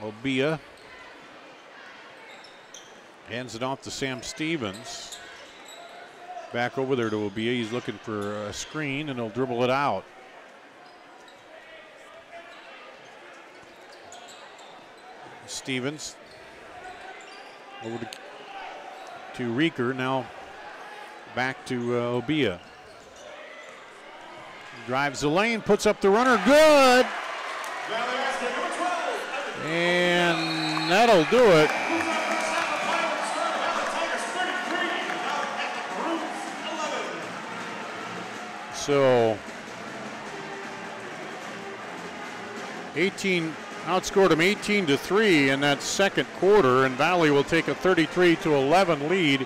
S4: Obia hands it off to Sam Stevens. Back over there to Obia. He's looking for a screen, and he'll dribble it out. Stevens over to Reeker. Now back to Obia. Drives the lane, puts up the runner. Good! And that'll do it. So 18 outscored them 18-3 in that second quarter, and Valley will take a 33-11 lead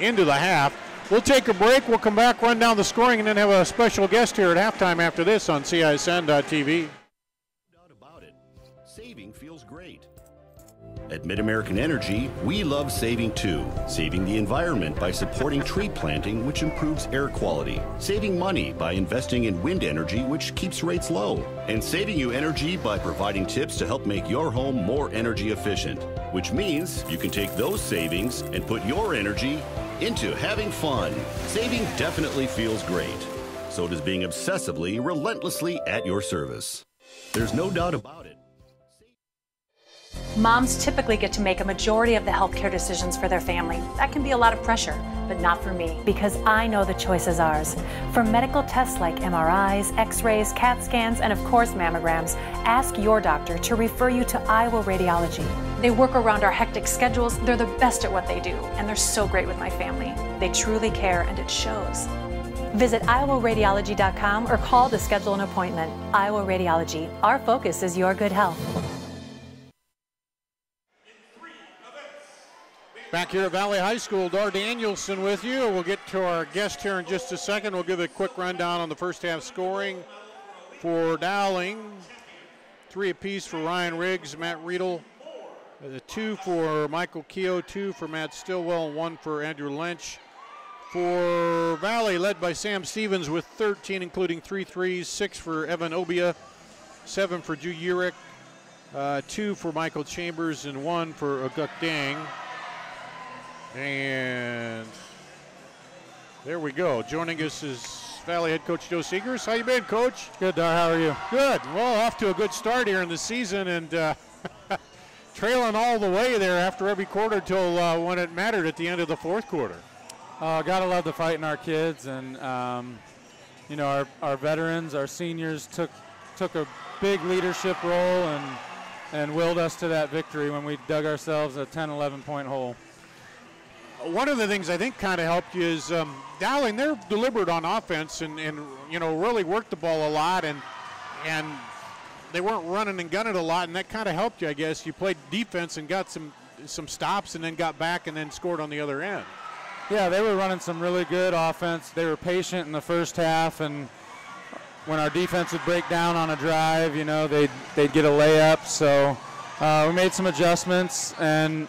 S4: into the half. We'll take a break. We'll come back, run down the scoring, and then have a special guest here at halftime after this on CISN.TV.
S3: Saving feels great. At Mid-American Energy, we love saving too. Saving the environment by supporting tree planting, which improves air quality. Saving money by investing in wind energy, which keeps rates low. And saving you energy by providing tips to help make your home more energy efficient. Which means you can take those savings and put your energy into having fun. Saving definitely feels great. So does being obsessively, relentlessly at your service. There's no doubt about it.
S8: Moms typically get to make a majority of the healthcare decisions for their family. That can be a lot of pressure, but not for me, because I know the choice is ours. For medical tests like MRIs, X-rays, CAT scans, and of course mammograms, ask your doctor to refer you to Iowa Radiology. They work around our hectic schedules, they're the best at what they do, and they're so great with my family. They truly care, and it shows. Visit iowaradiology.com or call to schedule an appointment. Iowa Radiology, our focus is your good health.
S4: Back here at Valley High School, Dar Danielson with you. We'll get to our guest here in just a second. We'll give a quick rundown on the first half scoring for Dowling. 3 apiece for Ryan Riggs, Matt Riedel. 2 for Michael Keogh, 2 for Matt Stillwell, and 1 for Andrew Lynch. For Valley, led by Sam Stevens with 13, including 3 threes, 6 for Evan Obia, 7 for Drew Urich, 2 for Michael Chambers, and 1 for Aguk Dang. And there we go. Joining us is Valley head coach Joe Seegers. How you been, Coach?
S14: Good, Dar. How are you?
S4: Good. Well, off to a good start here in the season, and trailing all the way there after every quarter till when it mattered at the end of the fourth quarter.
S14: Gotta love the fight in our kids, and you know, our veterans, our seniors took a big leadership role and willed us to that victory when we dug ourselves a 10, 11-point hole.
S4: One of the things I think kind of helped you is Dowling, they're deliberate on offense and you know, really worked the ball a lot, and they weren't running and gunning a lot, and that kind of helped you, I guess. You played defense and got some stops and then got back and then scored on the other end.
S14: Yeah, they were running some really good offense. They were patient in the first half, and when our defense would break down on a drive, you know, they'd get a layup. So we made some adjustments, and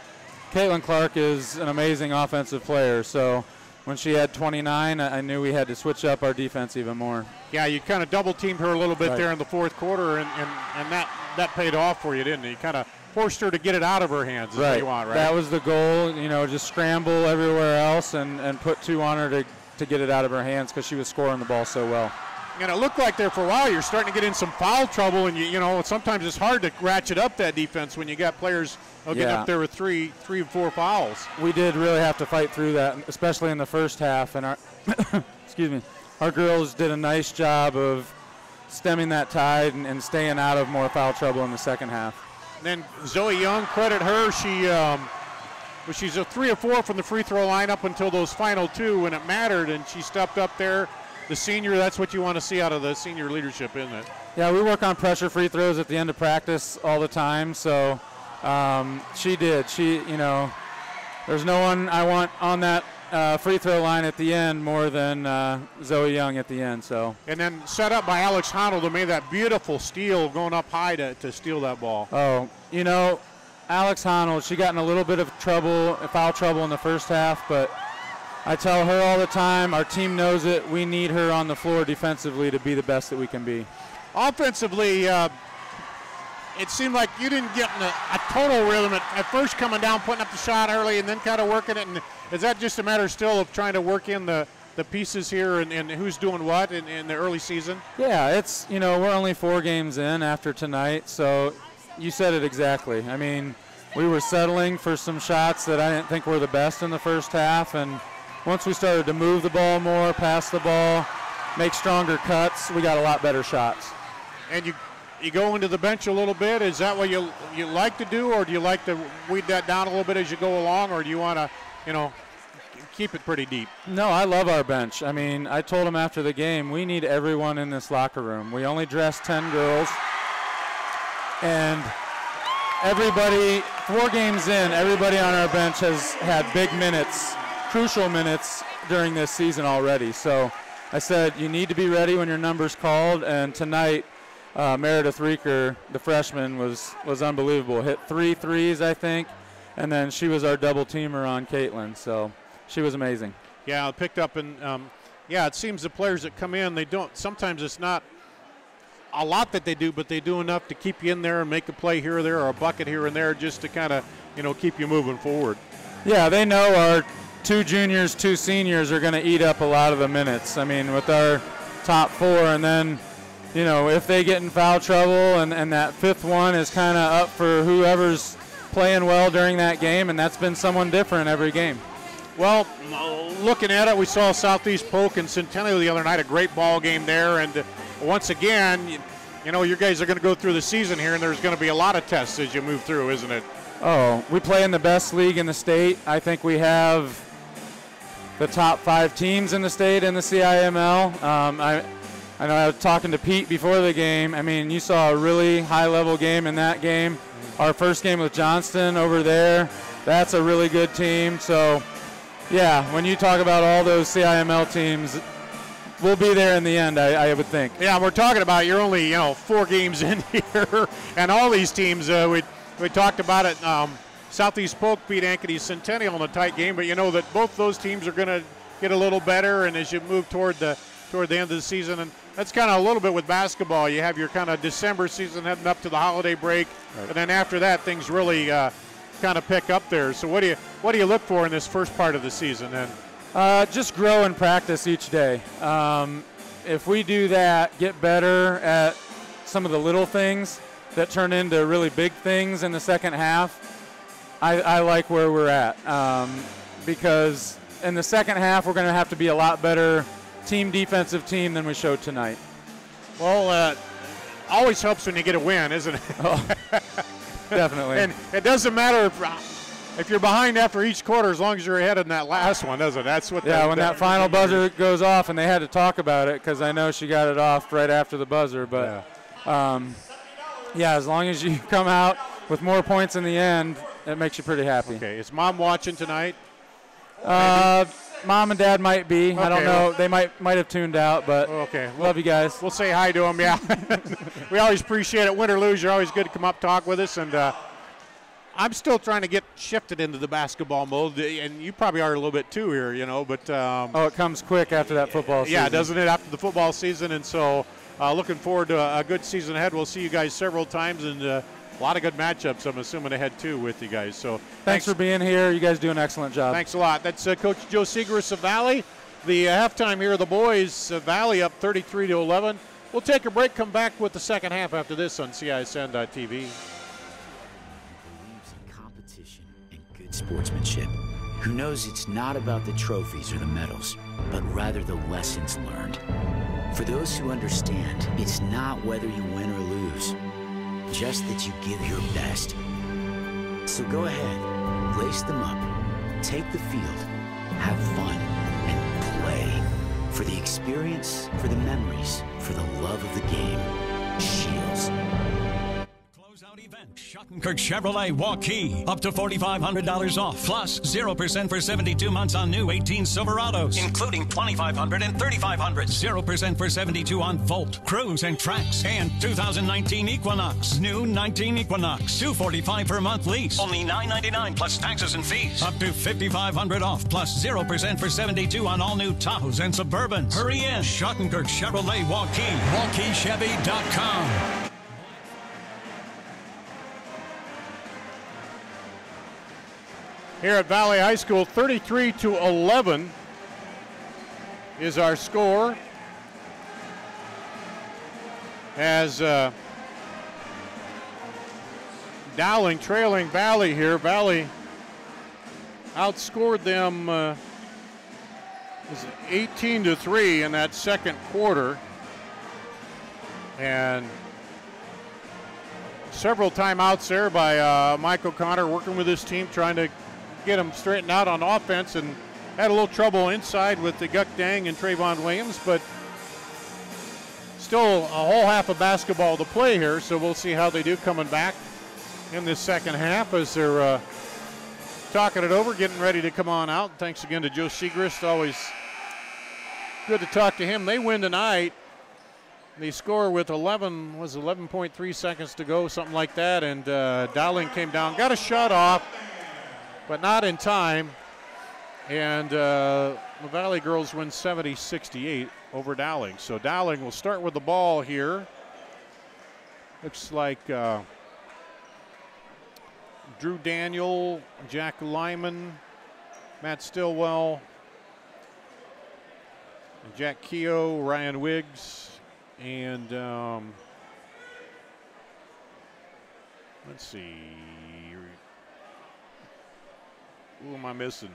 S14: Caitlin Clark is an amazing offensive player. So when she had 29, I knew we had to switch up our defense even more.
S4: Yeah, you kind of double-teamed her a little bit there in the fourth quarter, and that paid off for you, didn't it? You kind of forced her to get it out of her hands is what you want, right?
S14: That was the goal, you know, just scramble everywhere else and put 2 on her to get it out of her hands because she was scoring the ball so well.
S4: And it looked like there for a while you're starting to get in some foul trouble, and you know, sometimes it's hard to ratchet up that defense when you got players getting up there with three and 4 fouls.
S14: We did really have to fight through that, especially in the first half, and our excuse me, our girls did a nice job of stemming that tide and staying out of more foul trouble in the second half.
S4: Then Zoe Young, credit her, she's a 3 of 4 from the free throw line up until those final 2 when it mattered, and she stepped up there. The senior, that's what you want to see out of the senior leadership, isn't it?
S14: Yeah, we work on pressure free throws at the end of practice all the time, so she did. You know, there's no one I want on that free throw line at the end more than Zoe Young at the end. So. And then set up by Alex Honnold, who made that beautiful steal going up high to steal that ball. Oh, you know, Alex Honnold, she got in a little bit of foul trouble in the first half, but I tell her all the time, our team knows it, we need her on the floor defensively to be the best that we can be.
S4: Offensively, it seemed like you didn't get in a total rhythm at first, coming down, putting up the shot early, and then kind of working it. And is that just a matter still of trying to work in the pieces here and who's doing what in the early season?
S14: Yeah, it's, you know, we're only 4 games in after tonight, so you said it exactly. I mean, we were settling for some shots that I didn't think were the best in the first half, and once we started to move the ball more, pass the ball, make stronger cuts, we got a lot better shots.
S4: And you go into the bench a little bit. Is that what you like to do, or do you like to weed that down a little bit as you go along, or do you want to, you know, keep it pretty deep?
S14: No, I love our bench. I mean, I told them after the game, we need everyone in this locker room. We only dress 10 girls, and everybody, 4 games in, everybody on our bench has had big minutes, crucial minutes during this season already. So I said, you need to be ready when your number's called, and tonight Meredith Rieker, the freshman, was unbelievable. Hit 3 threes, I think, and then she was our double teamer on Caitlin, so she was amazing.
S4: Yeah, picked up, and yeah, it seems the players that come in, they don't, sometimes it's not a lot that they do, but they do enough to keep you in there and make a play here or there or a bucket here and there just to kind of, you know, keep you moving forward.
S14: Yeah, they know our 2 juniors, 2 seniors are going to eat up a lot of the minutes. I mean, with our top 4, and then, you know, if they get in foul trouble and that 5th one is kind of up for whoever's playing well during that game, and that's been someone different every game.
S4: Well, looking at it, we saw Southeast Polk and Centennial the other night, a great ball game there, and once again, you know, you guys are going to go through the season here, and there's going to be a lot of tests as you move through, isn't it?
S14: Oh, we play in the best league in the state. I think we have the top 5 teams in the state in the CIML. I know I was talking to Pete before the game. I mean, you saw a really high-level game in that game. Our first game with Johnston over there, that's a really good team. So, yeah, when you talk about all those CIML teams, we'll be there in the end, I would think.
S4: Yeah, we're talking about you're only, you know, 4 games in here, and all these teams, we talked about it. Southeast Polk beat Ankeny Centennial in a tight game, but you know that both those teams are going to get a little better, and as you move toward the end of the season, and that's kind of a little bit with basketball. You have your kind of December season heading up to the holiday break, right, and then after that things really kind of pick up there. So what do you look for in this first part of the season then?
S14: Just grow and practice each day. If we do that, get better at some of the little things that turn into really big things in the second half, I like where we're at, because in the second half we're going to have to be a lot better defensive team than we showed tonight.
S4: Well, always helps when you get a win, isn't it?
S14: Oh, definitely.
S4: And it doesn't matter if you're behind after each quarter, as long as you're ahead in that last one, doesn't it? That's what.
S14: Yeah, when that final buzzer goes off, and they had to talk about it because I know she got it off right after the buzzer. But yeah, as long as you come out with more points in the end, it makes you pretty happy.
S4: Okay, is Mom watching tonight?
S14: Mom and Dad might be.
S4: Okay,
S14: I don't know. They might have tuned out, but
S4: okay.
S14: Love you guys.
S4: We'll say hi to them. Yeah, we always appreciate it. Win or lose, you're always good to come up talk with us. And I'm still trying to get shifted into the basketball mode, and you probably are a little bit too here, you know. But
S14: it comes quick after that football season.
S4: Yeah, doesn't it? After the football season, and so looking forward to a good season ahead. We'll see you guys several times, and a lot of good matchups, I'm assuming, ahead too with you guys. So
S14: thanks for being here. You guys do an excellent job.
S4: Thanks a lot. That's Coach Joe Segrist of Valley. The halftime here, the boys, Valley up 33-11. We'll take a break. Come back with the second half after this on CISN.TV.
S1: Sportsmanship, who knows it's not about the trophies or the medals, but rather the lessons learned. For those who understand, it's not whether you win or lose, just that you give your best. So go ahead, lace them up, take the field, have fun, and play. For the experience, for the memories, for the love of the game. Shields.
S2: Schottenkirk Chevrolet Waukee. Up to $4,500 off, plus 0% for 72 months on new 18 Silverados, including $2,500 and $3,500. 0% for 72 on Volt, Cruise, and Trax. And 2019 Equinox. New 19 Equinox. $245 per month lease. Only $999 plus taxes and fees. Up to $5,500 off, plus 0% for 72 on all new Tahoes and Suburbans. Hurry in. Schottenkirk Chevrolet Waukee. WaukeeChevy.com.
S4: Here at Valley High School, 33-11 is our score. As Dowling trailing Valley here. Valley outscored them 18-3 in that second quarter. And several timeouts there by Mike O'Connor working with his team, trying to get them straightened out on offense, and had a little trouble inside with the Guk Dang and Trayvon Williams, but still a whole half of basketball to play here, so we'll see how they do coming back in this second half as they're talking it over, getting ready to come on out. Thanks again to Joe Segrist. Always good to talk to him. They win tonight. They score with 11.3 seconds to go, something like that, and Dowling came down, got a shot off, but not in time. And the Valley girls win 70-68 over Dowling. So Dowling will start with the ball here. Looks like Drew Daniel, Jack Lyman, Matt Stillwell, Jack Keogh, Ryan Wiggs, and let's see. Who am I missing?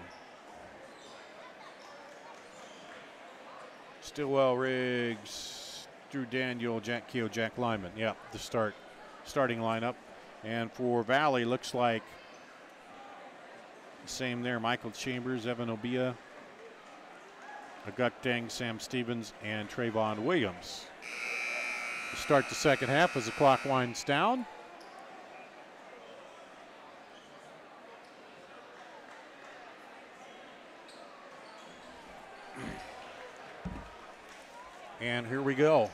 S4: Stillwell, Riggs, Drew Daniel, Jack Keogh, Jack Lyman. Yeah, the starting lineup. And for Valley, looks like the same there. Michael Chambers, Evan Obia, Aguk Deng, Sam Stevens, and Trayvon Williams. To start the second half as the clock winds down. And here we go.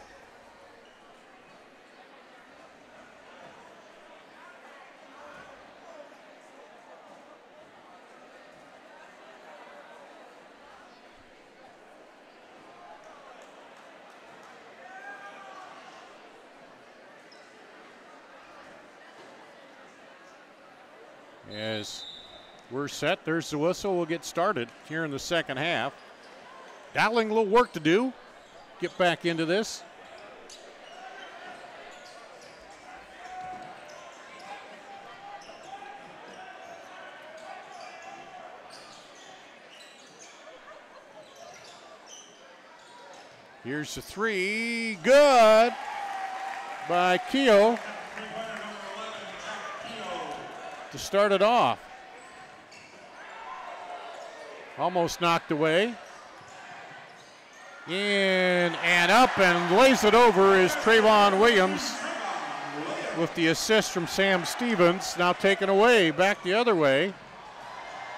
S4: As we're set, there's the whistle. We'll get started here in the second half. Dowling, a little work to do. Get back into this. Here's the three. Good. by Keogh to start it off. Almost knocked away. In and up and lays it over is Trayvon Williams with the assist from Sam Stevens. Now taken away, back the other way.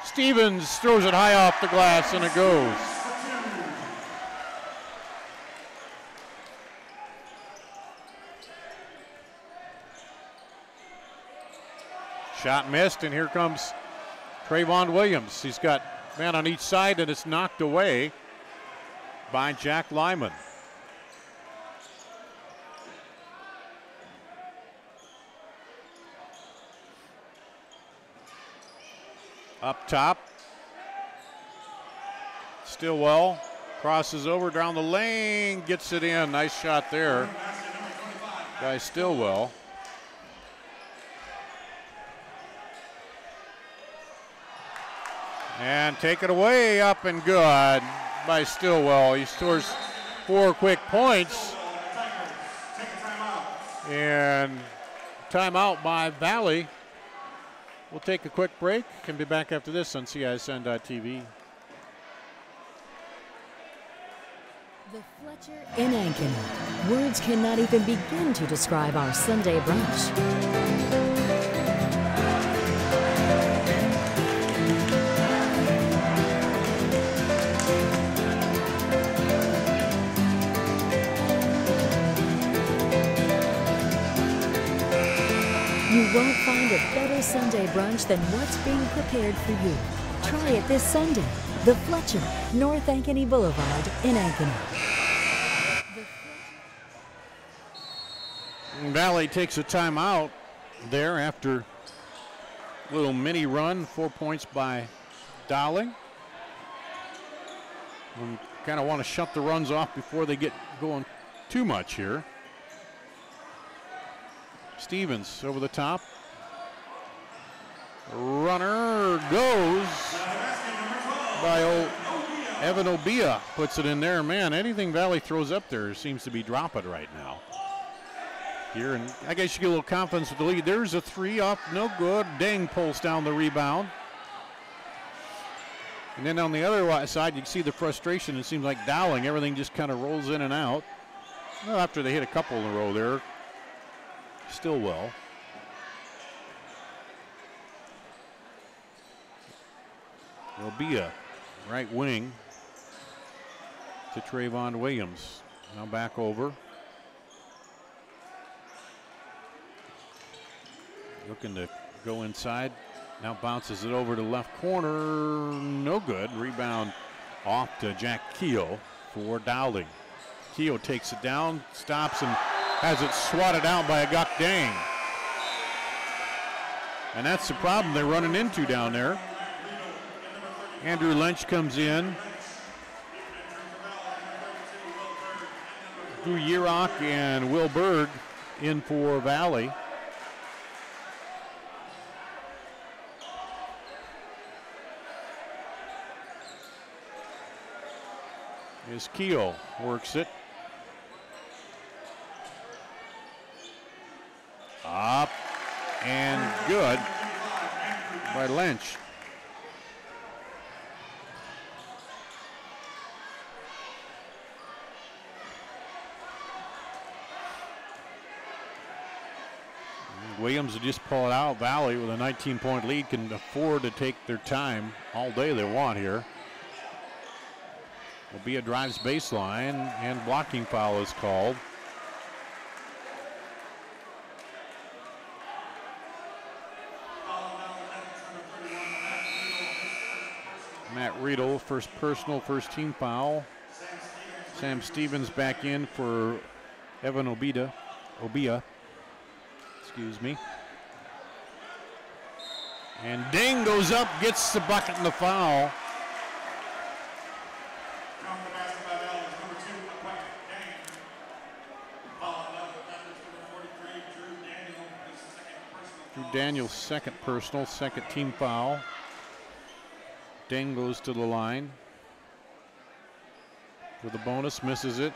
S4: Stevens throws it high off the glass and it goes. Shot missed, and here comes Trayvon Williams. He's got man on each side, and it's knocked away by Jack Lyman. Up top, Stillwell crosses over down the lane, gets it in. Nice shot there by Stillwell. And take it away, up and good by Stillwell. He scores 4 quick points. And timeout by Valley. We'll take a quick break. Can be back after this on CISN.TV.
S13: The Fletcher in Ankeny. Words cannot even begin to describe our Sunday brunch. You won't find a better Sunday brunch than what's being prepared for you. Try it this Sunday. The Fletcher, North Ankeny Boulevard in Ankeny.
S4: Valley takes a timeout there after a little mini run, 4 points by Dowling. We kind of want to shut the runs off before they get going too much here. Stevens over the top. Runner goes by Evan Obia. Puts it in there. Man, anything Valley throws up there seems to be dropping right now. Here, and I guess you get a little confidence with the lead. There's a 3 up, no good. Dang pulls down the rebound. And then on the other side, you can see the frustration. It seems like Dowling, everything just kind of rolls in and out. Well, after they hit a couple in a row there. Stillwell. Obia, right wing to Trayvon Williams. Now back over. Looking to go inside. Now bounces it over to left corner. No good. Rebound off to Jack Keogh for Dowling. Keogh takes it down, stops, and has it swatted out by a Guk Dang. And that's the problem they're running into down there. Andrew Lynch comes in. Drew Yerock and Will Berg in for Valley. As Keogh works it. Up and good by Lynch. Williams will just pull it out. Valley with a 19-point lead can afford to take their time all day they want here. Will be a drives baseline and blocking foul is called. Matt Riedel, first personal, first team foul. Sam Stevens back in for Evan Obia. Excuse me. And Ding goes up, gets the bucket and the foul. Drew Daniels, second personal, second team foul. Ding goes to the line for the bonus, misses it.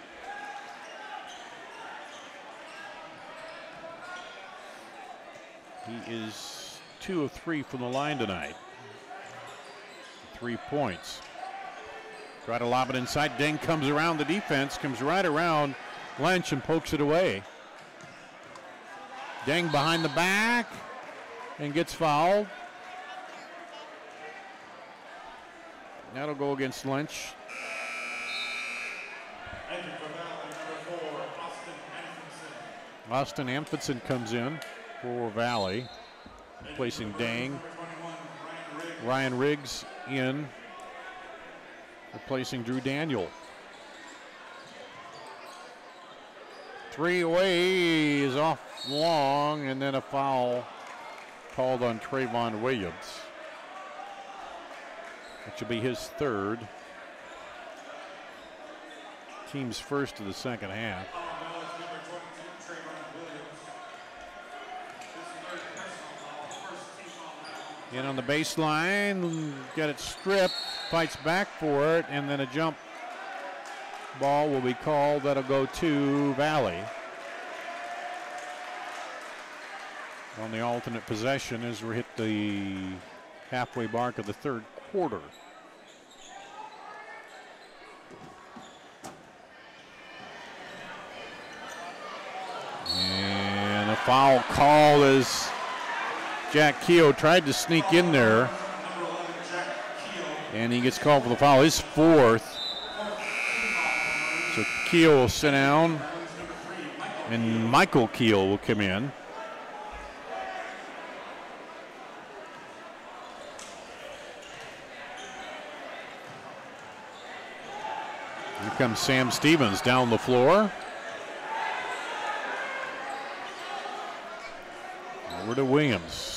S4: He is 2 of 3 from the line tonight. 3 points. Try to lob it inside. Deng comes around the defense, comes right around Lynch and pokes it away. Deng behind the back and gets fouled. That'll go against Lynch. Austin Amphenson comes in for Valley, replacing Dang. Ryan Riggs in, replacing Drew Daniel. 3 away is off long, and then a foul called on Trayvon Williams, which will be his 3rd. Team's first of the second half. In on the baseline, got it stripped, fights back for it, and then a jump ball will be called. That'll go to Valley. On the alternate possession as we hit the halfway mark of the 3rd quarter. And a foul call as Jack Keogh tried to sneak in there, and he gets called for the foul, his 4th. So Keogh will sit down, and Michael Keogh will come in. Here comes Sam Stevens down the floor. Over to Williams.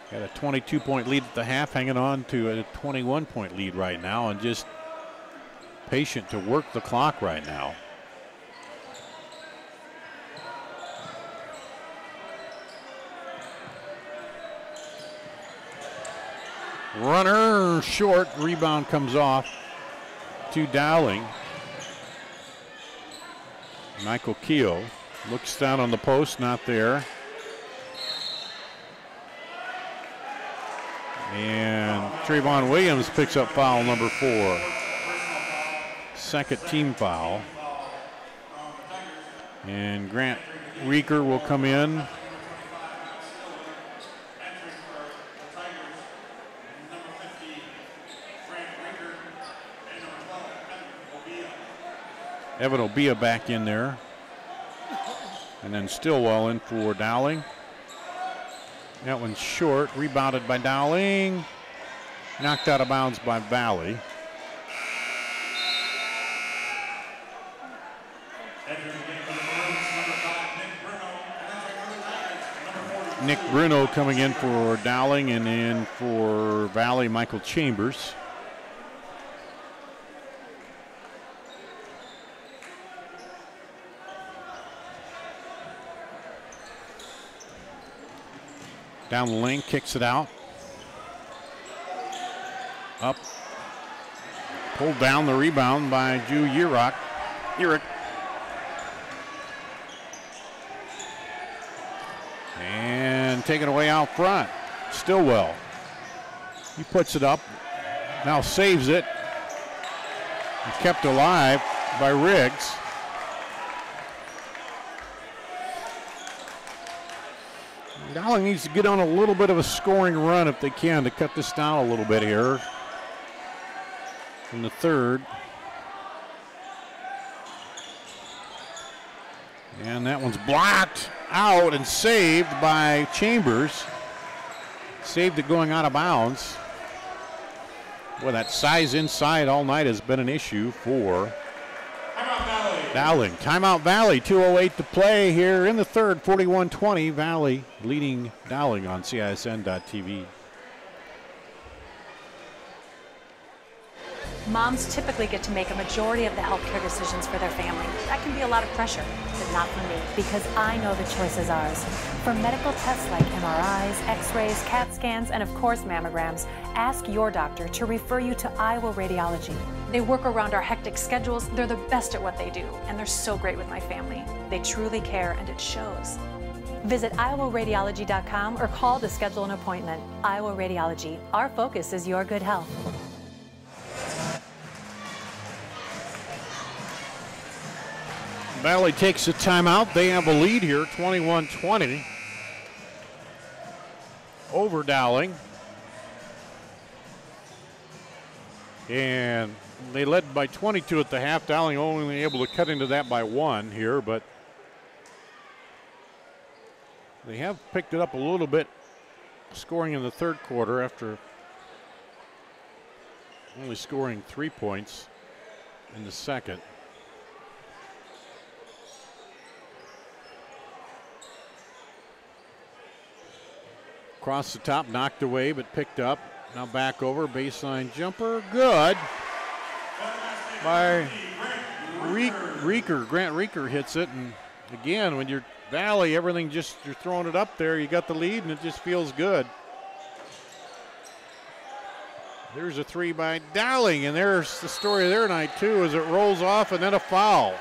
S4: Got a 22-point lead at the half, hanging on to a 21-point lead right now, and just patient to work the clock right now. Runner short, rebound comes off to Dowling. Michael Keogh looks down on the post, not there. And Trayvon Williams picks up foul number 4. 2nd team foul. And Grant Reeker will come in. Evan Obia back in there. And then Stillwell in for Dowling. That one's short, rebounded by Dowling. Knocked out of bounds by Valley. Nick Bruno coming in for Dowling, and in for Valley, Michael Chambers. Down the lane, kicks it out. Up. Pulled down, the rebound by Drew Urick. And taken away out front. Stillwell. He puts it up. Now saves it. And kept alive by Riggs. Dowling needs to get on a little bit of a scoring run if they can to cut this down a little bit here in the 3rd. And that one's blocked out and saved by Chambers. Saved it going out of bounds. Well, that size inside all night has been an issue for Dowling. Timeout Valley, 2:08 to play here in the 3rd, 41-20. Valley leading Dowling on CISN.TV.
S8: Moms typically get to make a majority of the healthcare decisions for their family. That can be a lot of pressure, but not for me, because I know the choice is ours. For medical tests like MRIs, X-rays, CAT scans, and of course mammograms, ask your doctor to refer you to Iowa Radiology. They work around our hectic schedules, they're the best at what they do, and they're so great with my family. They truly care, and it shows. Visit iowaradiology.com or call to schedule an appointment. Iowa Radiology. Our focus is your good health.
S4: Valley takes a timeout. They have a lead here, 21-20 over Dowling. And they led by 22 at the half. Dowling only able to cut into that by 1 here, but they have picked it up a little bit, scoring in the third quarter after only scoring 3 points in the second. Across the top, knocked away, but picked up. Now back over, baseline jumper, good. By Reeker. Grant Reeker hits it, and again, when you're Valley, everything just, you're throwing it up there, you got the lead, and it just feels good. There's a 3 by Dowling, and there's the story of their night, too, as it rolls off and then a foul.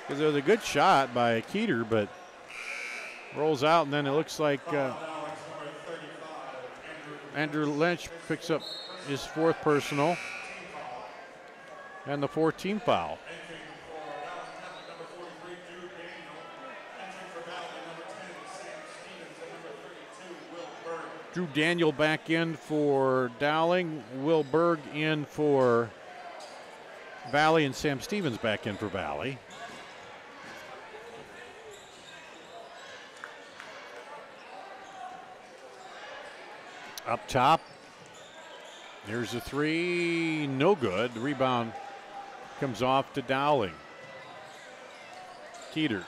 S4: Because it was a good shot by Keeter, but rolls out, and then it looks like Andrew Lynch picks up his 4th personal and the 14th foul. Drew Daniel back in for Dowling, Will Berg in for Valley, and Sam Stevens back in for Valley. Up top, there's a 3, no good. The rebound comes off to Dowling. Keeter.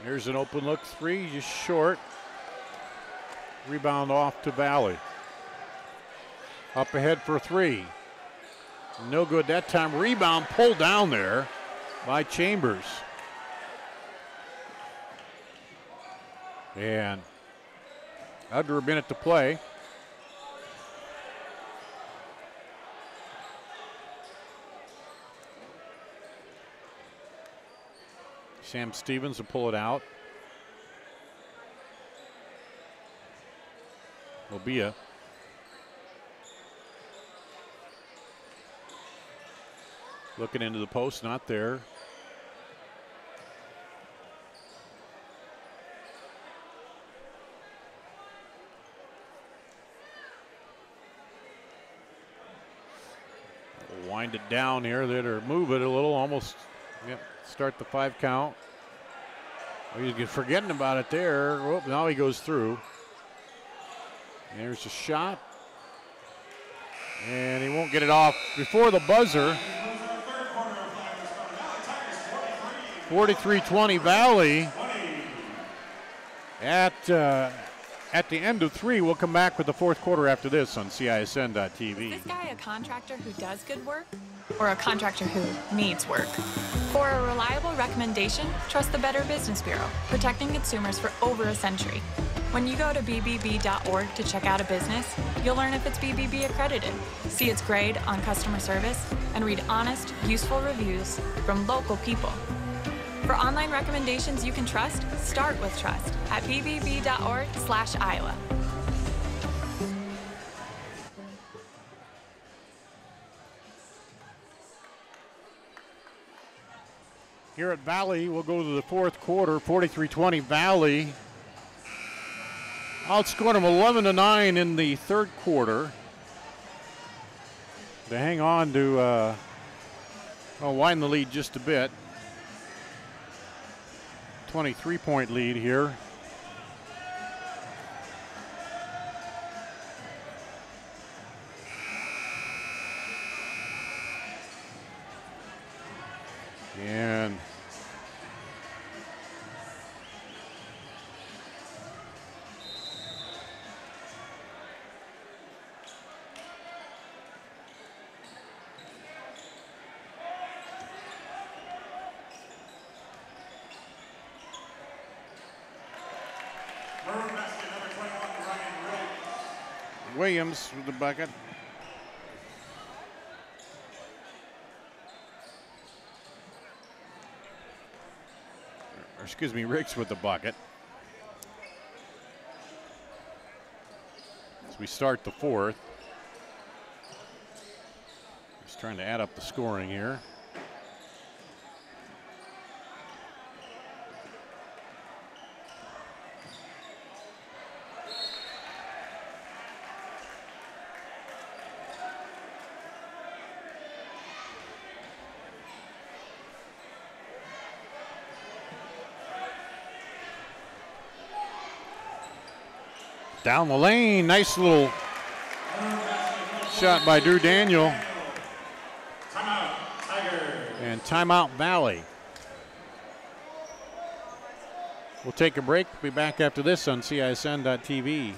S4: There's an open look 3, just short. Rebound off to Valley. Up ahead for 3. No good that time. Rebound pulled down there by Chambers. And under a minute to play. Sam Stevens will pull it out. Mobia. Looking into the post, not there. Wind it down here, or move it a little, almost, yep, start the 5 count. Oh, he's forgetting about it there. Oh, now he goes through. There's a shot. And he won't get it off before the buzzer. 43-20 Valley at the end of 3. We'll come back with the 4th quarter after this on CISN.TV.
S9: Is this guy a contractor who does good work or a contractor who needs work? For a reliable recommendation, trust the Better Business Bureau, protecting consumers for over a century. When you go to bbb.org to check out a business, you'll learn if it's BBB accredited, see its grade on customer service, and read honest, useful reviews from local people. For online recommendations you can trust, start with trust at bbb.org/Iowa.
S4: Here at Valley, we'll go to the 4th quarter, 43-20 Valley. Outscored them 11-9 in the 3rd quarter. They hang on to widen the lead just a bit. 23-point lead here. And Williams with the bucket. excuse me, Riggs with the bucket. As we start the fourth. Just trying to add up the scoring here. Down the lane, nice little shot by Drew Daniel. And timeout Valley. We'll take a break. Be back after this on CISN.TV.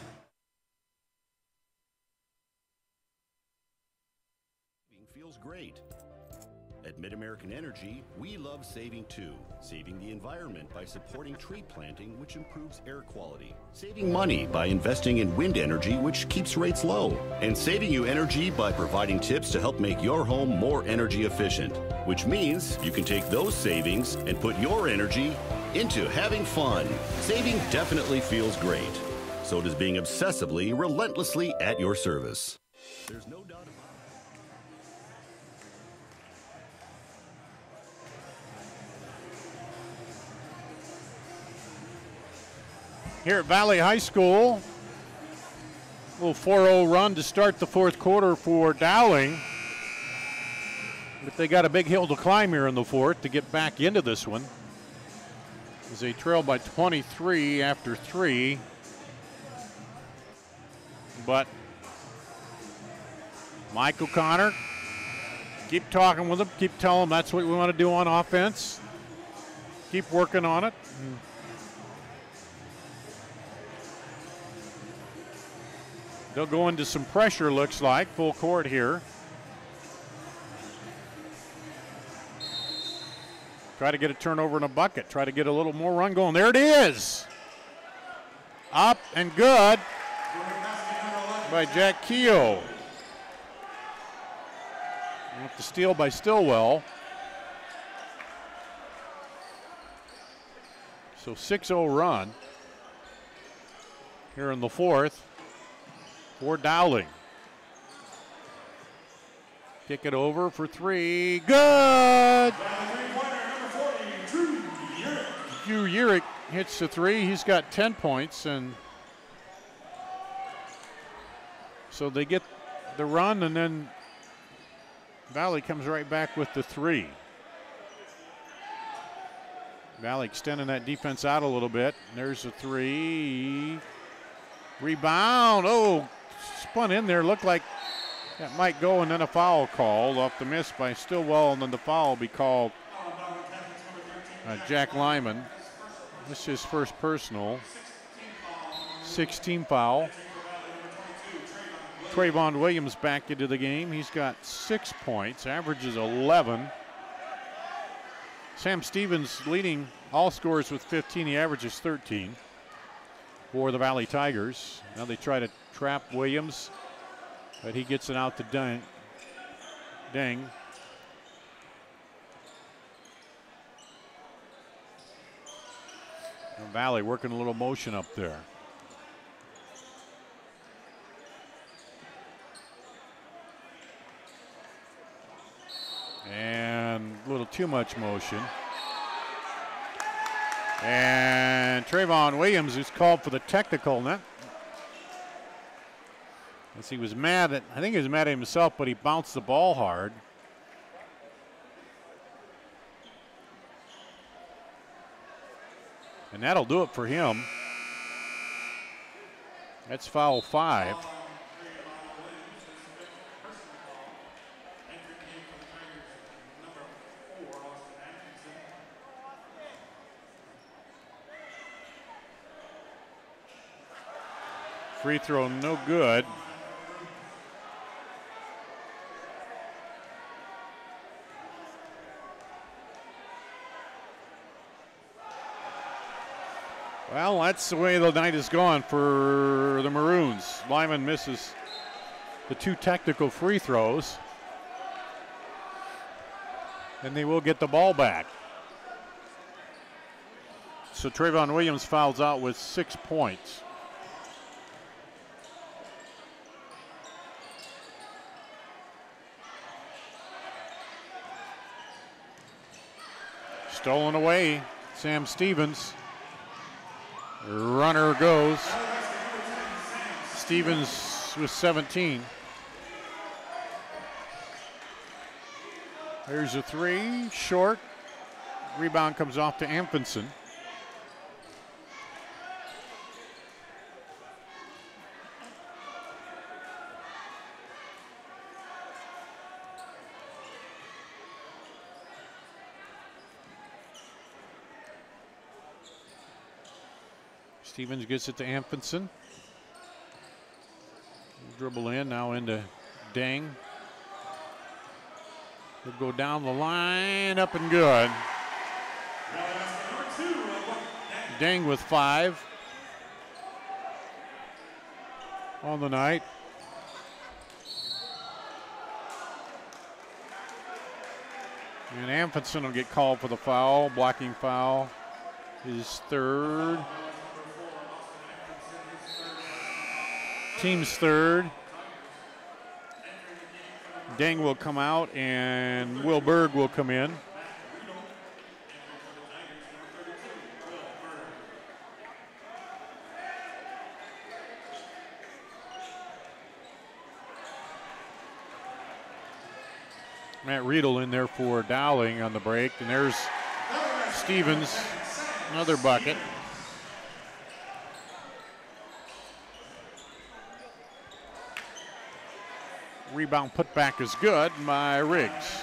S3: Feels great. At Mid-American Energy, we love saving too. Saving the environment by supporting tree planting, which improves air quality. Saving money by investing in wind energy, which keeps rates low. And saving you energy by providing tips to help make your home more energy efficient. Which means you can take those savings and put your energy into having fun. Saving definitely feels great. So does being obsessively, relentlessly at your service. There's no doubt about it.
S4: Here at Valley High School, a little 4-0 run to start the fourth quarter for Dowling. But they got a big hill to climb here in the fourth to get back into this one. As they trail by 23 after 3. But Mike O'Connor, keep talking with them, keep telling them that's what we want to do on offense. Keep working on it. They'll go into some pressure, looks like, full court here. Try to get a turnover and a bucket. Try to get a little more run going. There it is. Up and good by Jack Keogh. Off the steal by Stillwell. So 6-0 run here in the fourth for Dowling. Kick it over for 3. Good! Drew Urick hits the 3. He's got 10 points, and so they get the run, and then Valley comes right back with the 3. Valley extending that defense out a little bit. There's a 3. Rebound. Oh, spun in there. Looked like that might go, and then a foul called off the miss by Stillwell, and then the foul will be called Jack Lyman. This is his first personal. 16 foul. Trayvon Williams back into the game. He's got 6 points, averages 11. Sam Stevens leading all scorers with 15. He averages 13 for the Valley Tigers. Now they try to trap Williams, but he gets it out to Deng. Valley working a little motion up there. And a little too much motion. And Trayvon Williams is called for the technical net. As he was mad at, I think he was mad at himself, but he bounced the ball hard. And that'll do it for him. That's foul 5. Free throw no good. Well, that's the way the night is gone for the Maroons. Lyman misses the 2 technical free throws, and they will get the ball back. So Trayvon Williams fouls out with 6 points. Stolen away, Sam Stevens. Runner goes. Stevens with 17. There's a three, short. Rebound comes off to Amphenson. Stevens gets it to Amphenson. Dribble in, now into Dang. He'll go down the line, up and good. Dang with 5 on the night. And Amphenson will get called for the foul, blocking foul. His third. Team's third. Dang will come out and Will Berg will come in. Matt Riedel in there for Dowling on the break. And there's Stevens, another bucket. Rebound put back is good by Riggs.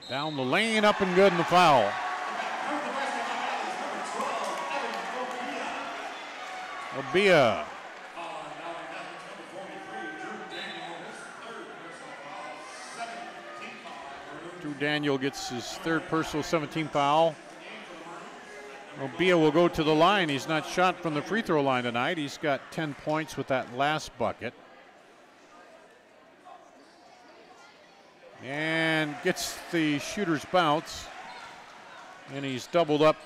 S4: Down the lane, up and good in the foul. Obia. Drew Daniel gets his third personal 17 foul. Obia will go to the line. He's not shot from the free throw line tonight. He's got 10 points with that last bucket. And gets the shooter's bounce. And he's doubled up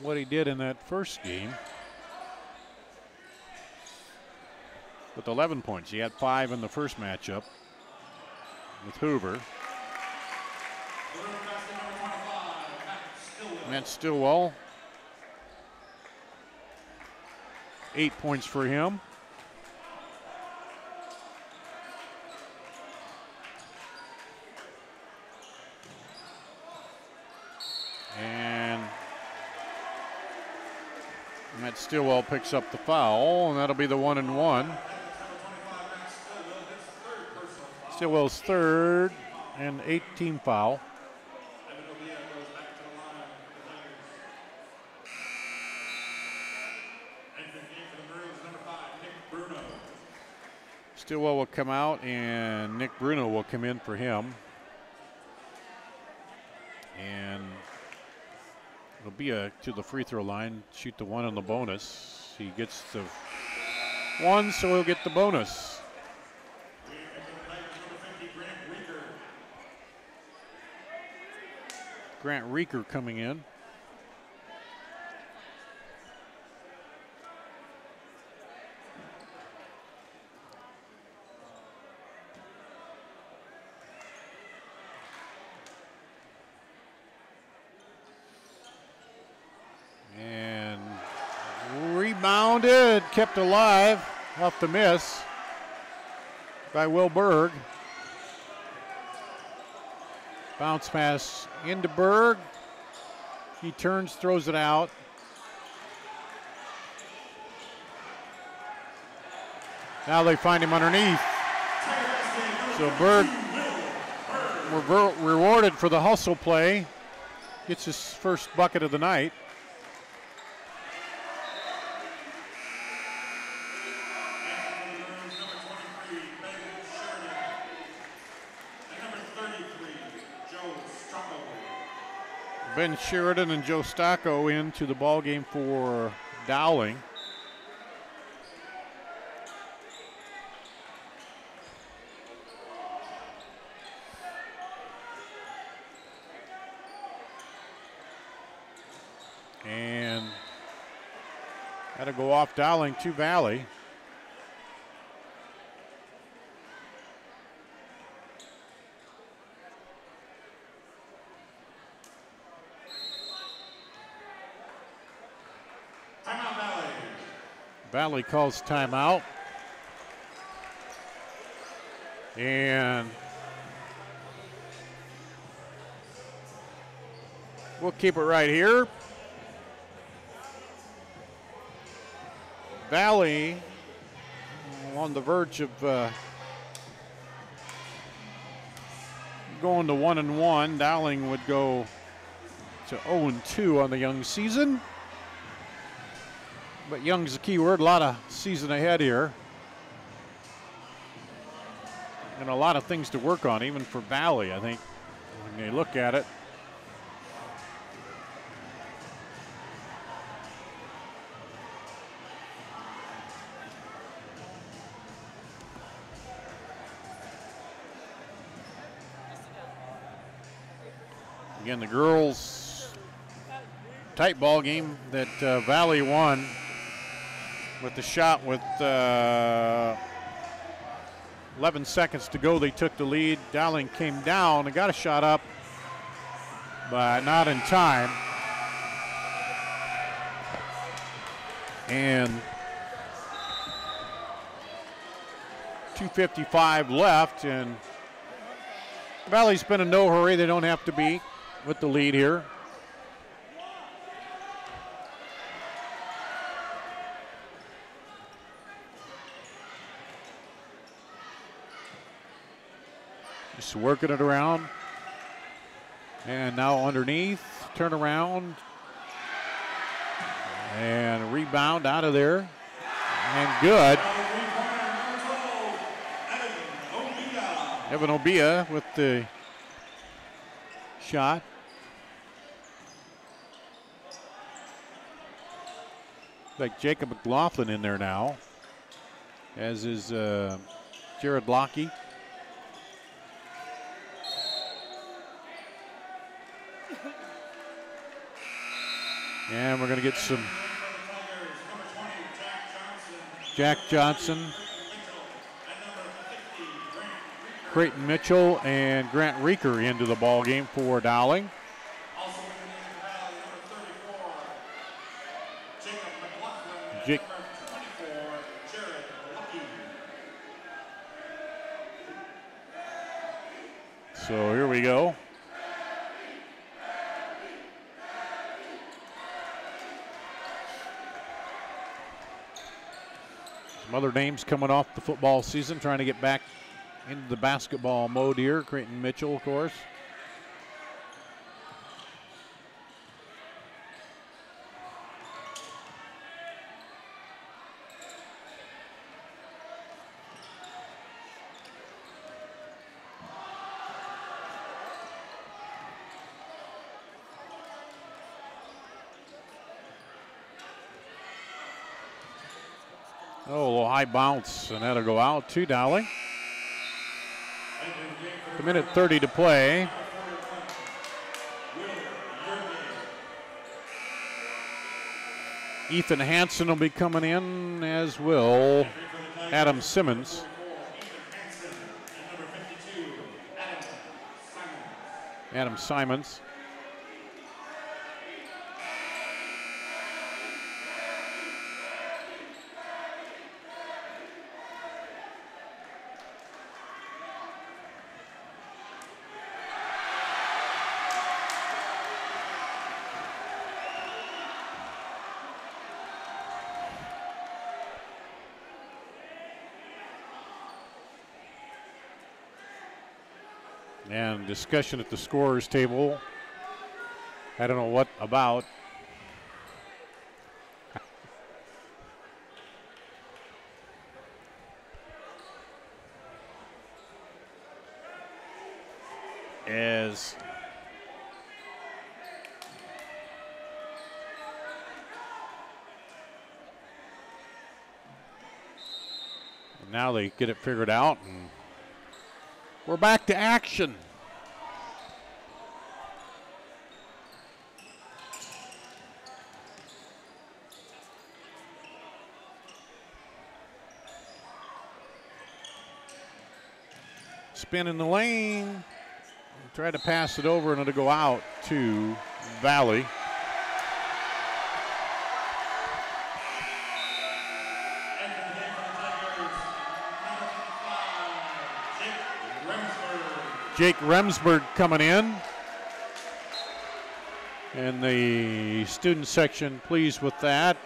S4: what he did in that first game with 11 points. He had 5 in the first matchup with Hoover. Matt Stillwell, 8 points for him. And Matt Stillwell picks up the foul, and that'll be the 1 and 1. Stillwell's third and 8-team foul. Stillwell will come out, and Nick Bruno will come in for him. And it'll be to the free throw line, shoot the 1 on the bonus. He gets the 1, so he'll get the bonus. Grant Reeker coming in. And rebounded, kept alive off the miss by Will Berg. Bounce pass into Berg. He turns, throws it out. Now they find him underneath. So Berg rewarded for the hustle play. Gets his first bucket of the night. Ben Sheridan and Joe Stocco into the ball game for Dowling. Had to go off Dowling to Valley.
S5: Timeout Valley.
S4: Valley calls timeout. And we'll keep it right here. Valley on the verge of going to 1-1. Dowling would go to 0-2 on the young season. But young's the key word. A lot of season ahead here. And a lot of things to work on, even for Valley, I think, when you look at it. Again, the girls' tight ball game that Valley won with the shot with 11 seconds to go. They took the lead. Dowling came down and got a shot up, but not in time. And 2:55 left, and Valley's been in no hurry. They don't have to be with the lead here. Just working it around. And now underneath, turn around. And rebound out of there. And good. Evan Obia with the shot. Like Jacob McLaughlin in there now, as is Jared Lockey. And we're going to get some Jack Johnson, Creighton Mitchell, and Grant Reeker into the ball game for Dowling. Jake. So here we go. Some other names coming off the football season, trying to get back into the basketball mode here. Creighton Mitchell, of course. Oh, a little high bounce, and that'll go out to Dowling. A minute 30 to play. Ethan Hansen will be coming in, as will Adam Simmons. Adam Simons. And discussion at the scorer's table. I don't know what about. As now they get it figured out, and we're back to action. spin in the lane. Try to pass it over, and it'll go out to Valley. Jake Remsburg coming in. And the student section pleased with that.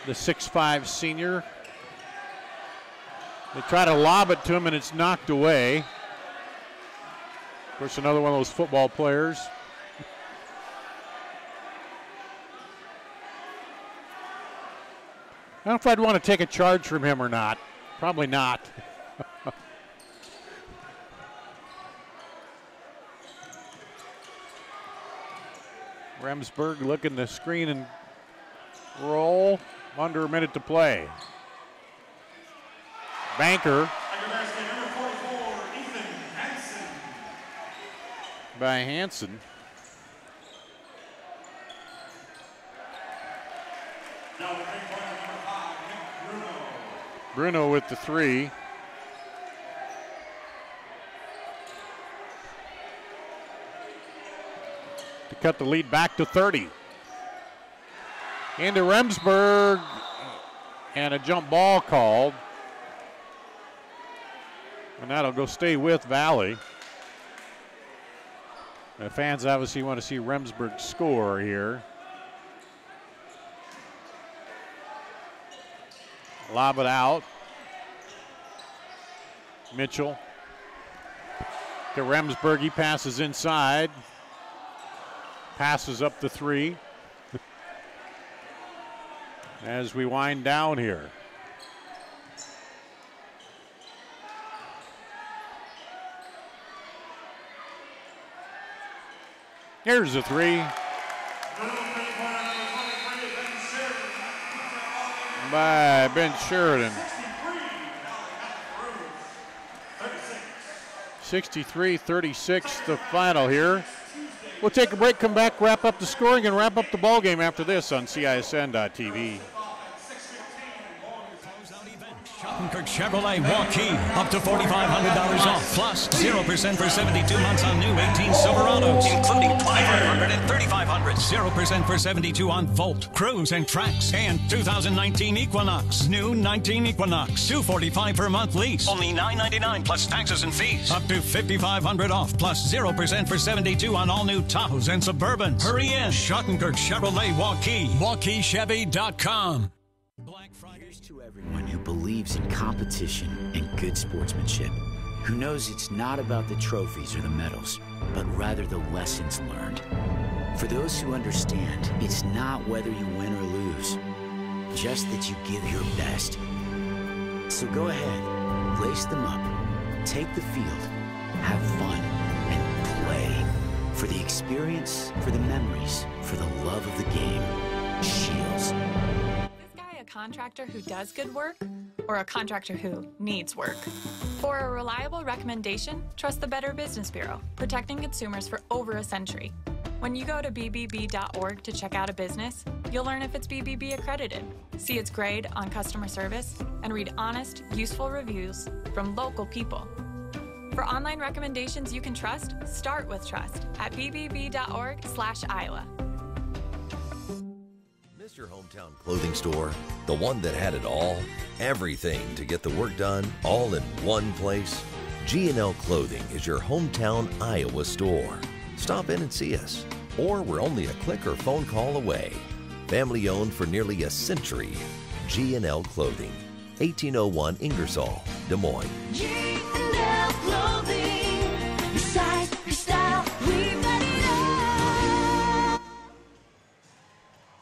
S4: The 6'5" senior. They try to lob it to him, and it's knocked away. Of course, another one of those football players. I don't know if I'd want to take a charge from him or not. Probably not. Remsburg looking to screen and roll. Under a minute to play. Banker by Hansen. Bruno with the 3. To cut the lead back to 30. Into Remsburg, and a jump ball called. And that'll go stay with Valley. The fans obviously want to see Remsburg score here. Lob it out. Mitchell to Remsburg. He passes inside. Passes up the 3. As we wind down here. Here's a 3. By Ben Sheridan. 63-36 the final here. We'll take a break, come back, wrap up the scoring, and wrap up the ball game after this on CISN.TV.
S2: Shottenkirk Chevrolet Waukee, up to $4,500 off, plus 0% for 72 months on new 18 Silverados, including $2,500 and $3,500. 0% for 72 on Volt, Cruise, and Trax, and 2019 Equinox. New 19 Equinox, $245 per month lease, only $999 plus taxes and fees. Up to $5,500 off, plus 0% for 72 on all new Tahoes and Suburbans. Hurry in, Shottenkirk Chevrolet Waukee, WaukeeChevy.com.
S1: Here's to everyone who believes in competition and good sportsmanship, who knows it's not about the trophies or the medals, but rather the lessons learned. For those who understand, it's not whether you win or lose, just that you give your best. So go ahead, lace them up, take the field, have fun, and play. For the experience, for the memories, for the love of the game. Shields.
S9: A contractor who does good work or a contractor who needs work? For a reliable recommendation, trust the Better Business Bureau, protecting consumers for over a century. When you go to bbb.org to check out a business, you'll learn if it's BBB accredited, see its grade on customer service, and read honest, useful reviews from local people. For online recommendations you can trust, start with trust at bbb.org/Iowa.
S10: Your hometown clothing store, the one that had it all, everything to get the work done, all in one place. G&L Clothing is your hometown Iowa store. Stop in and see us, or we're only a click or phone call away. Family owned for nearly a century. G&L Clothing, 1801 Ingersoll, Des Moines.
S6: G&L Clothing, your size, your style, we've got it all.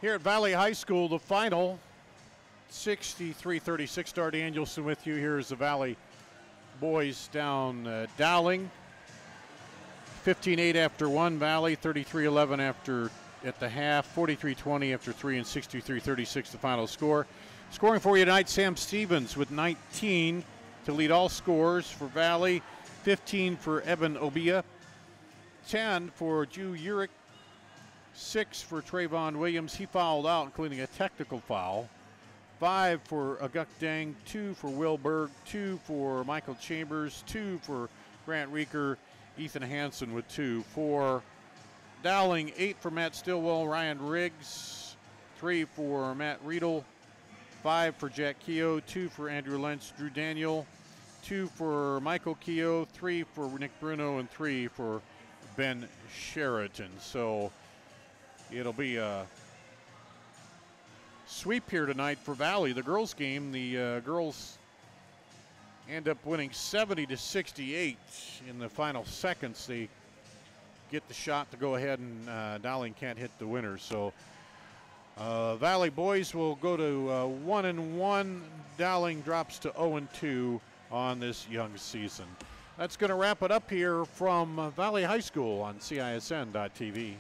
S4: Here at Valley High School, the final 63-36. Star Danielson with you. Here's the Valley boys down Dowling. 15-8 after 1. Valley 33-11 after at the half. 43-20 after 3, and 63-36 the final score. Scoring for you tonight, Sam Stevens with 19 to lead all scores for Valley. 15 for Evan Obia. 10 for Drew Urich. 6 for Trayvon Williams. He fouled out, including a technical foul. 5 for Aguk Dang, 2 for Will Berg, 2 for Michael Chambers, 2 for Grant Reeker, Ethan Hansen with 2. For Dowling, 8 for Matt Stillwell, Ryan Riggs, 3 for Matt Riedel, 5 for Jack Keogh, 2 for Andrew Lentz, Drew Daniel, 2 for Michael Keogh, 3 for Nick Bruno, and 3 for Ben Sheraton. So it'll be a sweep here tonight for Valley. The girls' game, the girls end up winning 70-68 in the final seconds. They get the shot to go ahead, and Dowling can't hit the winner. So Valley boys will go to 1-1. Dowling drops to 0-2 on this young season. That's going to wrap it up here from Valley High School on CISN.TV.